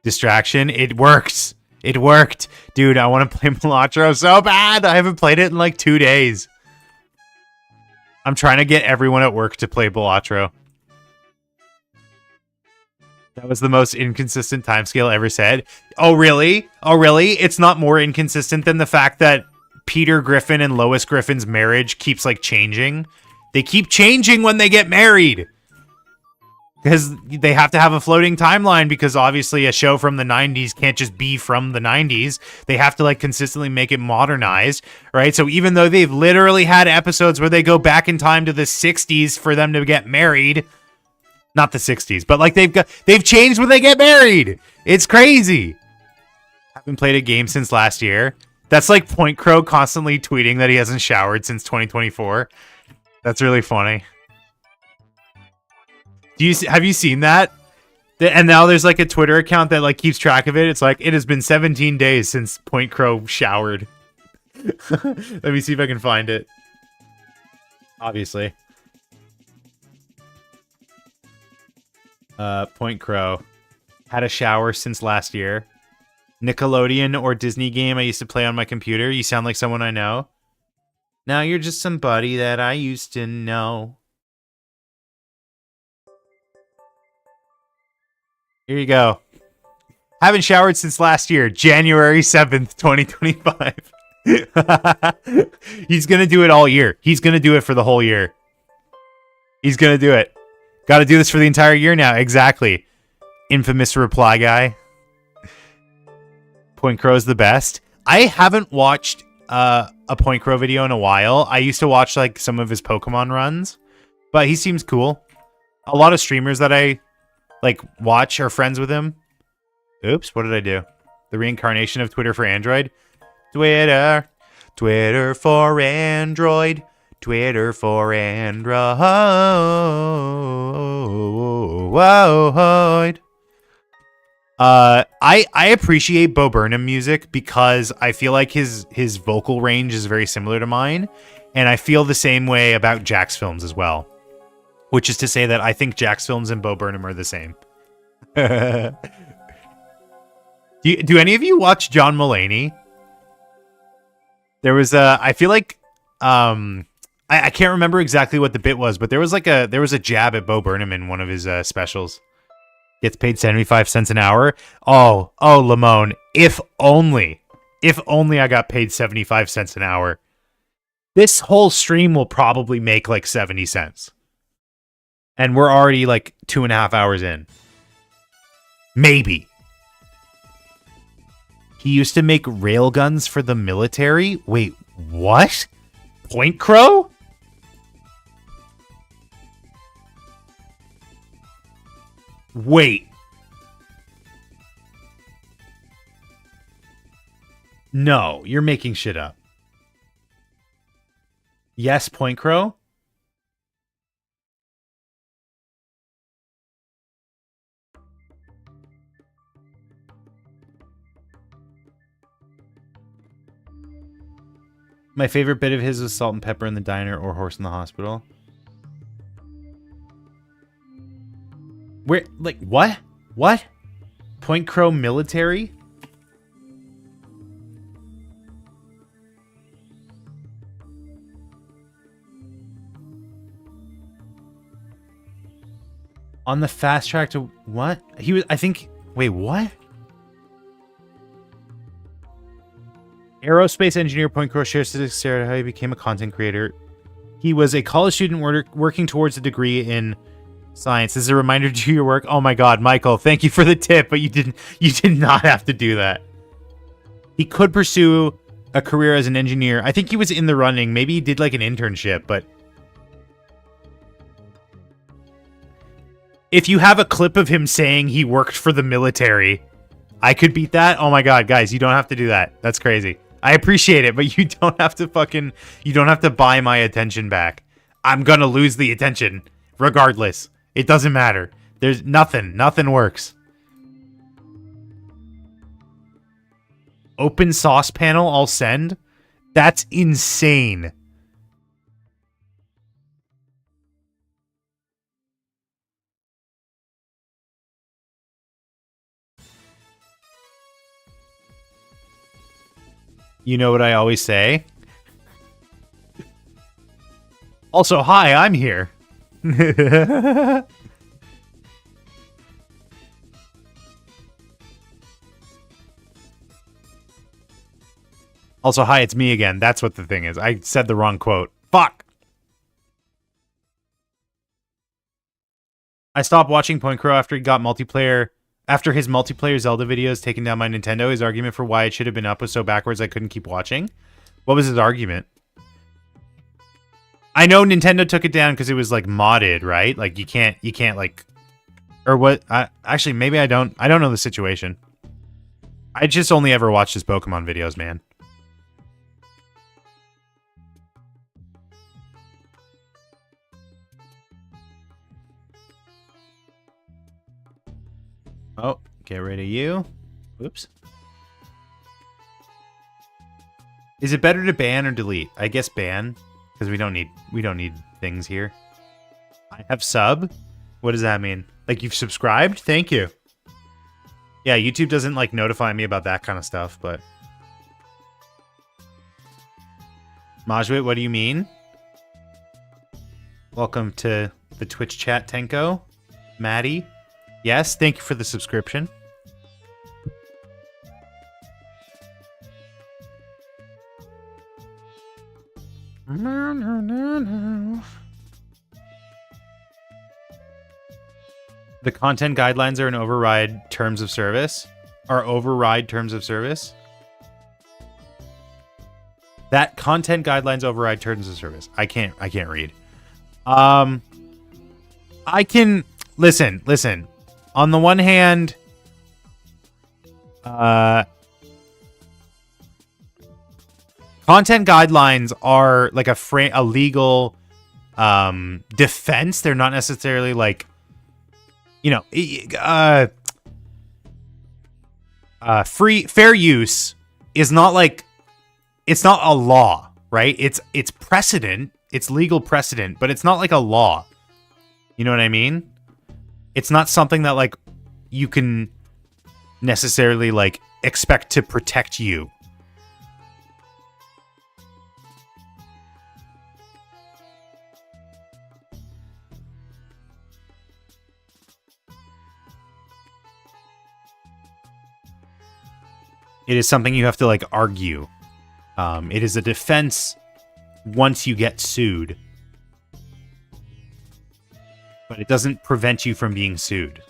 Distraction. It works. It worked. Dude, I want to play Balatro so bad. I haven't played it in like 2 days. I'm trying to get everyone at work to play Balatro. That was the most inconsistent timescale ever said. Oh, really? Oh, really? It's not more inconsistent than the fact that Peter Griffin and Lois Griffin's marriage keeps like changing. They keep changing when they get married. Because they have to have a floating timeline because obviously a show from the 90s can't just be from the 90s. They have to like consistently make it modernized, right? So even though they've literally had episodes where they go back in time to the 60s for them to get married, not the 60s, but like they've changed when they get married. It's crazy. Haven't played a game since last year. That's like Point Crow constantly tweeting that he hasn't showered since 2024. That's really funny. Have you seen that? And now there's like a Twitter account that like keeps track of it. It's like, it has been 17 days since Point Crow showered. Let me see if I can find it. Obviously. Point Crow. Had a shower since last year. Nickelodeon or Disney game I used to play on my computer. You sound like someone I know. Now you're just somebody that I used to know. Here you go. Haven't showered since last year, January 7th, 2025. He's going to do it all year. He's going to do it for the whole year. He's going to do it. Got to do this for the entire year now. Exactly. Infamous reply guy. Point Crow's the best. I haven't watched a Point Crow video in a while. I used to watch like some of his Pokemon runs, but he seems cool. A lot of streamers that I like watch are friends with him. Oops, what did I do? The reincarnation of Twitter for Android. Twitter for Android. Twitter for Android. I appreciate Bo Burnham music because I feel like his vocal range is very similar to mine, And I feel the same way about Jack's films as well. Which is to say that I think Jack's films and Bo Burnham are the same. Do any of you watch John Mulaney? There was I feel like I can't remember exactly what the bit was, but there was a jab at Bo Burnham in one of his specials. Gets paid 75 cents an hour. Oh, Lamone, if only I got paid 75 cents an hour. This whole stream will probably make like 70 cents. And we're already like 2.5 hours in. Maybe. He used to make railguns for the military? Wait, what? Point Crow? Wait. No, you're making shit up. Yes, Point Crow? My favorite bit of his was Salt and Pepper in the Diner or Horse in the Hospital. Where, like, what? What? Point Crow military? On the fast track to what? He was, I think, wait, what? Aerospace engineer Point Crow shares statistics how he became a content creator. He was a college student working towards a degree in science. This is a reminder to do your work. Oh my god, Michael, thank you for the tip, but you did not have to do that. He could pursue a career as an engineer. I think he was in the running. Maybe he did like an internship, but if you have a clip of him saying he worked for the military, I could beat that. Oh my god, guys, you don't have to do that. That's crazy. I appreciate it, but you don't have to buy my attention back. I'm gonna lose the attention regardless. It doesn't matter. There's nothing works. Open sauce panel, I'll send. That's insane. You know what I always say? Also, hi, I'm here. Also, hi, it's me again. That's what the thing is. I said the wrong quote. Fuck! I stopped watching Point Crow after he got multiplayer... After his multiplayer Zelda videos taking down my Nintendo. His argument for why it should have been up was so backwards I couldn't keep watching. What was his argument? I know Nintendo took it down because it was, like, modded, right? Like, you can't, like... Or what? Actually, maybe I don't know the situation. I just only ever watched his Pokemon videos, man. Oh, get rid of you. Whoops. Is it better to ban or delete? I guess ban, because we don't need things here. I have sub? What does that mean? Like you've subscribed? Thank you. Yeah, YouTube doesn't like notify me about that kind of stuff, but Majwit, what do you mean? Welcome to the Twitch chat, Tenko. Maddie. Yes, thank you for the subscription. No. The content guidelines are an override terms of service. That content guidelines override terms of service. I can't read. I can listen. On the one hand, content guidelines are like a legal defense. They're not necessarily like, you know, fair use is not like, it's not a law, right? It's precedent, it's legal precedent, but it's not like a law. You know what I mean? It's not something that like you can necessarily like expect to protect you. It is something you have to like argue. It is a defense once you get sued. But it doesn't prevent you from being sued.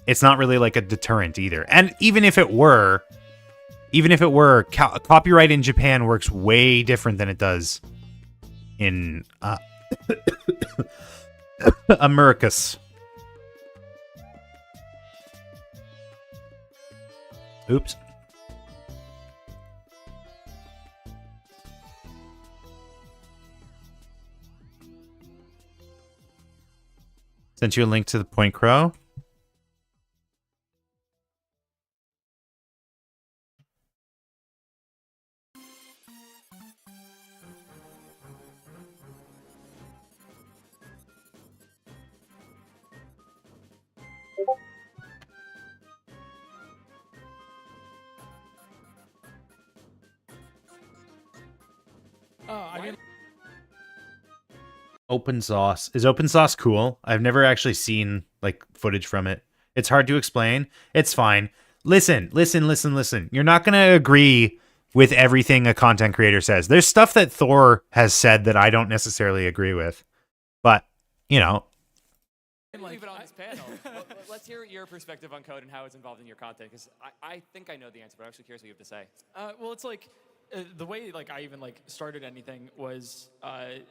It's not really like a deterrent either. And even if it were, copyright in Japan works way different than it does in Americas. Oops. Sent you a link to the Point Crow. Open Sauce. Is Open Sauce cool? I've never actually seen like footage from it. It's hard to explain. It's fine. Listen. You're not going to agree with everything a content creator says. There's stuff that Thor has said that I don't necessarily agree with. But, you know. Leave it on this panel. Let's hear your perspective on code and how it's involved in your content, because I think I know the answer, but I'm actually curious what you have to say. Well, it's like the way like I even like started anything was I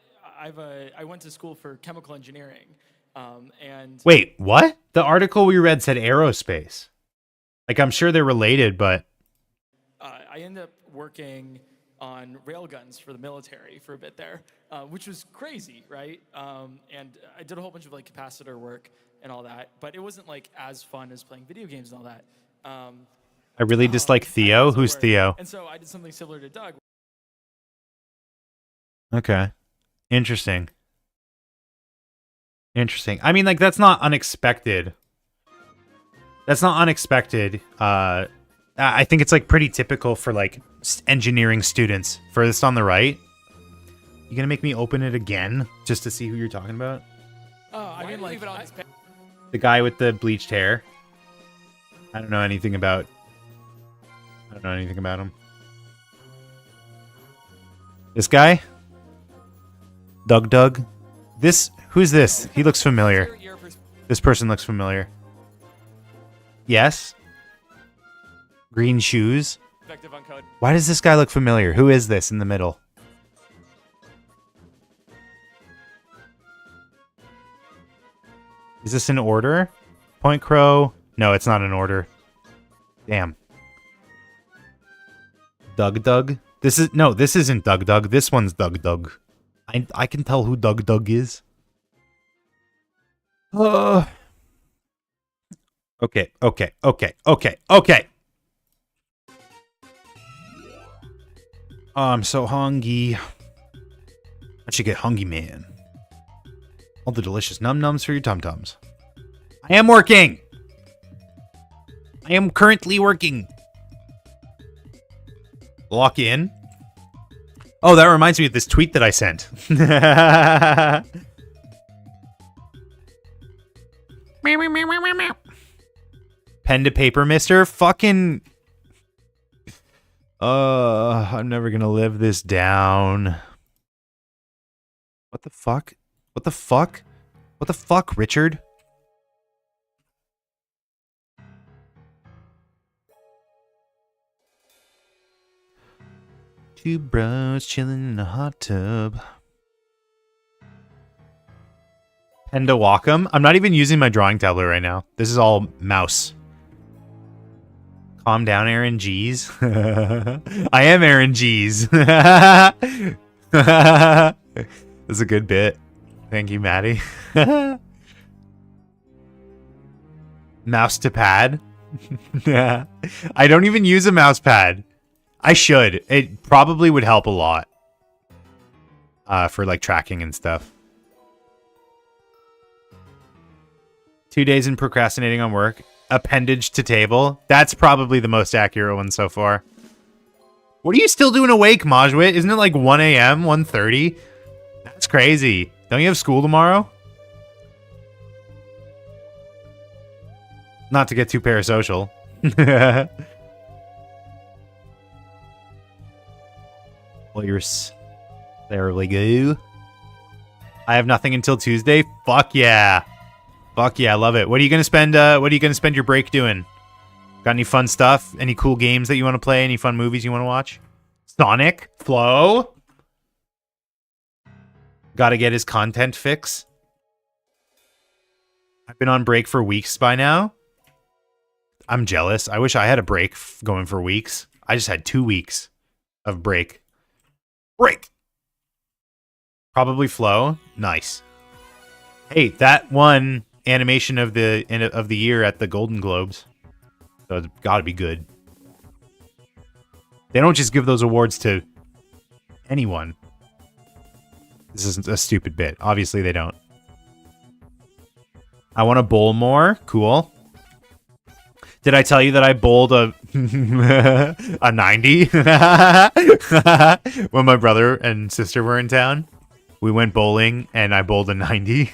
went to school for chemical engineering, and wait, what? The article we read said aerospace. Like, I'm sure they're related, but I ended up working on railguns for the military for a bit there, which was crazy, right? And I did a whole bunch of like capacitor work and all that, but it wasn't like as fun as playing video games and all that. I really dislike Theo. Who's Theo? And so I did something similar to Doug. Okay. Interesting. I mean, like, that's not unexpected. I think it's like pretty typical for like engineering students. Furthest on the right. You gonna make me open it again just to see who you're talking about? I mean, like the guy with the bleached hair. I don't know anything about him. This guy? Doug? Who's this? He looks familiar. This person looks familiar. Yes? Green shoes? Why does this guy look familiar? Who is this in the middle? Is this in order? Point Crow? No, it's not in order. Damn. Doug? This isn't Doug. This one's Doug. I can tell who Doug is. Okay. Oh, I'm so hungry. I should get hungry, man. All the delicious num-nums for your tum-tums. I am working! I am currently working. Lock in. Oh, that reminds me of this tweet that I sent. Pen to paper, mister. Fucking... I'm never gonna live this down. What the fuck? What the fuck, Richard? Two bros chilling in a hot tub. Pen to Wacom? I'm not even using my drawing tablet right now. This is all mouse. Calm down, Aaron G's. I am Aaron G's. That's a good bit. Thank you, Maddie. Mouse to pad. I don't even use a mouse pad. I should. It probably would help a lot. for like tracking and stuff. 2 days in procrastinating on work. Appendage to table. That's probably the most accurate one so far. What are you still doing awake, Majwit? Isn't it like 1 a.m., 1:30? That's crazy. Don't you have school tomorrow? Not to get too parasocial. Well, there we go. I have nothing until Tuesday. Fuck yeah. Fuck yeah, I love it. What are you gonna spend your break doing? Got any fun stuff? Any cool games that you want to play? Any fun movies you want to watch? Sonic? Flo? Gotta get his content fix. I've been on break for weeks by now. I'm jealous. I wish I had a break going for weeks. I just had 2 weeks of break. Break! Probably Flo. Nice. Hey, that won animation of the year at the Golden Globes. So it's gotta be good. They don't just give those awards to anyone. This isn't a stupid bit. Obviously they don't. I want to bowl more. Cool. Did I tell you that I bowled a 90 when my brother and sister were in town? We went bowling and I bowled a 90.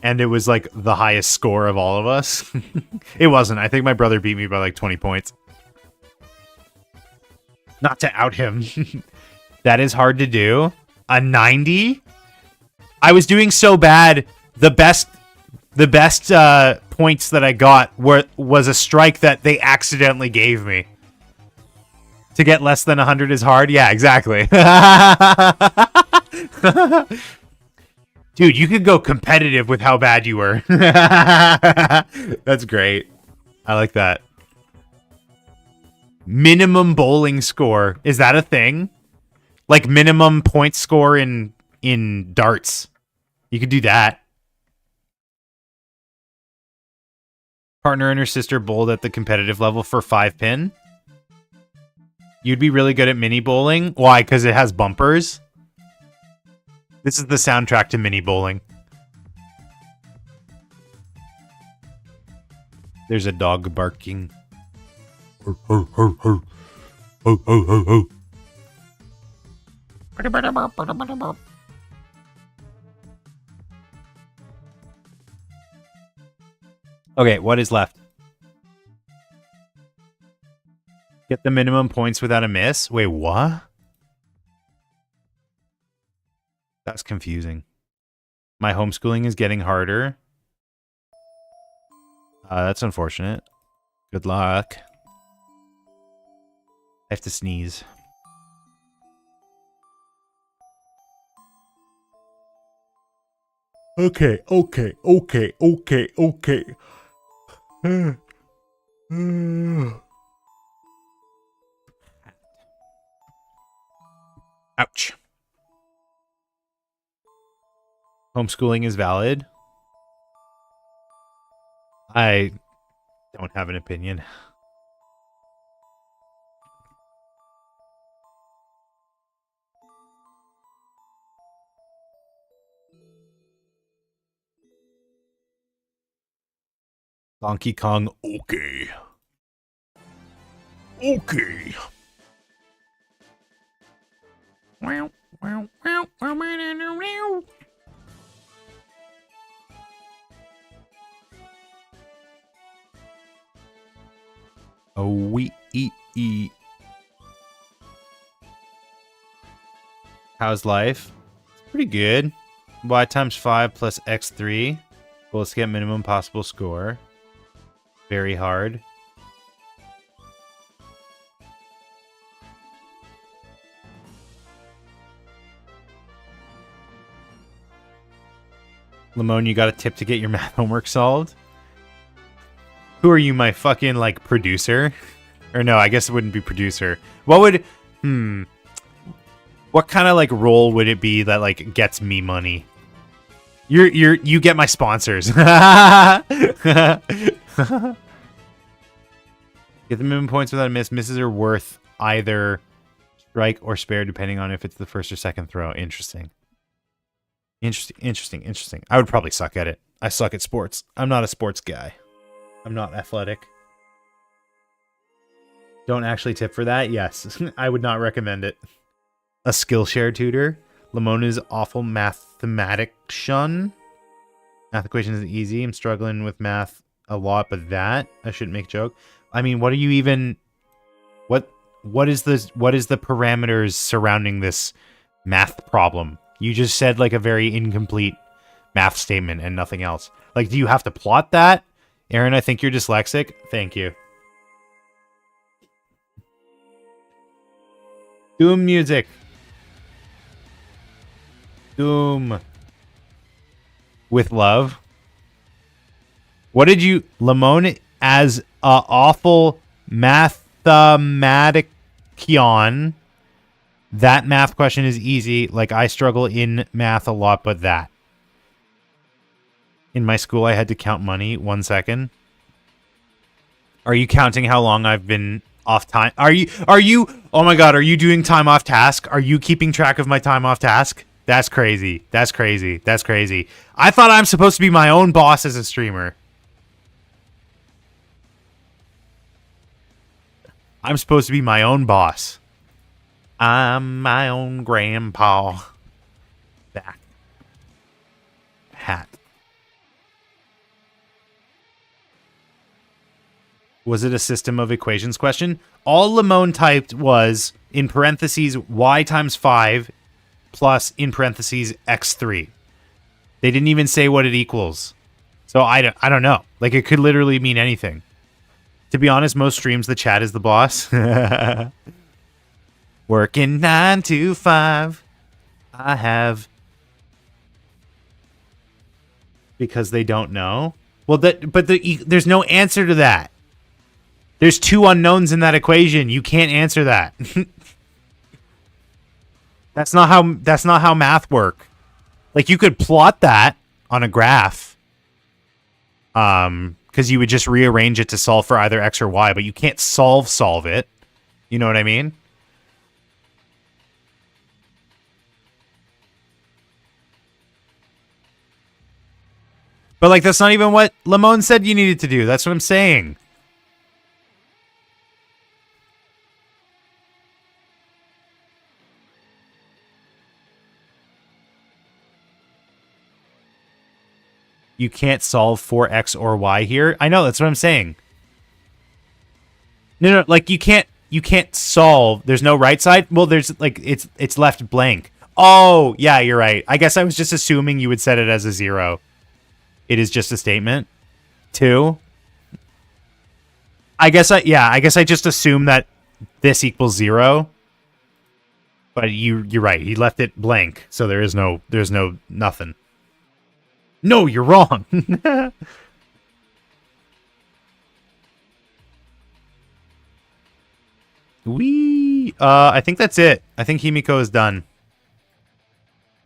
And it was like the highest score of all of us. It wasn't. I think my brother beat me by like 20 points. Not to out him. That is hard to do. A 90? I was doing so bad. The best points that I got was a strike that they accidentally gave me. To get less than 100 is hard? Yeah, exactly. Dude, you could go competitive with how bad you were. That's great. I like that. Minimum bowling score. Is that a thing? Like minimum point score in darts. You could do that. Partner and her sister bowled at the competitive level for 5-pin. You'd be really good at mini bowling. Why? Because it has bumpers? This is the soundtrack to mini bowling. There's a dog barking. Okay, what is left? Get the minimum points without a miss? Wait, what? That's confusing. My homeschooling is getting harder. That's unfortunate. Good luck. I have to sneeze. Okay. Ouch. Homeschooling is valid. I don't have an opinion. Donkey Kong, okay. Okay. Oh, we eat. How's life? It's pretty good. Y times 5 plus x3. Well, let's get minimum possible score. Very hard. Lamone, you got a tip to get your math homework solved? Who are you, my fucking, like, producer? Or no, I guess it wouldn't be producer. What would... What kind of, like, role would it be that, like, gets me money? You get my sponsors. Get the minimum points without a miss. Misses are worth either strike or spare depending on if it's the first or second throw. Interesting. Interesting. I would probably suck at it. I suck at sports. I'm not a sports guy. I'm not athletic. Don't actually tip for that? Yes. I would not recommend it. A Skillshare tutor. Lamona's awful mathematician. Math equations is easy. I'm struggling with math a lot, but that I shouldn't make a joke. I mean, what are you even? What is the parameters surrounding this math problem? You just said like a very incomplete math statement and nothing else. Like, do you have to plot that? Aaron, I think you're dyslexic. Thank you. Doom music. Doom. With love. What did you... Lamone as a awful mathematician. That math question is easy. Like, I struggle in math a lot, but that. In my school, I had to count money. 1 second. Are you counting how long I've been off time? Are you... Oh my god, are you doing time off task? Are you keeping track of my time off task? That's crazy. That's crazy. That's crazy. I thought I'm supposed to be my own boss as a streamer. I'm supposed to be my own boss. I'm my own grandpa. Back. Hat. Was it a system of equations question? All Lamone typed was, in parentheses, y times 5 plus, in parentheses, x3. They didn't even say what it equals. So I don't know. Like, it could literally mean anything. To be honest, most streams, the chat is the boss. Working 9 to 5. I have... Because they don't know? Well, there's no answer to that. There's two unknowns in that equation. You can't answer that. That's not how math work. Like, you could plot that on a graph. Because you would just rearrange it to solve for either X or Y, but you can't solve it. You know what I mean? But, like, that's not even what Lamone said you needed to do. That's what I'm saying. You can't solve for X or Y here. I know, that's what I'm saying. No, like you can't solve. There's no right side. Well, there's like it's left blank. Oh, yeah, you're right. I guess I was just assuming you would set it as a 0. It is just a statement. 2. I guess I just assumed that this equals 0. But you're right. He left it blank, so there's no nothing. No, you're wrong. I think that's it. I think Himiko is done.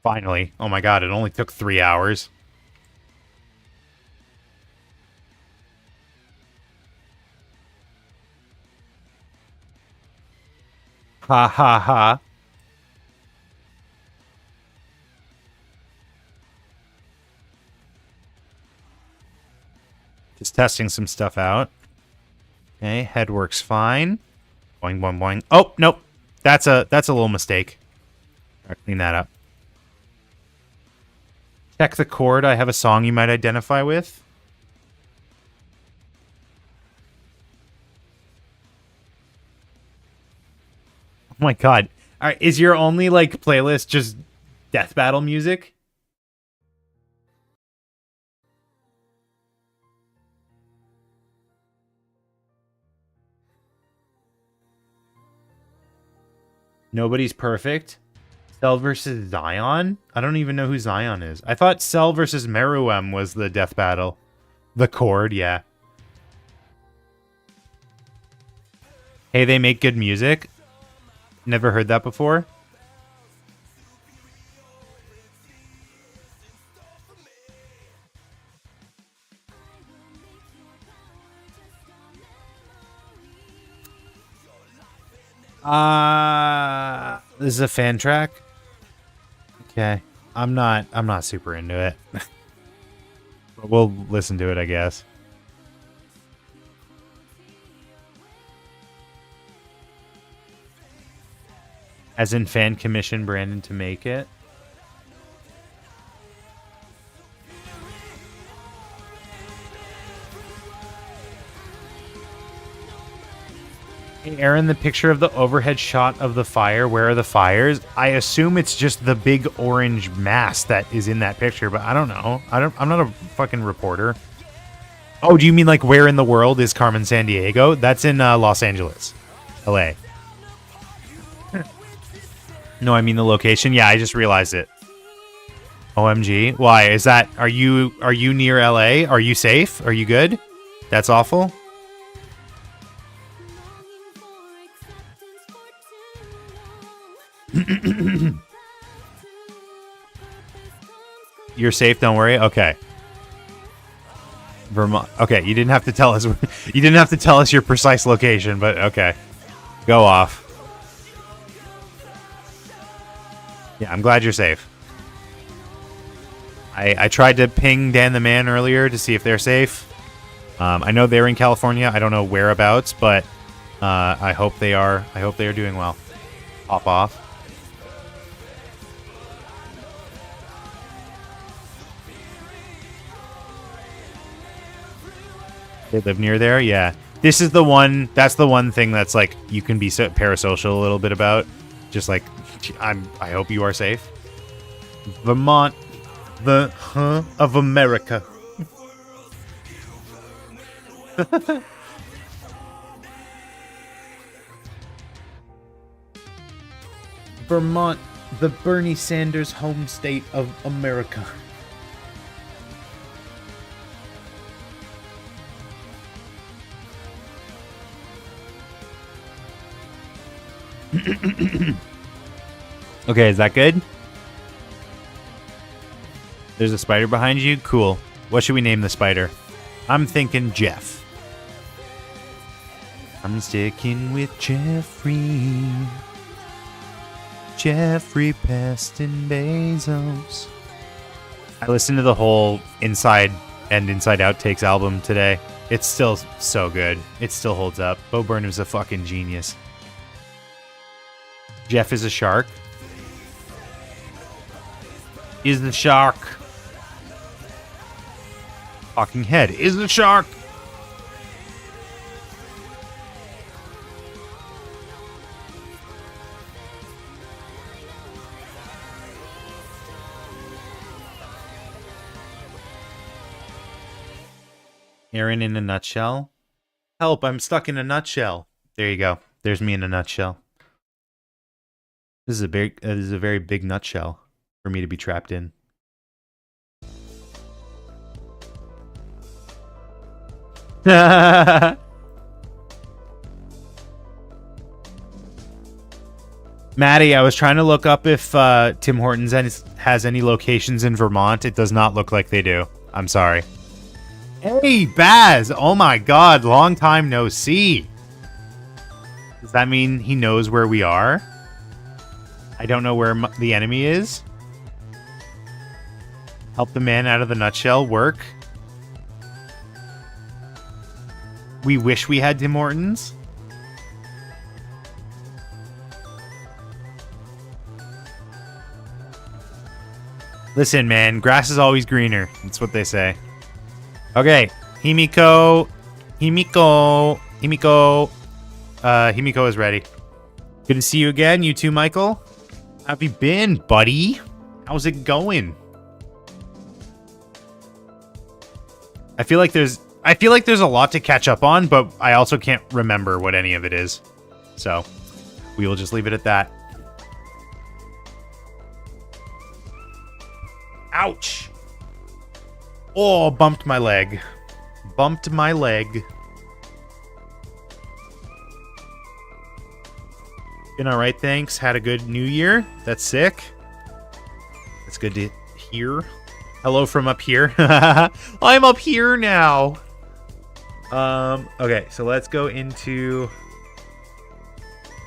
Finally. Oh my god, it only took 3 hours. Ha ha ha. Just testing some stuff out. Okay, head works fine. Boing, boing, boing. Oh, nope. That's a little mistake. I'll clean that up. Check the chord. I have a song you might identify with. Oh my god. All right, is your only like playlist just death battle music? Nobody's perfect. Cell versus Zion? I don't even know who Zion is. I thought Cell versus Meruem was the death battle. The chord, yeah. Hey, they make good music. Never heard that before. This is a fan track. Okay. I'm not super into it. But we'll listen to it, I guess. As in fan commission Brandon to make it. Hey, Aaron, the picture of the overhead shot of the fire. Where are the fires? I assume it's just the big orange mass that is in that picture, but I don't know. I'm not a fucking reporter. Oh, do you mean like where in the world is Carmen Sandiego? That's in Los Angeles, LA. No, I mean the location. Yeah, I just realized it. OMG. Why? Is that are you near LA? Are you safe? Are you good? That's awful. You're safe, don't worry. Okay. Vermont. Okay, you didn't have to tell us you didn't have to tell us your precise location, but okay. Go off. Yeah, I'm glad you're safe. I tried to ping Dan the Man earlier to see if they're safe. I know they're in California. I don't know whereabouts, but I hope they are. I hope they are doing well. Pop off. They live near there? Yeah. This is the one, that's the one thing that's like, you can be parasocial a little bit about. Just like, I hope you are safe. Vermont, the of America. Vermont, the Bernie Sanders home state of America. Okay, is that good? There's a spider behind you? Cool. What should we name the spider? I'm thinking Jeff. I'm sticking with Jeffrey. Jeffrey Peston Bezos. I listened to the whole Inside and Inside Outtakes album today. It's still so good. It still holds up. Bo Burnham's a fucking genius. Jeff is a shark. Is the shark. Talking head. Is the shark. Aaron in a nutshell. Help, I'm stuck in a nutshell. There you go. There's me in a nutshell. This is a very big nutshell for me to be trapped in. Maddie, I was trying to look up if Tim Hortons has any locations in Vermont. It does not look like they do. I'm sorry. Hey, Baz! Oh my god, long time no see. Does that mean he knows where we are? I don't know where the enemy is. Help the man out of the nutshell. Work. We wish we had Tim Hortons. Listen, man. Grass is always greener. That's what they say. Okay. Himiko. Himiko is ready. Good to see you again. You too, Michael. How have you been, buddy? How's it going? I feel like there's a lot to catch up on, but I also can't remember what any of it is. So, we will just leave it at that. Ouch! Oh, bumped my leg. Bumped my leg. Been alright, thanks. Had a good new year. That's sick. That's good to hear. Hello from up here. I'm up here now. Okay, so let's go into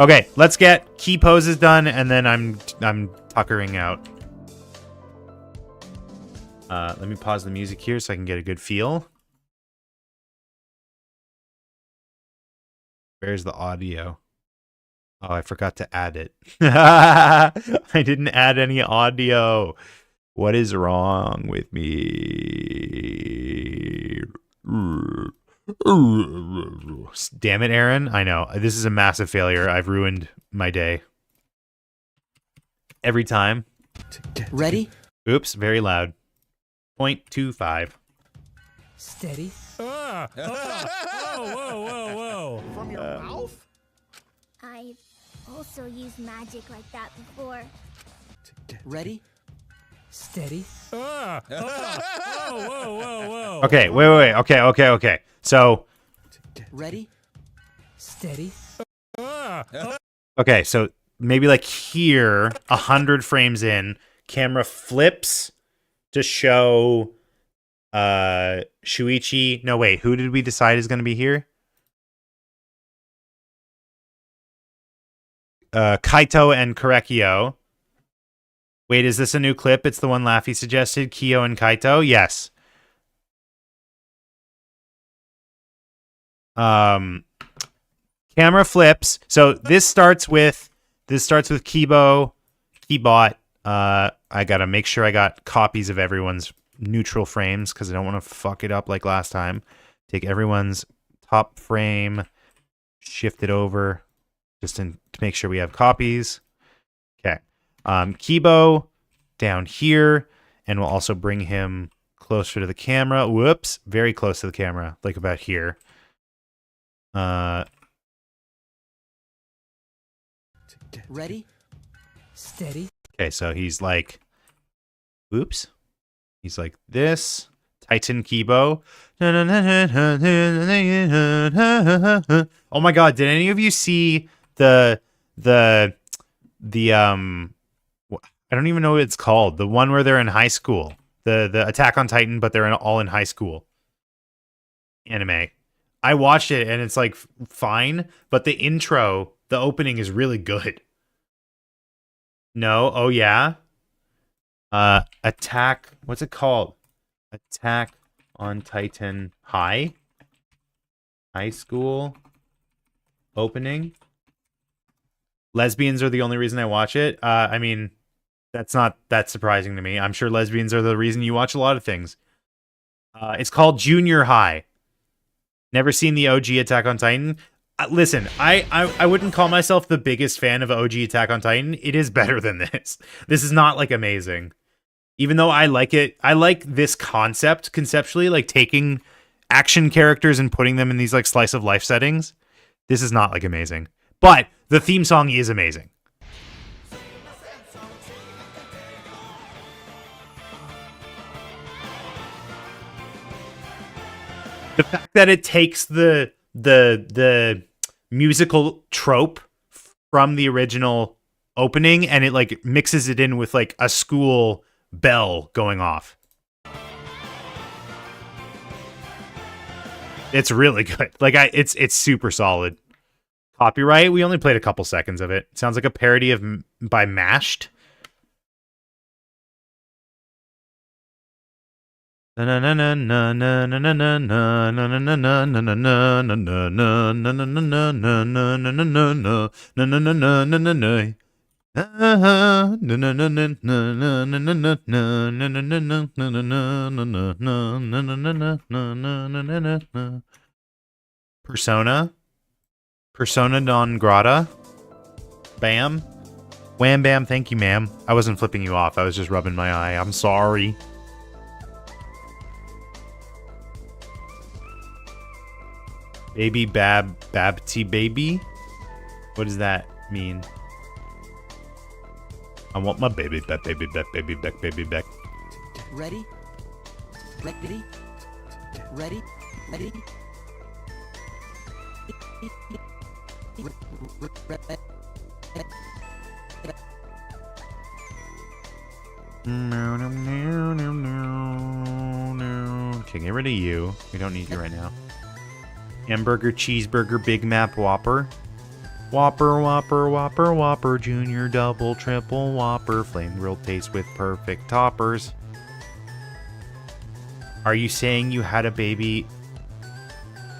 Okay, let's get key poses done, and then I'm tuckering out. Let me pause the music here so I can get a good feel. Where's the audio? Oh, I forgot to add it. I didn't add any audio. What is wrong with me? Damn it, Aaron. I know. This is a massive failure. I've ruined my day. Every time. Ready? Oops, very loud. 0.25. Steady. Whoa, whoa. From your mouth? I've also used magic like that before. Ready? Steady. Whoa. Okay, wait. Okay. So, Ready? Steady. okay, so maybe like here, 100 frames in, camera flips to show Shuichi. No, wait, who did we decide is going to be here? Kaito and Korekio. Wait, is this a new clip? It's the one Laffy suggested, Kyo and Kaito? Yes. Camera flips. So this starts with Keybo, Keybot. I gotta make sure I got copies of everyone's neutral frames because I don't want to fuck it up like last time. Take everyone's top frame, shift it over just to make sure we have copies. Okay. Keybo down here, and we'll also bring him closer to the camera. Whoops, very close to the camera, like about here. Ready? Steady. Okay, so he's like, oops. He's like this. Titan Keybo. Oh my god, did any of you see the I don't even know what it's called. The one where they're in high school. The Attack on Titan, but they're all in high school. Anime. I watched it and it's like fine, but the intro, the opening is really good. No, oh yeah. Attack, what's it called? Attack on Titan High School opening. Lesbians are the only reason I watch it. I mean, that's not that surprising to me. I'm sure lesbians are the reason you watch a lot of things. It's called Junior High. Never seen the OG Attack on Titan? Listen, I wouldn't call myself the biggest fan of OG Attack on Titan. It is better than this. This is not, like, amazing. Even though I like it, I like this concept, conceptually, like, taking action characters and putting them in these, like, slice of life settings. This is not, like, amazing. But the theme song is amazing. The fact that it takes the musical trope from the original opening and it like mixes it in with like a school bell going off. It's really good. Like it's super solid. Copyright, we only played a couple seconds of it. Sounds like a parody of by Mashed. Persona non grata. Bam. Wham bam, thank you, ma'am. I wasn't flipping you off. I was just rubbing my eye. I'm sorry. Baby Babty baby? What does that mean? I want my baby back, baby back, baby back, baby back. Ready? Ready? Ready? Ready? Okay, get rid of you. We don't need you right now. Hamburger, cheeseburger, Big Mac, Whopper. Whopper, Whopper, Whopper, Whopper, Junior, Double, Triple, Whopper, flame grilled taste with perfect toppers. Are you saying you had a baby,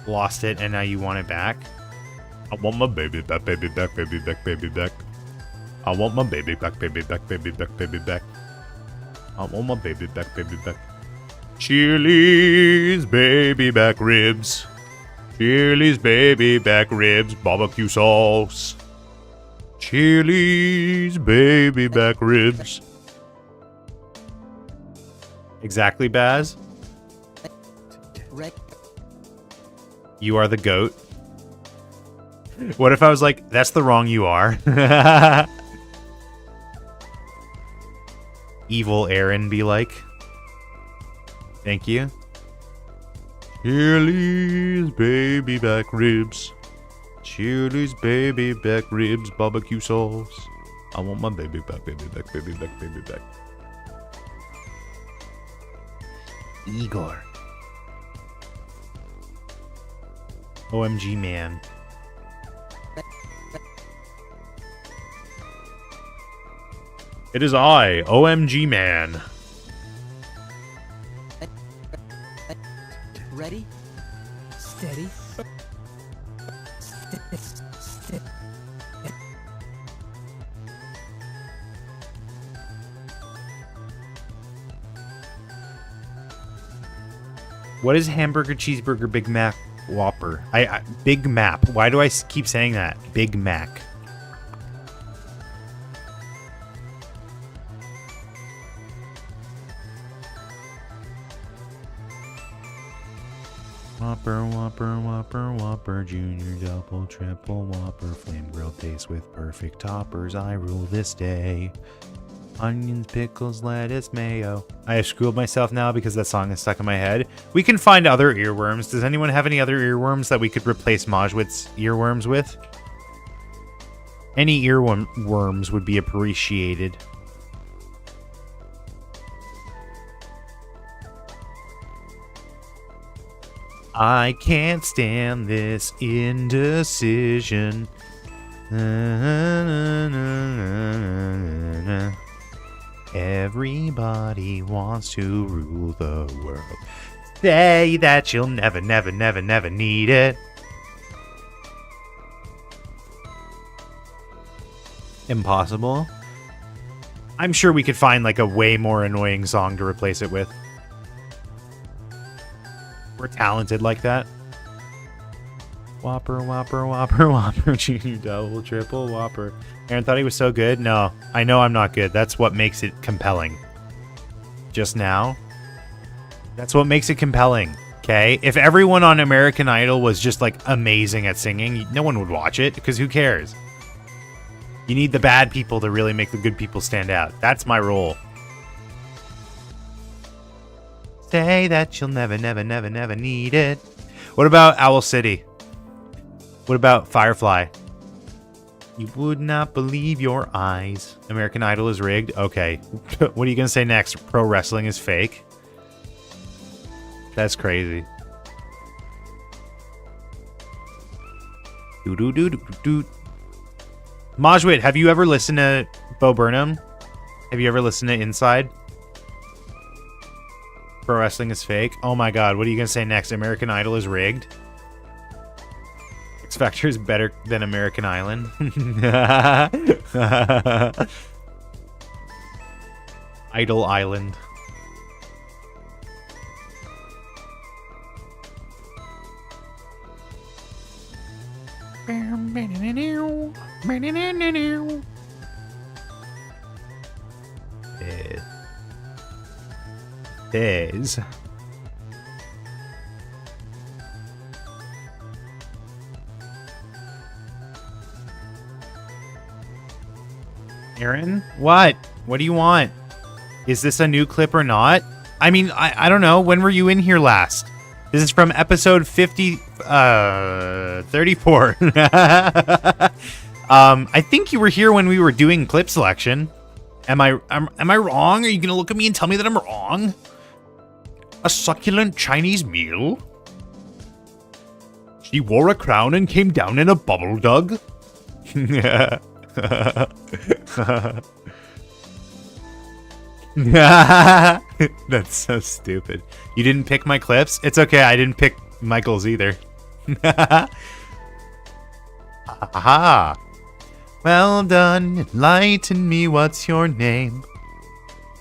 lost it, and now you want it back? I want my baby back, baby back, baby back, baby back. I want my baby back, baby back, baby back, baby back. I want my baby back, baby back. Chili's baby back ribs. Chili's baby back ribs, barbecue sauce. Chili's baby back ribs. Exactly, Baz. You are the goat. What if I was like, that's the wrong you are? Evil Aaron be like. Thank you. Chili's baby back ribs. Chili's baby back ribs, barbecue sauce. I want my baby back, baby back, baby back, baby back. Igor. OMG, man. It is I, OMG, man. Ready? Steady. What is hamburger, cheeseburger, Big Mac, Whopper? Big Map. Why do I keep saying that? Big Mac. Whopper, Whopper, Whopper, Whopper, Junior, Double, Triple, Whopper, flame grilled taste with perfect toppers. I rule this day. Onions, pickles, lettuce, mayo. I have screwed myself now because that song is stuck in my head. We can find other earworms. Does anyone have any other earworms that we could replace Majwit's earworms with? Any earworms would be appreciated. I can't stand this indecision. Everybody wants to rule the world. Say that you'll never, never, never, never need it. Impossible. I'm sure we could find like a way more annoying song to replace it with. We're talented like that. Whopper, Whopper, Whopper, Whopper, Junior, Double, Triple, Whopper. Aaron thought he was so good? No, I know I'm not good. That's what makes it compelling. Just now? That's what makes it compelling, okay? If everyone on American Idol was just, like, amazing at singing, no one would watch it, because who cares? You need the bad people to really make the good people stand out. That's my role. Say that you'll never, never, never, never need it. What about Owl City? What about Firefly? You would not believe your eyes. American Idol is rigged? Okay. What are you going to say next? Pro wrestling is fake? That's crazy. Do-do-do-do-do. Majwit, have you ever listened to Bo Burnham? Have you ever listened to Inside? Pro wrestling is fake? Oh my god, what are you going to say next? American Idol is rigged? X Factor is better than American Island. Idol Island. There's Aaron? What? What do you want? Is this a new clip or not? I mean, I don't know. When were you in here last? This is from episode 34. I think you were here when we were doing clip selection. Am I wrong? Are you gonna look at me and tell me that I'm wrong? A succulent Chinese meal? She wore a crown and came down in a bubble dug? That's so stupid. You didn't pick my clips? It's okay, I didn't pick Michael's either. Aha! Well done, enlighten me, what's your name?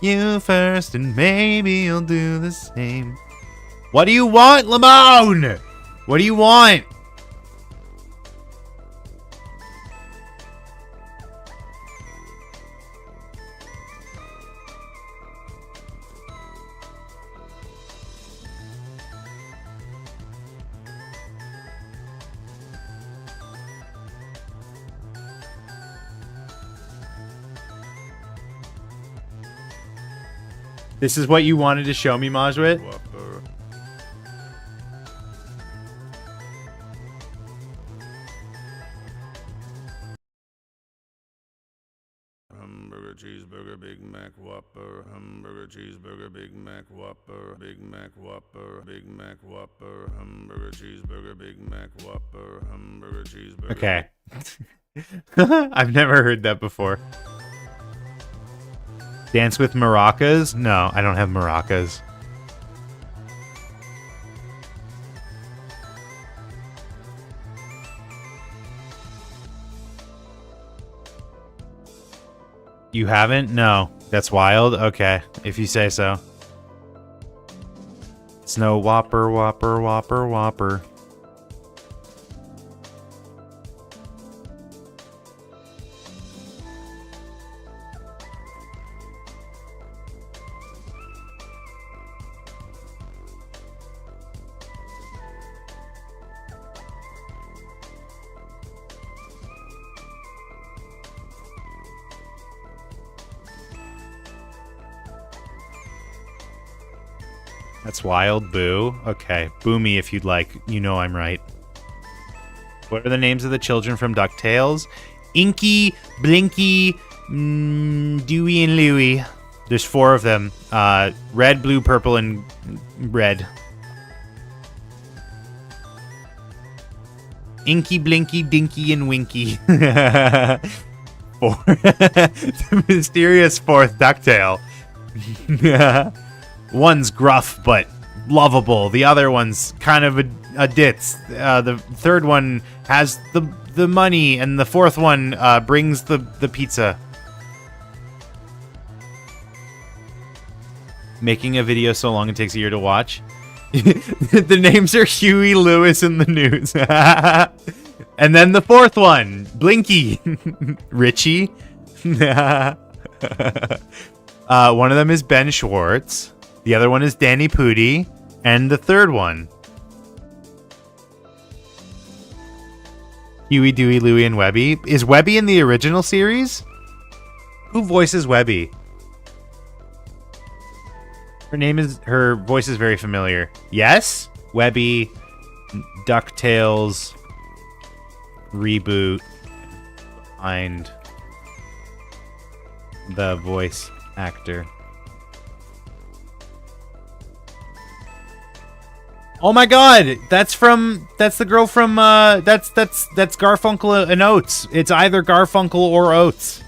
You first, and maybe you'll do the same. What do you want, Lamone? What do you want? This is what you wanted to show me, Majwit? Hamburger, cheeseburger, Big Mac, Whopper. Hamburger, cheeseburger, Big Mac, Whopper. Big Mac, Whopper. Big Mac, Whopper. Hamburger, cheeseburger, Big Mac, Whopper. Hamburger, cheeseburger. Okay. I've never heard that before. Dance with maracas? No, I don't have maracas. You haven't? No. That's wild? Okay, if you say so. It's no Whopper, Whopper, Whopper, Whopper. That's wild. Boo. Okay. Boo me if you'd like. You know I'm right. What are the names of the children from DuckTales? Inky, Blinky, Dewey, and Louie. There's 4 of them. Red, blue, purple, and red. Inky, Blinky, Dinky, and Winky. 4. The mysterious 4th DuckTale. One's gruff but lovable. The other one's kind of a ditz. The third one has the money, and the 4th one brings the pizza. Making a video so long it takes a year to watch. The names are Huey, Lewis, and the News. And then the 4th one, Blinky, Richie. One of them is Ben Schwartz. The other one is Danny Pudi. And the 3rd one, Huey, Dewey, Louie, and Webby. Is Webby in the original series? Who voices Webby? Her voice is very familiar. Yes? Webby, DuckTales, reboot, behind the voice actor. Oh my god, that's the girl from that's Garfunkel and Oates. It's either Garfunkel or Oates.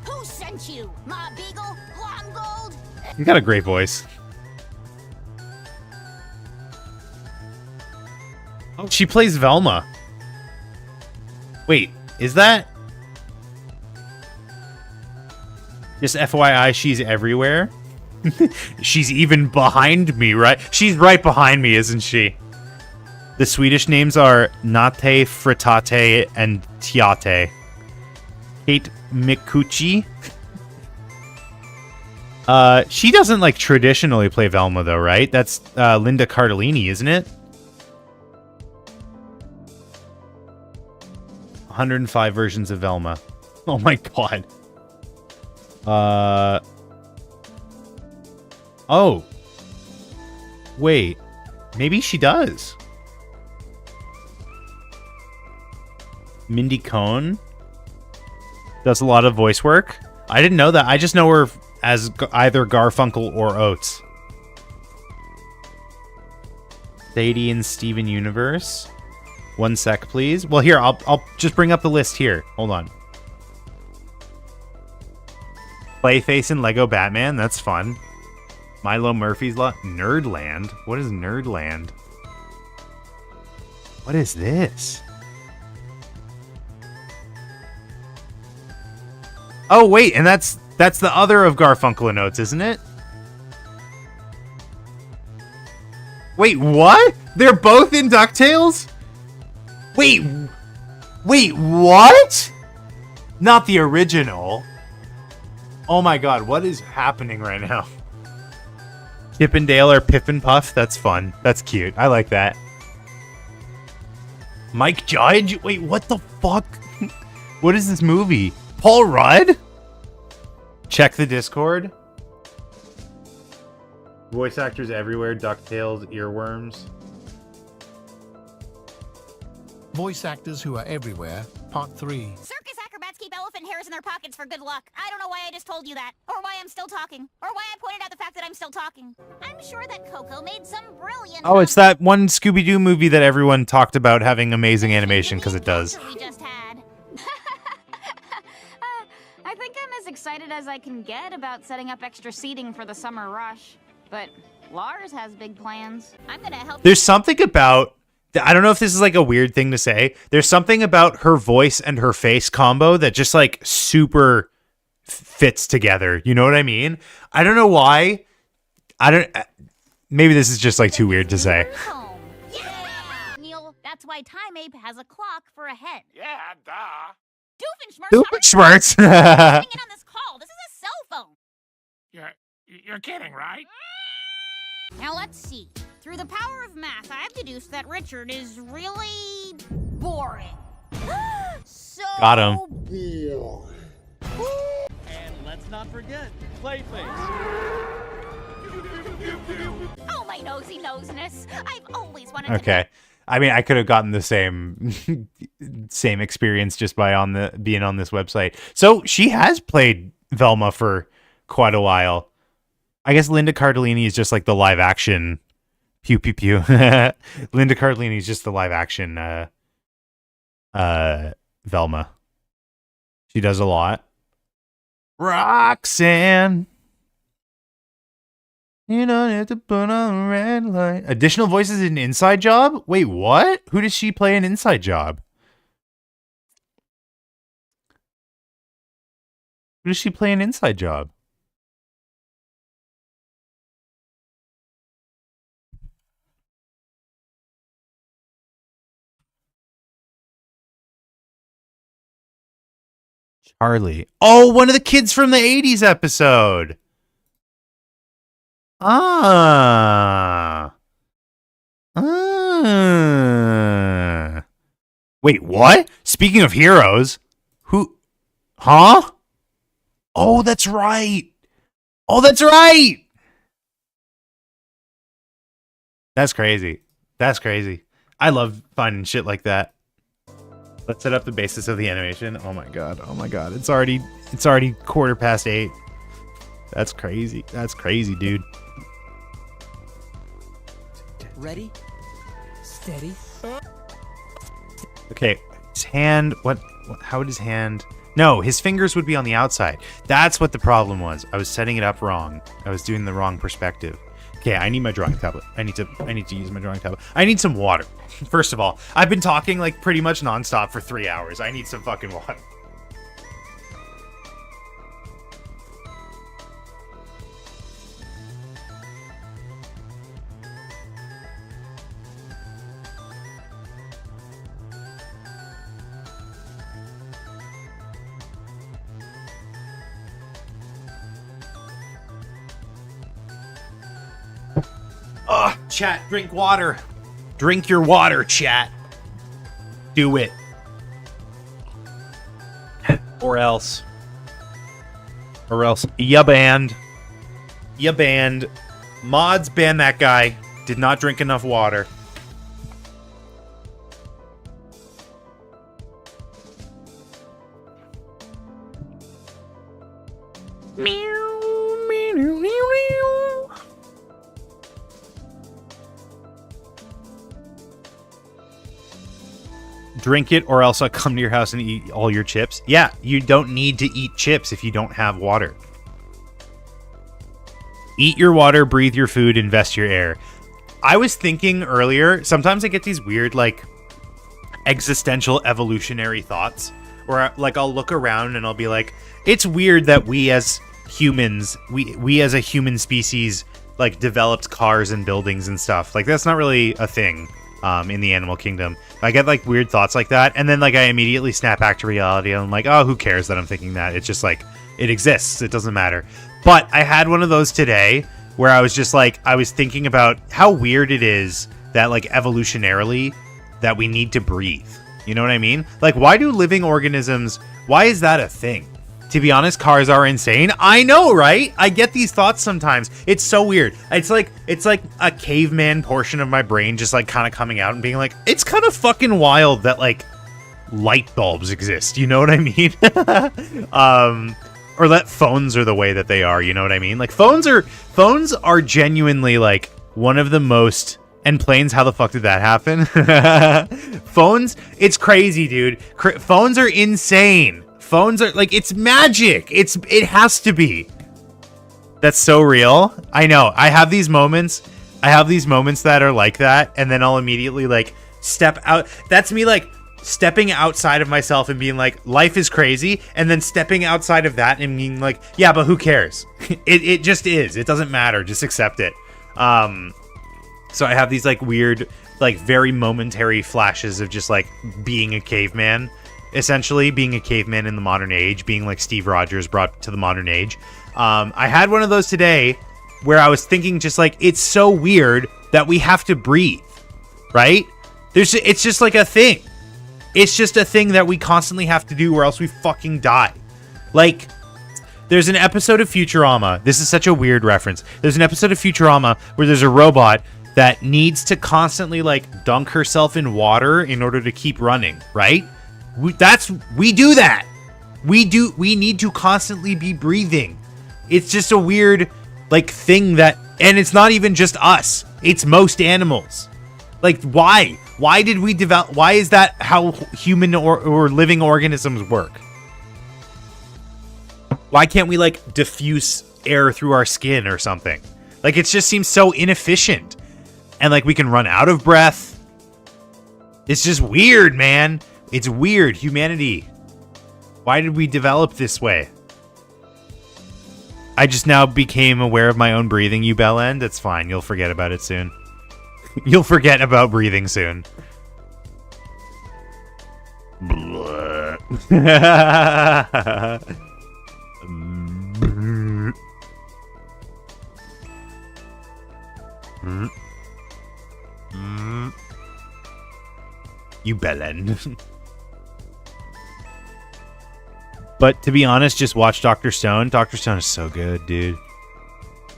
Who sent you? My beagle, Blonde Gold? You got a great voice. Oh, she plays Velma. Wait, is that? Just FYI, she's everywhere. She's even behind me, right? She's right behind me, isn't she? The Swedish names are Nate, Fritate, and Tiate. Kate Mikuchi. She doesn't, like, traditionally play Velma, though, right? That's Linda Cardellini, isn't it? 105 versions of Velma. Oh my god. Oh. Wait. Maybe she does. Mindy Cohn does a lot of voice work. I didn't know that. I just know her as either Garfunkel or Oates. Sadie in Steven Universe. 1 sec, please. Well, here, I'll just bring up the list here. Hold on. Clayface and Lego Batman. That's fun. Milo Murphy's Law. Nerdland. What is Nerdland? What is this? Oh, wait, and that's the other of Garfunkel and Oates, isn't it? Wait, what? They're both in DuckTales? Wait, what? Not the original. Oh my god, what is happening right now? Chip and Dale or Pip and Puff? That's fun. That's cute. I like that. Mike Judge? Wait, what the fuck? What is this movie? Paul Rudd? Check the Discord. Voice actors everywhere. DuckTales, earworms. Voice actors who are everywhere, part 3. Circus acrobats keep elephant hairs in their pockets for good luck. I don't know why I just told you that, or why I'm still talking, or why I pointed out the fact that I'm still talking. I'm sure that Coco made some brilliant... Oh, it's that one Scooby-Doo movie that everyone talked about having amazing animation, because it does. We just had. I think I'm as excited as I can get about setting up extra seating for the summer rush. But Lars has big plans. I'm gonna help. There's something about... I don't know if this is like a weird thing to say. There's something about her voice and her face combo that just like super fits together. You know what I mean? I don't know why. Maybe this is just like too weird to say. Yeah! Neil, that's why Time Ape has a clock for a head. Yeah, duh. Doofenshmirtz. Getting in on this call. This is a cell phone. You're kidding, right? Now let's see. Through the power of math, I've deduced that Richard is really boring. So Got him. boring. And let's not forget Clayface. Oh, my nosy noseness. I've always wanted Okay. I mean, I could have gotten the same same experience just by being on this website. So she has played Velma for quite a while. I guess Linda Cardellini is just like the live action pew pew pew. Linda Cardellini is just the live action Velma. She does a lot. Roxanne. You don't have to put on a red light. Additional voices in Inside Job? Wait, what? Who does she play in Inside Job? Who does she play in Inside Job? Charlie. Oh, one of the kids from the 80s episode. Wait, what? Speaking of heroes, who? Huh? Oh, that's right. Oh, that's right. That's crazy. That's crazy. I love finding shit like that. Let's set up the basis of the animation. Oh my god. Oh my god. It's already 8:15. That's crazy. That's crazy, dude. Ready? Steady. Okay, his hand, how would his hand, no, his fingers would be on the outside. That's what the problem was. I was setting it up wrong. I was doing the wrong perspective. Okay, I need my drawing tablet. I need to use my drawing tablet. I need some water. First of all, I've been talking like pretty much nonstop for 3 hours. I need some fucking water. Ugh, chat, drink water. Drink your water, chat. Do it. Or else. Ya banned. Ya banned. Mods banned that guy. Did not drink enough water. drink it or else I'll come to your house and eat all your chips. Yeah, you don't need to eat chips if you don't have water. Eat your water, breathe your food, invest your air. I was thinking earlier, sometimes I get these weird, like, existential evolutionary thoughts where, like, I'll look around and I'll be like, it's weird that we as humans, we as a human species, like, developed cars and buildings and stuff. Like, that's not really a thing in the animal kingdom. I get, like, weird thoughts like that, and then, like, I immediately snap back to reality, and I'm like, oh, who cares that I'm thinking that? It's just, like, it exists. It doesn't matter. But I had one of those today where I was just like, I was thinking about how weird it is that, like, evolutionarily that we need to breathe. You know what I mean? Like, why do living organisms, why is that a thing? To be honest, cars are insane. I know, right? I get these thoughts sometimes. It's so weird. It's like a caveman portion of my brain just like kind of coming out and being like, it's kind of fucking wild that like light bulbs exist. You know what I mean? Or that phones are the way that they are, you know what I mean? Like phones are genuinely like one of the most, and planes, how the fuck did that happen? Phones, it's crazy, dude. Phones are insane. Phones are like, it's magic. It has to be. That's so real. I know. I have these moments that are like that, and then I'll immediately like step out. That's me like stepping outside of myself and being like, life is crazy, and then stepping outside of that and being like, yeah, but who cares? It just is. It doesn't matter. Just accept it. So I have these like weird, like very momentary flashes of just like being a caveman, essentially being a caveman in the modern age, being like Steve Rogers brought to the modern age. I had one of those today where I was thinking just like, it's so weird that we have to breathe, right? It's just like a thing. It's just a thing that we constantly have to do or else we fucking die. Like, there's an episode of Futurama. This is such a weird reference. There's an episode of Futurama where there's a robot that needs to constantly like dunk herself in water in order to keep running, right? We do that. We need to constantly be breathing. It's just a weird like thing that, and it's not even just us. It's most animals. Like, why? Why did we develop? Why is that how human or living organisms work? Why can't we like diffuse air through our skin or something? Like, it just seems so inefficient. And like we can run out of breath. It's just weird, man. It's weird. Humanity. Why did we develop this way? I just now became aware of my own breathing, you bellend. It's fine. You'll forget about it soon. You'll forget about breathing soon. You bellend. But to be honest, just watch Dr. Stone. Dr. Stone is so good, dude.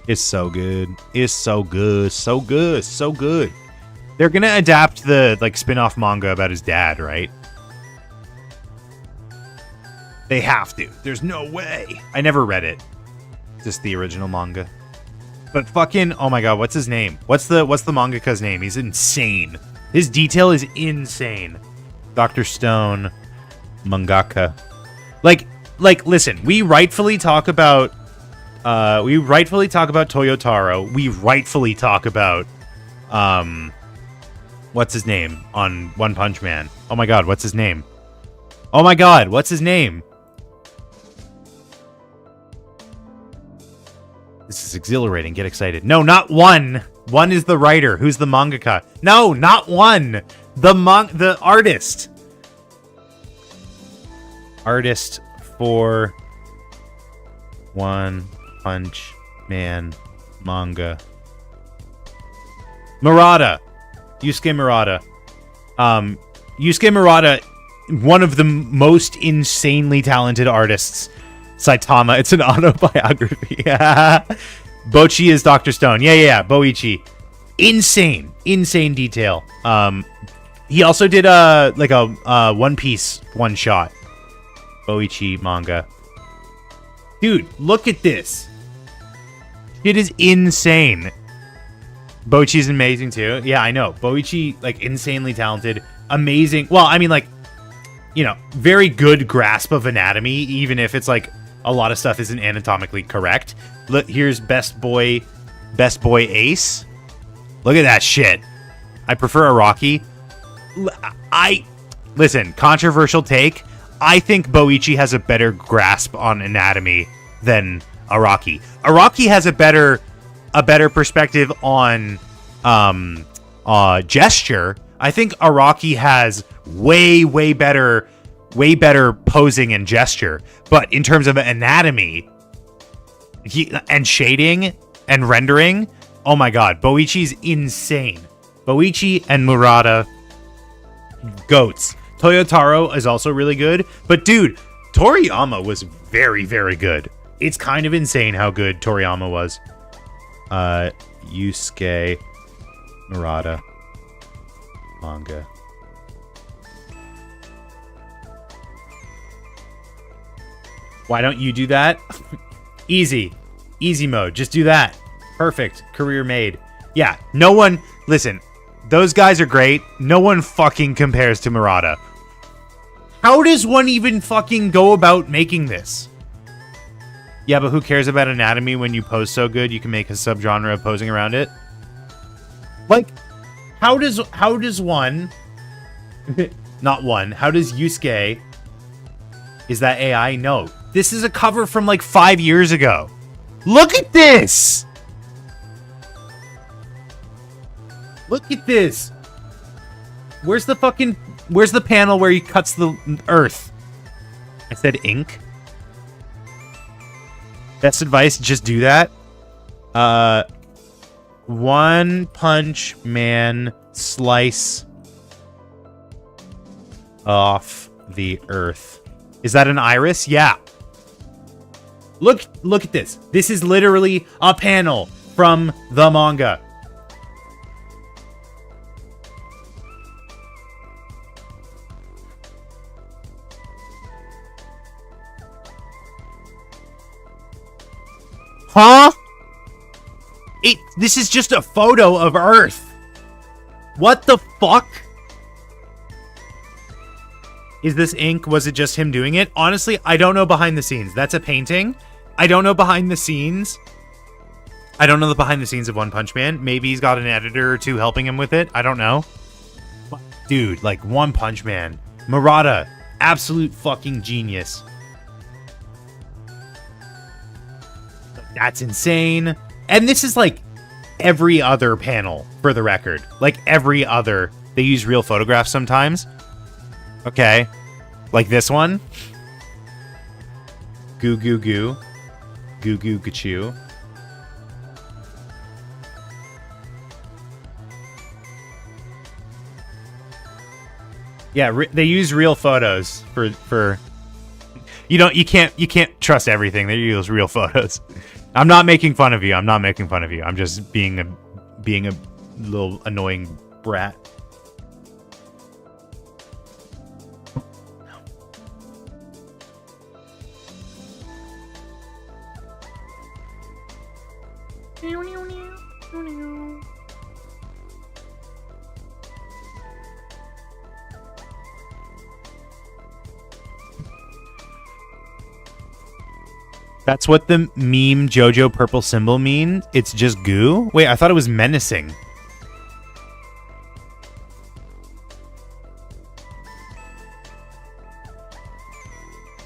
It's so good. It's so good. So good. So good. They're gonna adapt the like spin-off manga about his dad, right? They have to. There's no way. I never read it. Just the original manga. But fucking, oh my god, what's his name? What's the mangaka's name? He's insane. His detail is insane. Dr. Stone mangaka. Like listen, we rightfully talk about Toyotaro. We rightfully talk about what's his name on One Punch Man? Oh my god, what's his name? Oh my god, what's his name? This is exhilarating. Get excited. No, not One. One is the writer. Who's the mangaka? No, not One. The artist. Artist for One Punch Man manga. Murata. Yusuke Murata. Yusuke Murata, one of the most insanely talented artists. Saitama. It's an autobiography. Boichi is Dr. Stone. Yeah. Boichi. Insane detail. He also did a One Piece one shot. Boichi manga. Dude, look at this. It is insane. Boichi's amazing too. Yeah, I know. Boichi, like, insanely talented. Amazing. Well, I mean, like, you know, very good grasp of anatomy, even if it's like a lot of stuff isn't anatomically correct. Look, here's best boy Ace. Look at that shit. I prefer Araki. Listen, controversial take. I think Boichi has a better grasp on anatomy than Araki. Araki has a better perspective on gesture. I think Araki has way better posing and gesture. But in terms of anatomy and shading and rendering, oh my god, Boichi's insane. Boichi and Murata, goats. Toyotaro is also really good. But dude, Toriyama was very good. It's kind of insane how good Toriyama was. Yusuke Murata manga. Why don't you do that? Easy mode. Just do that. Perfect. Career made. Yeah, no one... Listen, those guys are great. No one fucking compares to Murata. How does one even fucking go about making this? Yeah, but who cares about anatomy when you pose so good you can make a subgenre of posing around it? Like, how does one... Not one. How does Yusuke... Is that AI? No. This is a cover from like 5 years ago. Look at this! Look at this! Where's the panel where he cuts the earth? I said ink. Best advice, just do that. One Punch Man slice off the earth. Is that an iris? Yeah. Look at this. This is literally a panel from the manga. Huh? This is just a photo of Earth. What the fuck? Is this ink? Was it just him doing it? Honestly, I don't know behind the scenes. That's a painting. I don't know behind the scenes. I don't know the behind the scenes of One Punch Man. Maybe he's got an editor or two helping him with it. I don't know. But, dude, like One Punch Man. Murata, absolute fucking genius. That's insane. And this is like every other panel, for the record. Like every other. They use real photographs sometimes. Okay. Like this one. Goo goo goo. Goo goo gachoo. Yeah, they use real photos for you can't trust everything. They use real photos. I'm not making fun of you. I'm just being a little annoying brat. That's what the meme JoJo purple symbol means? It's just goo? Wait, I thought it was menacing.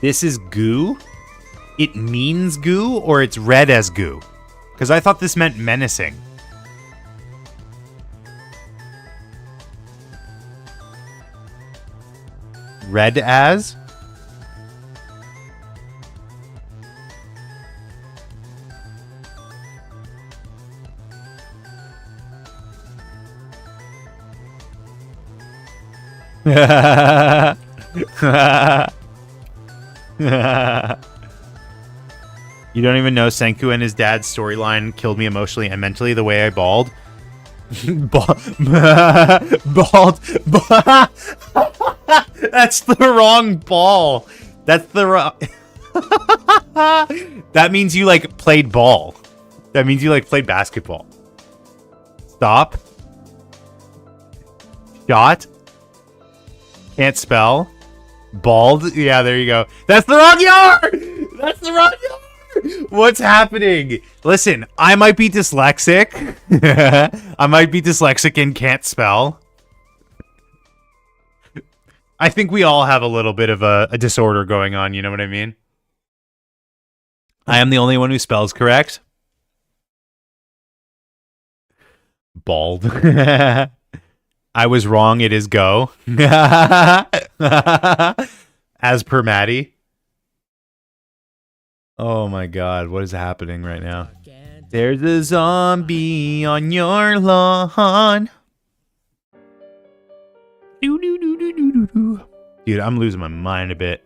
This is goo? It means goo, or it's read as goo? Because I thought this meant menacing. Read as? You don't even know Senku and his dad's storyline killed me emotionally and mentally the way I bawled. Bald. That's the wrong ball. That's the wrong... That means you, like, played ball. That means you, like, played basketball. Stop. Shot. Can't spell. Bald? Yeah, there you go. That's the wrong yard! That's the wrong yard! What's happening? Listen, I might be dyslexic. I might be dyslexic and can't spell. I think we all have a little bit of a disorder going on, you know what I mean? I am the only one who spells correct. Bald. I was wrong, it is go. As per Maddie. Oh my god, what is happening right now? There's a zombie on your lawn. Dude, I'm losing my mind a bit.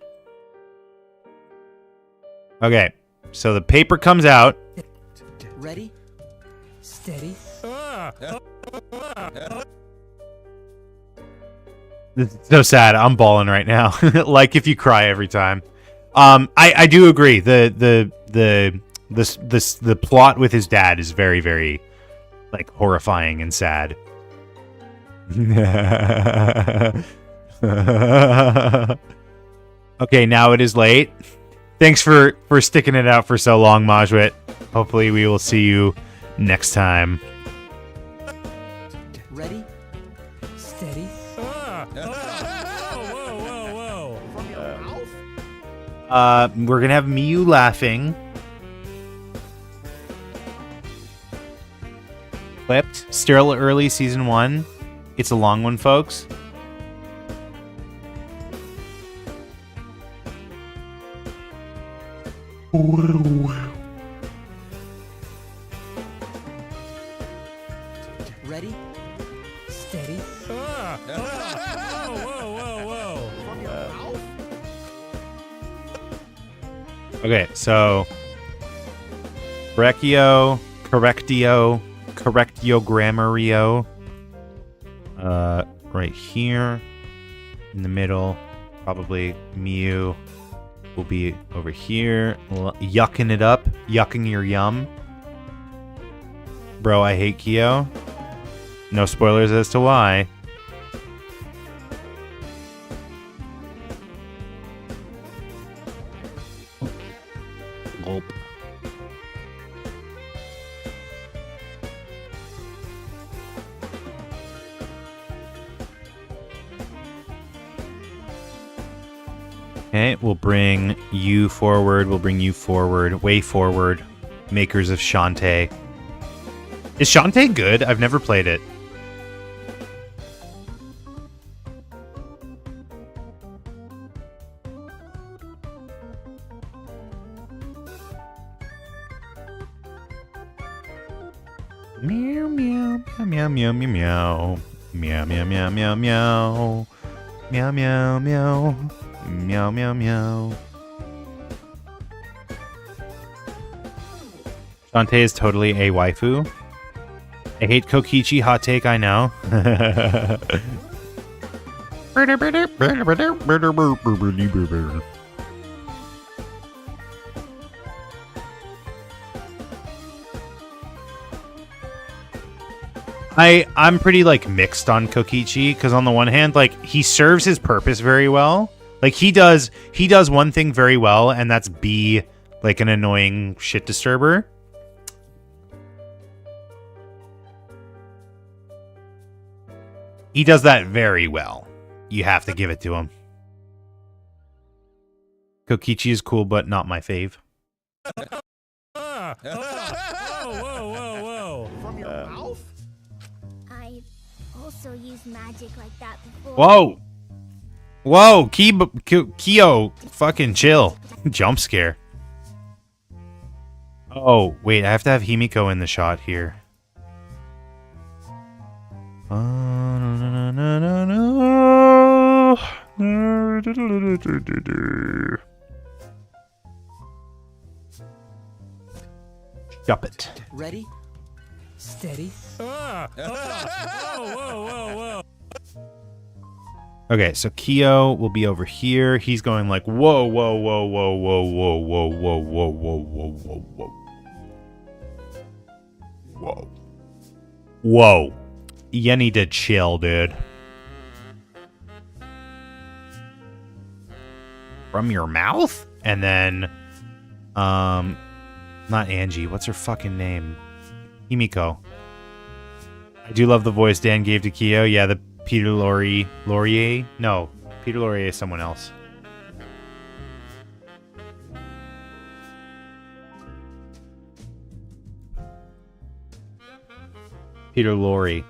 Okay, so the paper comes out. Ready, steady. This is so sad. I'm bawling right now. Like if you cry every time. I do agree. The plot with his dad is very, very like horrifying and sad. Okay, now it is late. Thanks for sticking it out for so long, Majwit. Hopefully we will see you next time. Ready, steady. We're gonna have Miyu laughing. Clipped. Still early season 1. It's a long one, folks. Ready, steady. Okay, so Correctio, Grammario. Right here in the middle, probably Miyu will be over here, yucking it up, yucking your yum. Bro, I hate Kyo. No spoilers as to why. Gulp. Okay, we'll bring you forward. We'll bring you forward. Way forward. Makers of Shantae. Is Shantae good? I've never played it. Meow meow meow meow meow meow meow meow meow meow meow meow meow meow meow meow meow. Shantae is totally a waifu. I hate Kokichi, hot take, I know. I'm pretty like mixed on Kokichi because on the one hand, like he serves his purpose very well. Like he does one thing very well, and that's be like an annoying shit disturber. He does that very well. You have to give it to him. Kokichi is cool, but not my fave. From your mouth? I've also used magic like that before. Whoa! Whoa! Kyo, fucking chill. Jump scare. Oh, wait, I have to have Himiko in the shot here. Stop it. Ready, steady. Okay, so Kyo will be over here. He's going like, whoa, whoa, whoa, whoa, whoa, whoa, whoa, whoa, whoa, whoa, whoa, whoa, whoa. Whoa. Whoa. You need to chill, dude. From your mouth? And then, not Angie. What's her fucking name? Himiko. I do love the voice Dan gave to Kyo. Yeah, the Peter Laurier? No, Peter Laurier is someone else. Peter Lorre.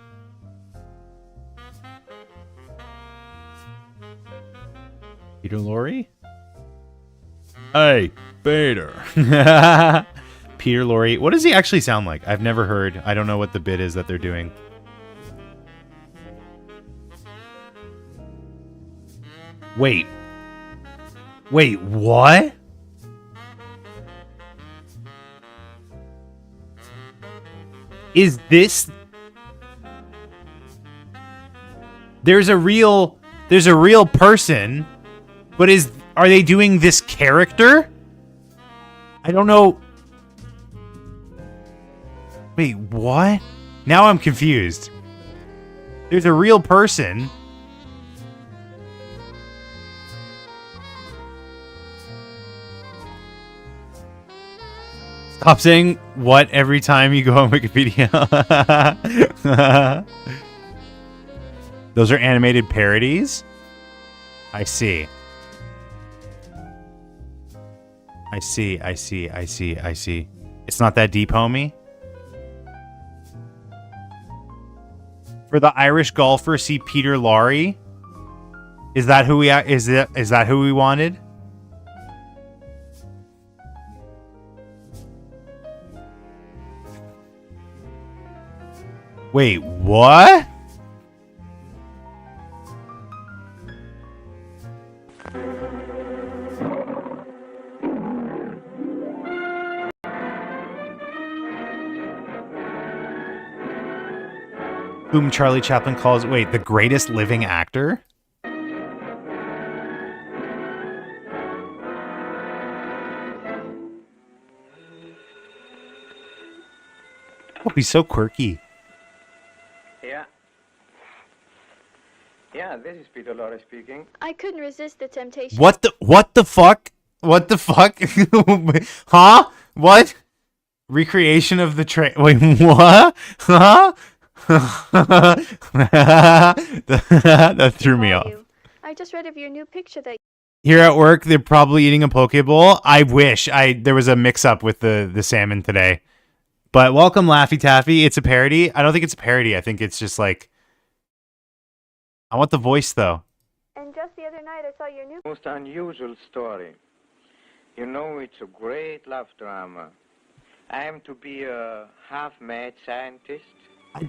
Peter Lorre? Hey, Peter. Peter Lorre. What does he actually sound like? I've never heard. I don't know what the bit is that they're doing. Wait. Wait, what? Is this... There's a real person, but are they doing this character? I don't know. Wait, what? Now I'm confused. There's a real person. Stop saying what every time you go on Wikipedia. Those are animated parodies? I see. I see. It's not that deep, homie. For the Irish golfer, see Peter Lorre. Is that who we wanted? Wait, what? Whom Charlie Chaplin calls, wait, the greatest living actor? Oh, he's so quirky. Yeah, this is Peter Lorre speaking. I couldn't resist the temptation. What the fuck? What the fuck? Huh? What? Recreation of the train. Wait, what? Huh? That threw me off. I just read of your new picture that Here at work, they're probably eating a poke bowl. I wish there was a mix-up with the salmon today. But welcome, Laffy Taffy. It's a parody. I don't think it's a parody. I think it's just like... I want the voice, though. And just the other night, I saw your new... Most unusual story. You know, it's a great love drama. I am to be a half-mad scientist.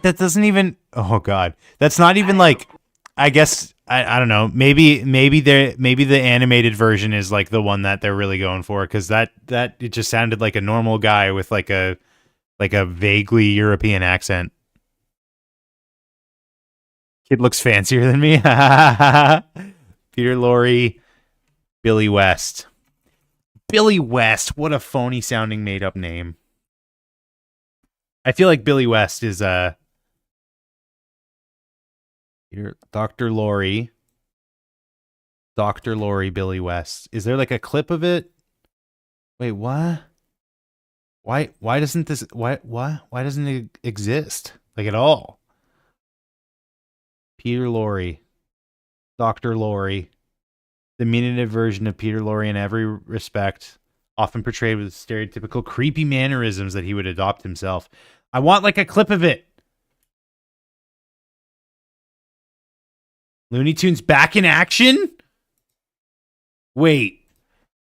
That doesn't even... Oh, God. That's not even like... I guess... I don't know. Maybe the animated version is like the one that they're really going for, because that it just sounded like a normal guy with like a vaguely European accent. Kid looks fancier than me. Peter Lorre, Billy West. Billy West, what a phony sounding made up name. I feel like Billy West is Dr. Lorre. Dr. Lorre, Billy West. Is there like a clip of it? Wait, what? Why doesn't this why doesn't it exist like at all? Peter Lorre. Dr. Lorre. The diminutive version of Peter Lorre in every respect, often portrayed with stereotypical creepy mannerisms that he would adopt himself. I want like a clip of it. Looney Tunes back in action? Wait.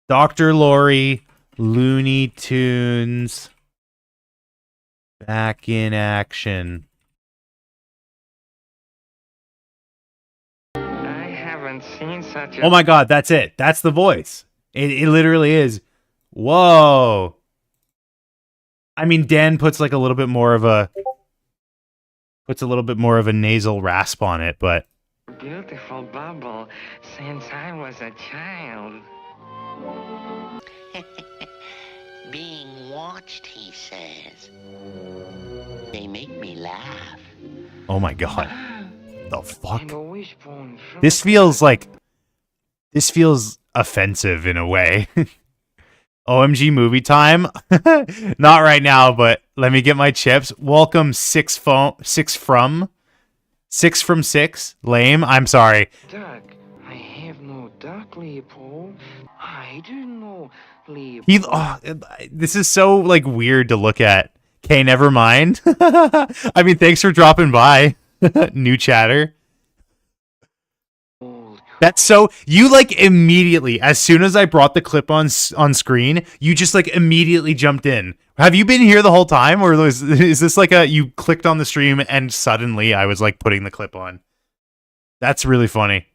Dr. Lorre, Looney Tunes back in action. I haven't seen such a... Oh my God, that's it. That's the voice. It literally is. Whoa. I mean, Dan puts like a little bit more of a nasal rasp on it, but beautiful bubble since I was a child. Being watched, he says. They make me laugh. oh my God. The fuck? This feels offensive in a way. OMG movie time. Not right now, but let me get my chips. Welcome 6 from 6. Lame. I'm sorry. Duck. I have no duck, Leopold. I do know, Leopold. This is so like weird to look at. Okay, never mind. I mean, thanks for dropping by. New chatter. That's so you like immediately as soon as I brought the clip on screen, you just like immediately jumped in. Have you been here the whole time, or is this like you clicked on the stream and suddenly I was like putting the clip on? That's really funny.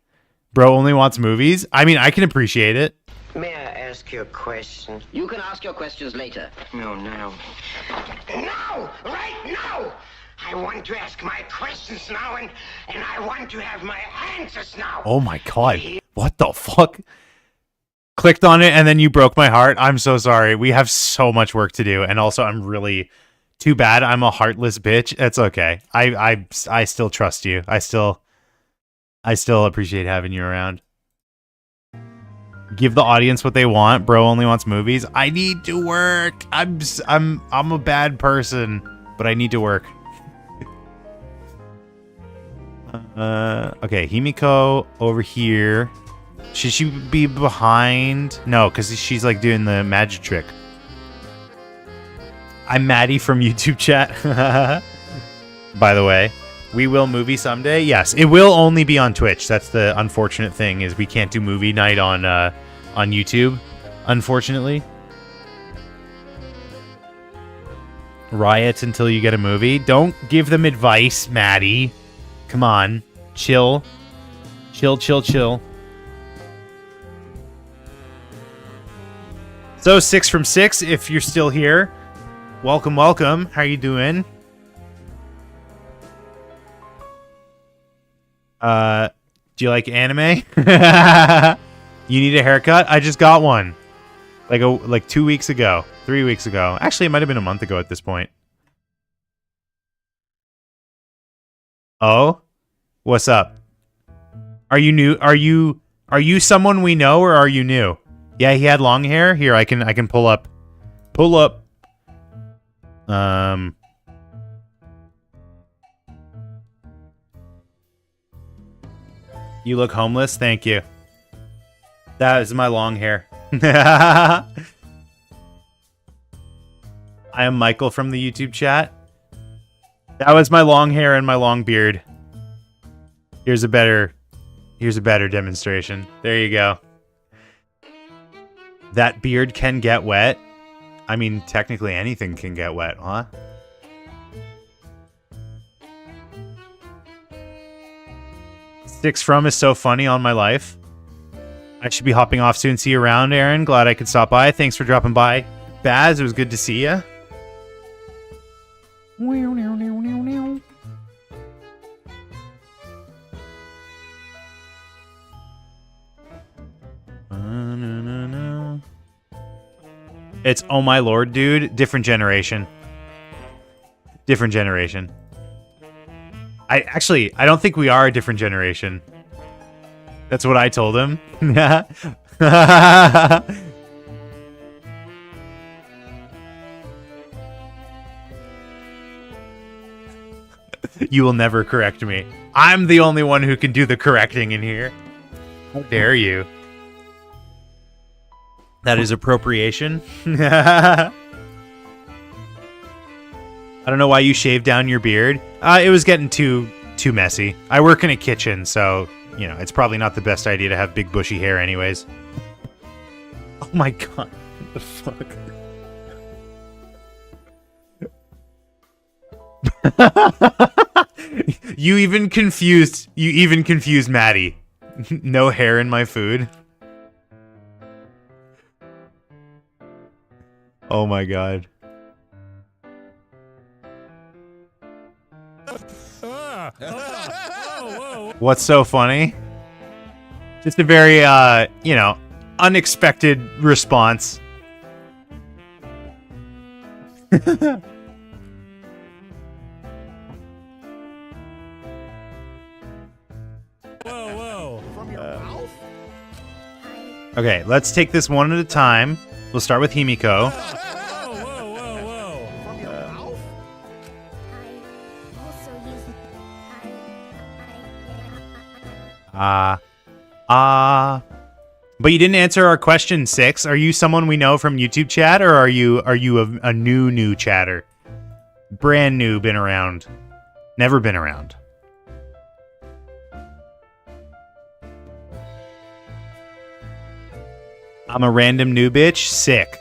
Bro only wants movies. I mean, I can appreciate it. May I ask you a question? You can ask your questions later. No, now. Now! Right now! I want to ask my questions now, and I want to have my answers now. Oh my god. What the fuck? Clicked on it and then you broke my heart. I'm so sorry. We have so much work to do, and also I'm really too bad I'm a heartless bitch. It's okay. I still trust you. I still appreciate having you around. Give the audience what they want. Bro only wants movies. I need to work. I'm a bad person, but I need to work. Okay, Himiko over here. Should she be behind? No, because she's like doing the magic trick. I'm Maddie from YouTube chat. By the way, we will movie someday. Yes, it will only be on Twitch. That's the unfortunate thing, is we can't do movie night on YouTube, unfortunately. Riot until you get a movie. Don't give them advice, Maddie. Come on. Chill. Chill, chill, chill. So 6 from 6, if you're still here. Welcome, welcome. How you doing? Do you like anime? You need a haircut? I just got one. Like 2 weeks ago. 3 weeks ago. Actually, it might have been a month ago at this point. Oh? What's up? Are you new? Are you someone we know, or are you new? Yeah, he had long hair. Here, I can pull up. Pull up. You look homeless. Thank you. That is my long hair. I am Michael from the YouTube chat. That was my long hair and my long beard. Here's a better demonstration. There you go. That beard can get wet. I mean, technically anything can get wet, huh? Six from is so funny on my life. I should be hopping off soon. See you around, Aaron. Glad I could stop by. Thanks for dropping by. Baz, it was good to see ya. It's oh my lord, dude. Different generation. Different generation. I don't think we are a different generation. That's what I told him. You will never correct me. I'm the only one who can do the correcting in here. How dare you? That is appropriation. I don't know why you shaved down your beard. It was getting too messy. I work in a kitchen, so, you know, it's probably not the best idea to have big bushy hair anyways. Oh my god. What the fuck? You even confused Maddie. No hair in my food. Oh my god. What's so funny? Just a very, unexpected response. Whoa. From your mouth? Okay, let's take this one at a time. We'll start with Himiko. But you didn't answer our question 6. Are you someone we know from YouTube chat, or are you a new chatter? Brand new, been around. Never been around. I'm a random new bitch. Sick.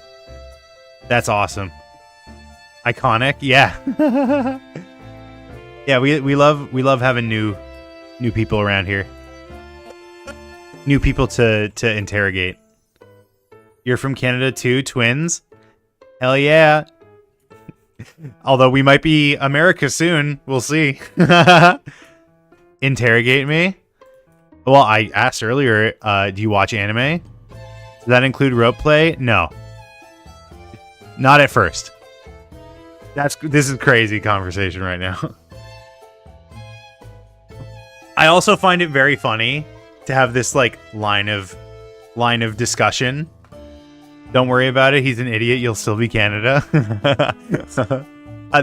That's awesome. Iconic. Yeah. Yeah, we love having new people around here. New people to interrogate. You're from Canada too, twins? Hell yeah. Although we might be America soon. We'll see. Interrogate me? Well, I asked earlier, do you watch anime? Does that include rope play? No. Not at first. This is crazy conversation right now. I also find it very funny to have this like line of discussion. Don't worry about it. He's an idiot. You'll still be Canada.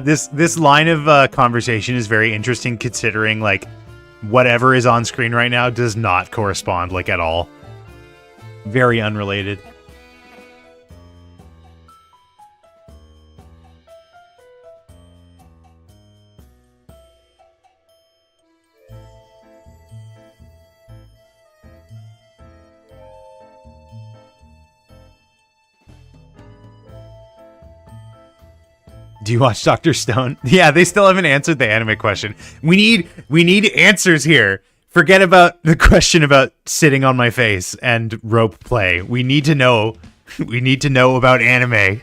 This line of conversation is very interesting, considering like whatever is on screen right now does not correspond like at all. Very unrelated. Do you watch Dr. Stone? Yeah, they still haven't answered the anime question. We need answers here. Forget about the question about sitting on my face and rope play. We need to know. We need to know about anime.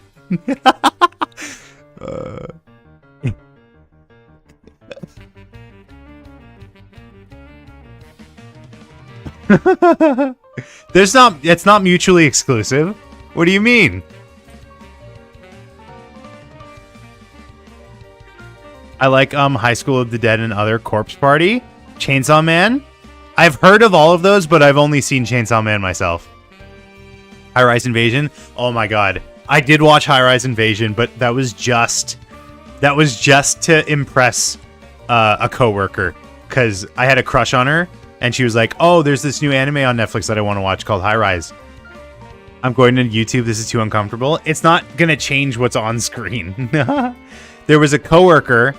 It's not mutually exclusive. What do you mean? I like High School of the Dead and Other, Corpse Party, Chainsaw Man. I've heard of all of those, but I've only seen Chainsaw Man myself. High Rise Invasion. Oh my god. I did watch High Rise Invasion, but that was just to impress a coworker, because I had a crush on her and she was like, "Oh, there's this new anime on Netflix that I want to watch called High Rise." I'm going to YouTube. This is too uncomfortable. It's not going to change what's on screen. There was a coworker.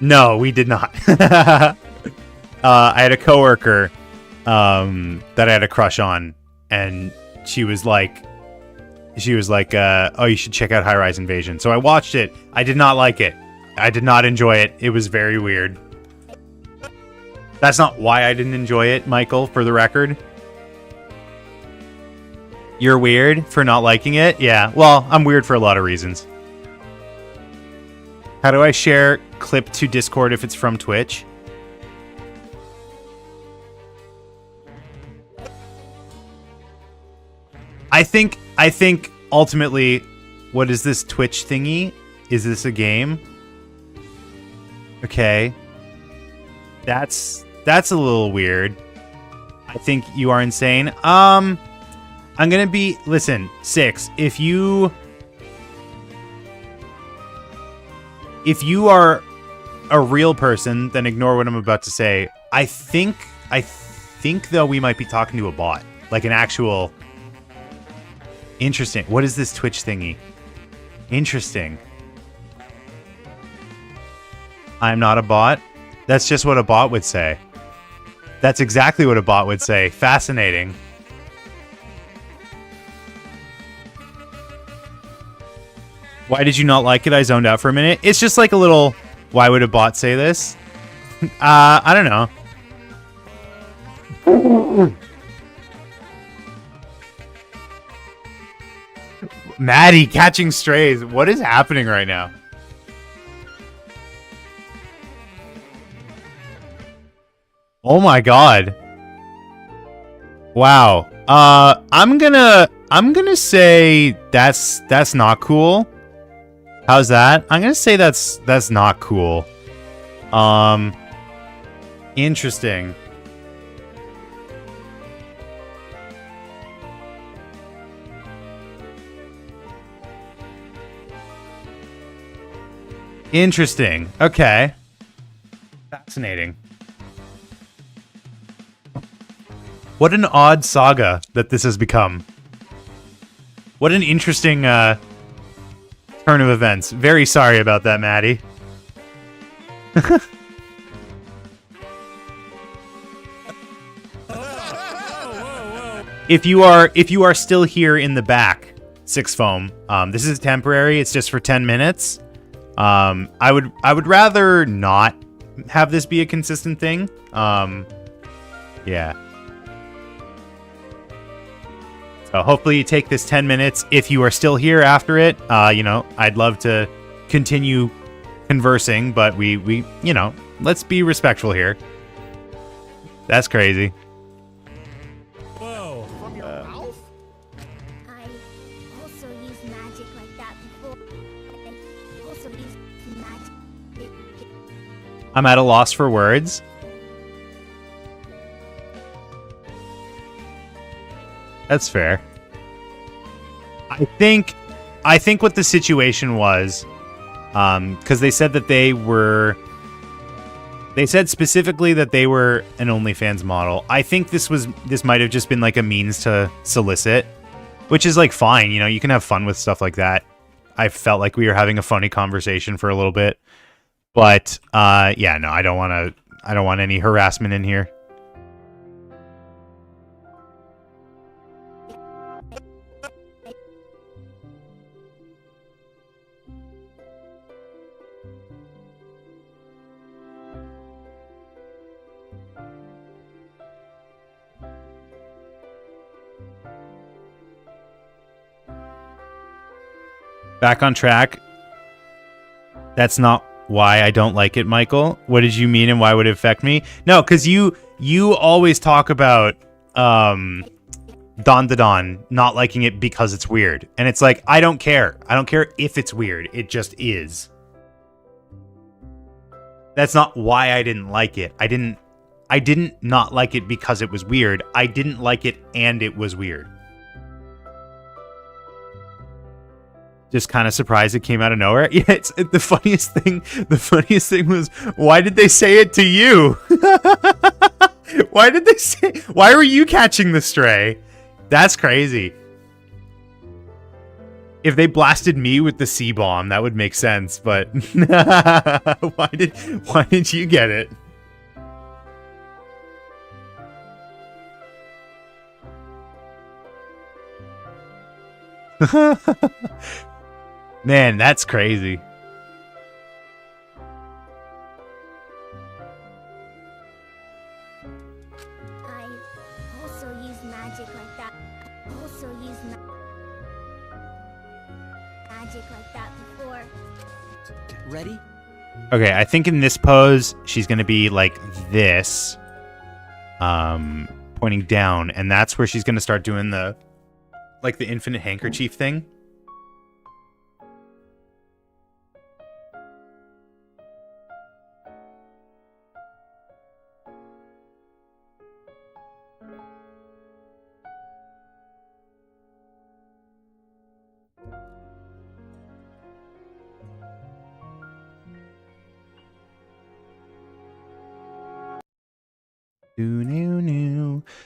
No, we did not. I had a coworker that I had a crush on, and she was like, "Oh, you should check out High Rise Invasion." So I watched it. I did not like it. I did not enjoy it. It was very weird. That's not why I didn't enjoy it, Michael, for the record. You're weird for not liking it? Yeah, well, I'm weird for a lot of reasons. How do I share clip to Discord if it's from Twitch? I think ultimately, what is this Twitch thingy? Is this a game? Okay. That's a little weird. I think you are insane. I'm gonna be, listen, 6, if you are a real person, then ignore what I'm about to say. I think though we might be talking to a bot, like an actual. Interesting. What is this Twitch thingy? Interesting. I'm not a bot. That's just what a bot would say. That's exactly what a bot would say. Fascinating. Why did you not like it? I zoned out for a minute. It's just like a little, why would a bot say this? I don't know. Maddie catching strays. What is happening right now? Oh my god. Wow. I'm gonna say that's not cool. How's that? I'm gonna say that's not cool. Interesting. Interesting. Okay. Fascinating. What an odd saga that this has become. What an interesting turn of events. Very sorry about that, Maddie. If you are still here in the back, Six Foam, this is temporary. It's just for 10 minutes. I would rather not have this be a consistent thing. Yeah. So hopefully you take this 10 minutes. If you are still here after it, you know, I'd love to continue conversing, but we you know, let's be respectful here. That's crazy. Whoa. From your mouth? I also used magic like that before. I also used magic. I'm at a loss for words. That's fair. I think what the situation was, because they said that they said specifically that they were an OnlyFans model. I think this might have just been like a means to solicit, which is like fine. You know, you can have fun with stuff like that. I felt like we were having a funny conversation for a little bit, but yeah, no, I don't want any harassment in here. Back on track. That's not why I don't like it, Michael. What did you mean and why would it affect me? No, because you always talk about Don the Don not liking it because it's weird. And it's like, I don't care. I don't care if it's weird. It just is. That's not why I didn't like it. I didn't not like it because it was weird. I didn't like it and it was weird. Just kind of surprised it came out of nowhere. Yeah, it's the funniest thing. The funniest thing was, why did they say it to you? Why did they say? Why were you catching the stray? That's crazy. If they blasted me with the C-bomb, that would make sense. But why did you get it? Man, that's crazy. I also used magic like that. Also used magic like that before. Ready? Okay, I think in this pose, she's going to be like this. Pointing down. And that's where she's going to start doing the infinite handkerchief thing.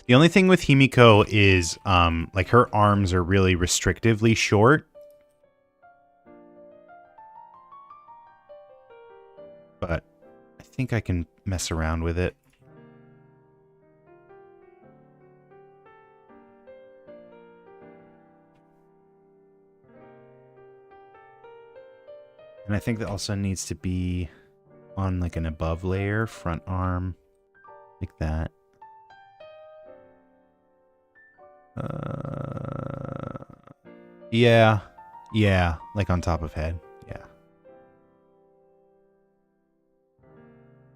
The only thing with Himiko is, like, her arms are really restrictively short. But I think I can mess around with it. And I think that also needs to be on, like, an above layer, front arm, like that. Yeah, like on top of head. Yeah.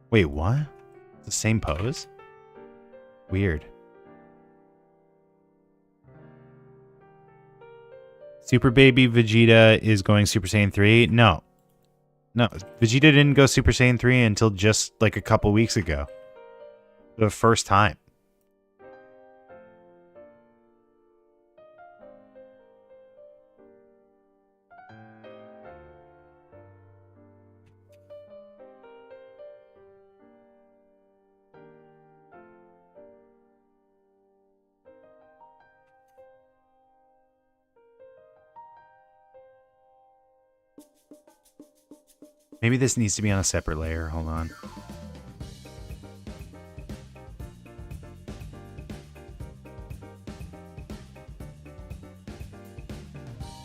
Wait, what? It's the same pose? Weird. Super Baby Vegeta is going Super Saiyan 3? No. No, Vegeta didn't go Super Saiyan 3 until just like a couple weeks ago. The first time. Maybe this needs to be on a separate layer. Hold on.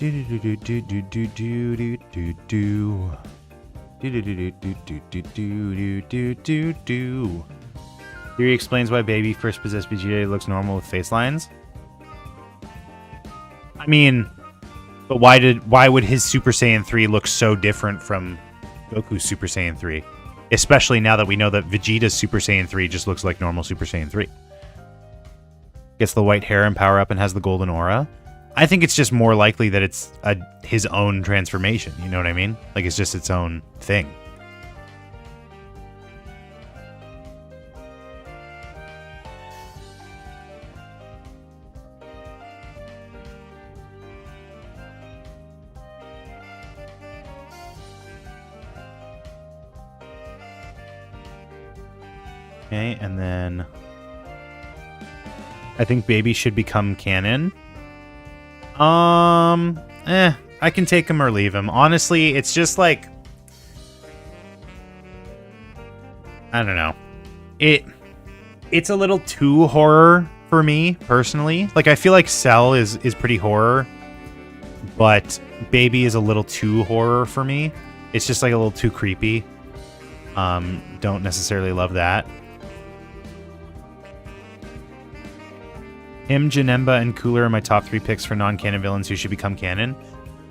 Do do do do do do do do do do. Do do do do do do do do do do. Theory explains why Baby first possessed Vegeta looks normal with face lines. I mean, but why would his Super Saiyan 3 look so different from Goku's Super Saiyan 3? Especially now that we know that Vegeta's Super Saiyan 3 just looks like normal Super Saiyan 3. Gets the white hair and power up and has the golden aura. I think it's just more likely that it's his own transformation. You know what I mean? Like it's just its own thing. Okay, and then I think Baby should become canon. I can take him or leave him. Honestly, it's just like I don't know. It's a little too horror for me personally. Like I feel like Cell is pretty horror, but Baby is a little too horror for me. It's just like a little too creepy. Don't necessarily love that. Him, Janemba, and Cooler are my top 3 picks for non-canon villains who should become canon.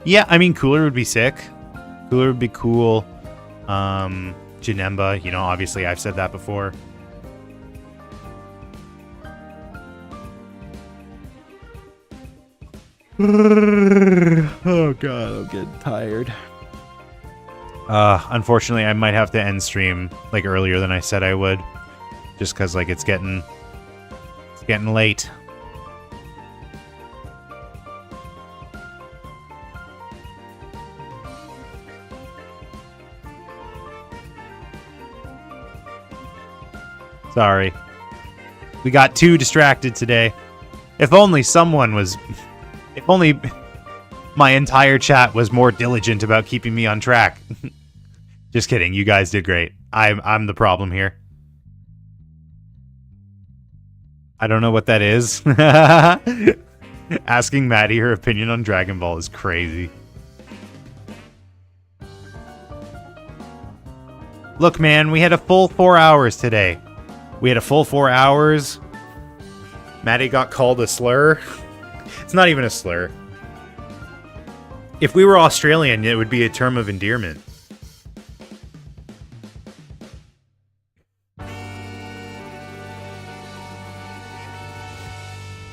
Yeah, I mean, Cooler would be sick. Cooler would be cool. Janemba, you know, obviously I've said that before. Oh god, I'm getting tired. Unfortunately, I might have to end stream like earlier than I said I would. Just because like it's getting late. Sorry. We got too distracted today. If only my entire chat was more diligent about keeping me on track. Just kidding. You guys did great. I'm the problem here. I don't know what that is. Asking Maddie her opinion on Dragon Ball is crazy. Look, man, we had a full 4 hours today. We had a full 4 hours. Maddie got called a slur. It's not even a slur. If we were Australian, it would be a term of endearment.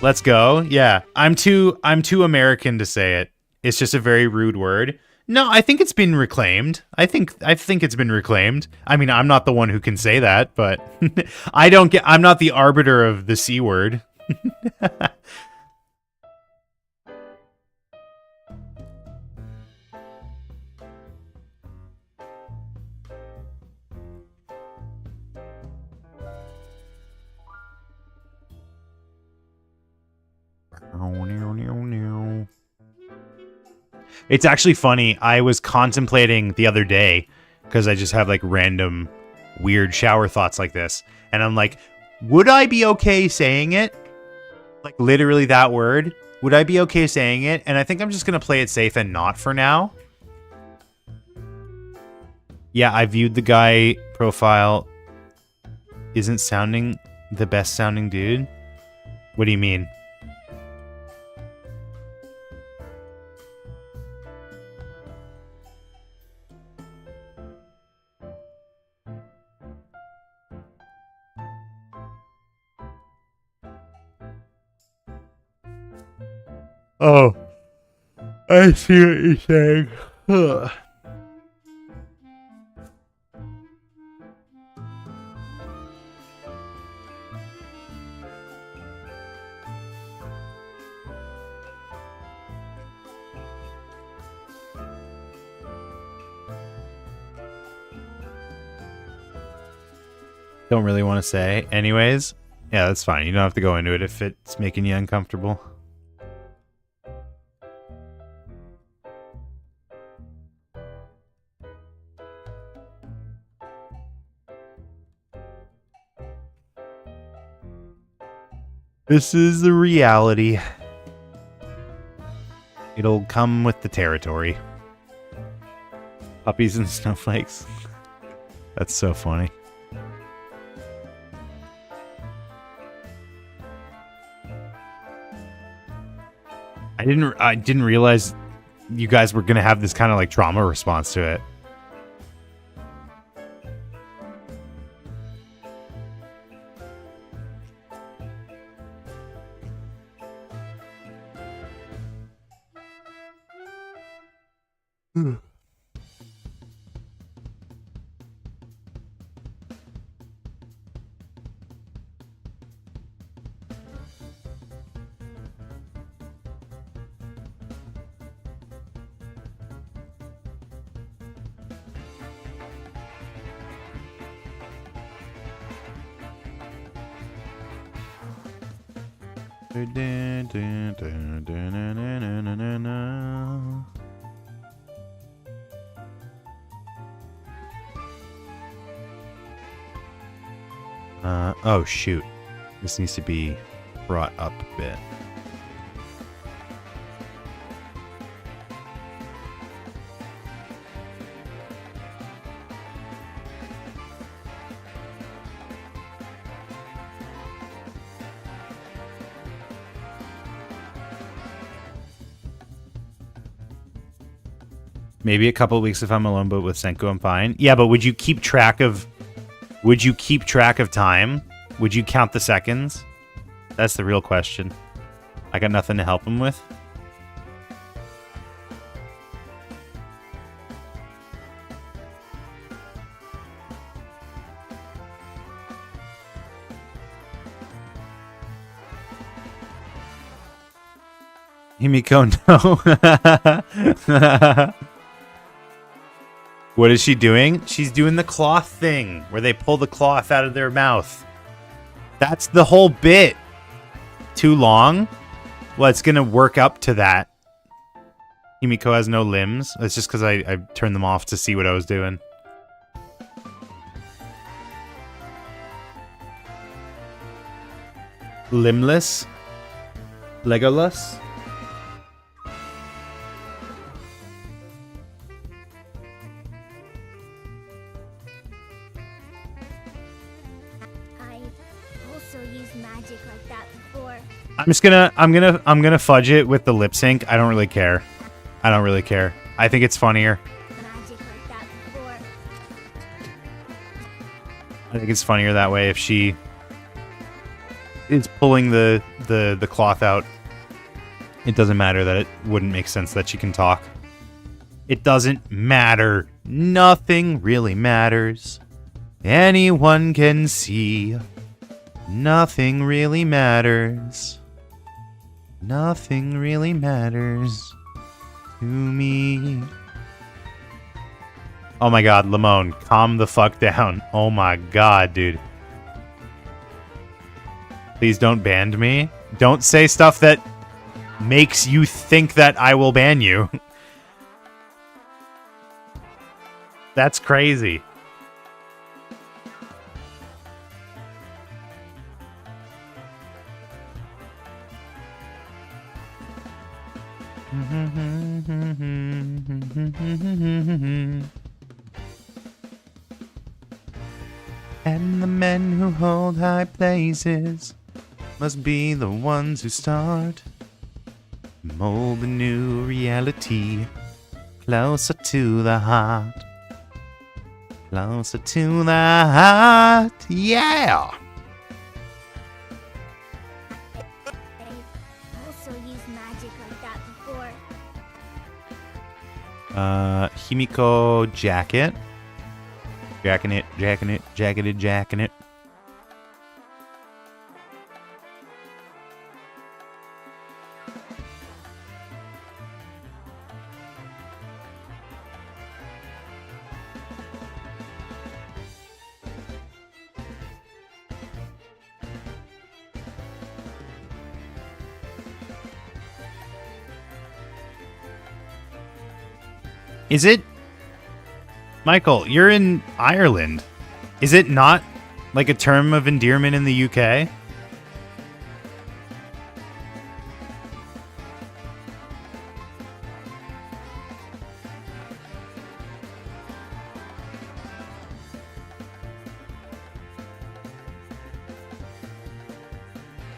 Let's go. Yeah, I'm too American to say it. It's just a very rude word. No, I think it's been reclaimed. I think it's been reclaimed. I mean, I'm not the one who can say that, but I'm not the arbiter of the C word. It's actually funny. I was contemplating the other day, because I just have like random weird shower thoughts like this. And I'm like, would I be okay saying it? Like literally that word. Would I be okay saying it? And I think I'm just going to play it safe and not for now. Yeah, I viewed the guy profile. Isn't sounding the best sounding dude. What do you mean? Oh, I see what you're saying. Ugh. Don't really want to say. Anyways, yeah, that's fine. You don't have to go into it if it's making you uncomfortable. This is the reality. It'll come with the territory. Puppies and snowflakes. That's so funny. I didn't realize you guys were gonna have this kind of like trauma response to it. Oh shoot. This needs to be brought up a bit. Maybe a couple of weeks if I'm alone, but with Senko I'm fine. Yeah, but would you keep track of time? Would you count the seconds? That's the real question. I got nothing to help him with. Himiko, no. What is she doing? She's doing the cloth thing where they pull the cloth out of their mouth. That's the whole bit. Too long? Well, it's going to work up to that. Himiko has no limbs. It's just because I turned them off to see what I was doing. Limbless? Legolas? I'm gonna fudge it with the lip sync. I don't really care. I think it's funnier. I think it's funnier that way if she is pulling the cloth out. It doesn't matter that it wouldn't make sense that she can talk. It doesn't matter. Nothing really matters. Anyone can see. Nothing really matters. Nothing really matters to me. Oh my god, Lamone, calm the fuck down. Oh my god, dude. Please don't ban me. Don't say stuff that makes you think that I will ban you. That's crazy. And the men who hold high places must be the ones who start mold a new reality closer to the heart. Closer to the heart, yeah! Himiko jacket. Jacking it. Jacking it. Is it... Michael, you're in Ireland. Is it not like a term of endearment in the UK?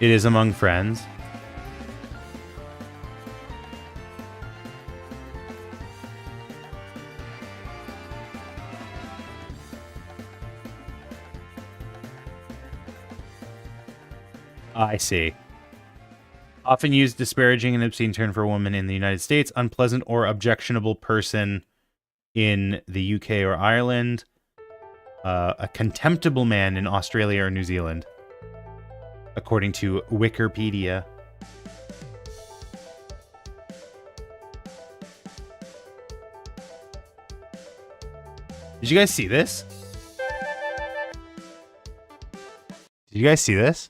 It is among friends. I see. Often used disparaging and obscene term for a woman in the United States, unpleasant or objectionable person in the UK or Ireland, a contemptible man in Australia or New Zealand, according to Wikipedia. Did you guys see this? Did you guys see this?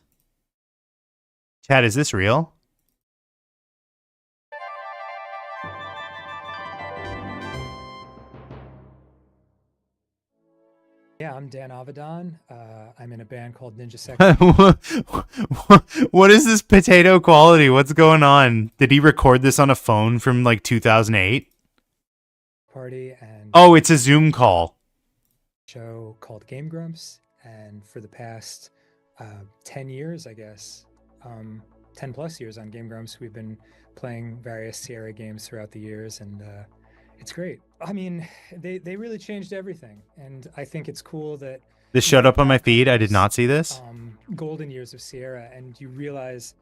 Chat, is this real? Yeah, I'm Dan Avedon. I'm in a band called Ninja Sex. What is this potato quality? What's going on? Did he record this on a phone from like 2008? Party and oh, it's a Zoom call. Show called Game Grumps, and for the past 10 years, I guess, 10 plus years on Game Grumps, we've been playing various Sierra games throughout the years, and it's great. I mean, they really changed everything, and I think it's cool that This showed up on my feed. I did not see this. Golden years of Sierra, and you realize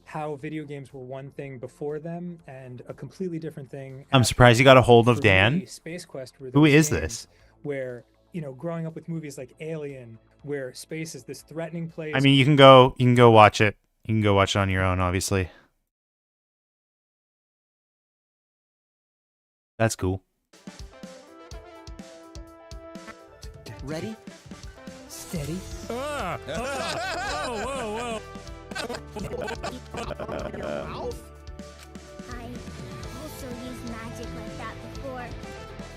how video games were one thing before them and a completely different thing. I'm surprised you got a hold of Dan. Space Quest were Who those is games this? Where, you know, growing up with movies like Alien, where space is this threatening place. I mean, you can go watch it. You can go watch it on your own, obviously. That's cool. Ready? Steady. Whoa, whoa, whoa. I also used magic like that before.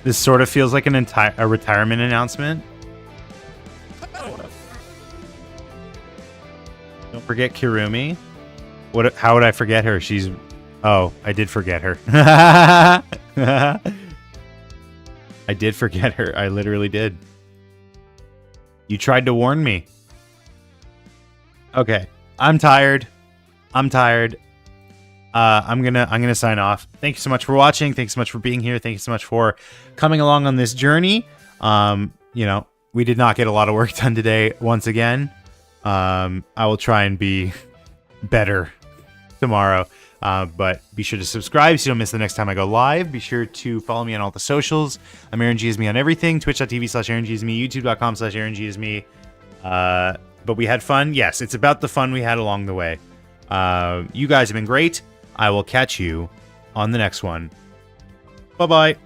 This sort of feels like a retirement announcement. Don't forget Kirumi. How would I forget her? Oh, I did forget her. I did forget her. I literally did. You tried to warn me. Okay. I'm tired. I'm gonna sign off. Thank you so much for watching. Thanks so much for being here. Thank you so much for coming along on this journey. You know, we did not get a lot of work done today once again. I will try and be better tomorrow. But be sure to subscribe so you don't miss the next time I go live. Be sure to follow me on all the socials. I'm Aaron G is me on everything. Twitch.tv/Aaron G is me. YouTube.com/Aaron G is me. But we had fun. Yes, it's about the fun we had along the way. You guys have been great. I will catch you on the next one. Bye-bye.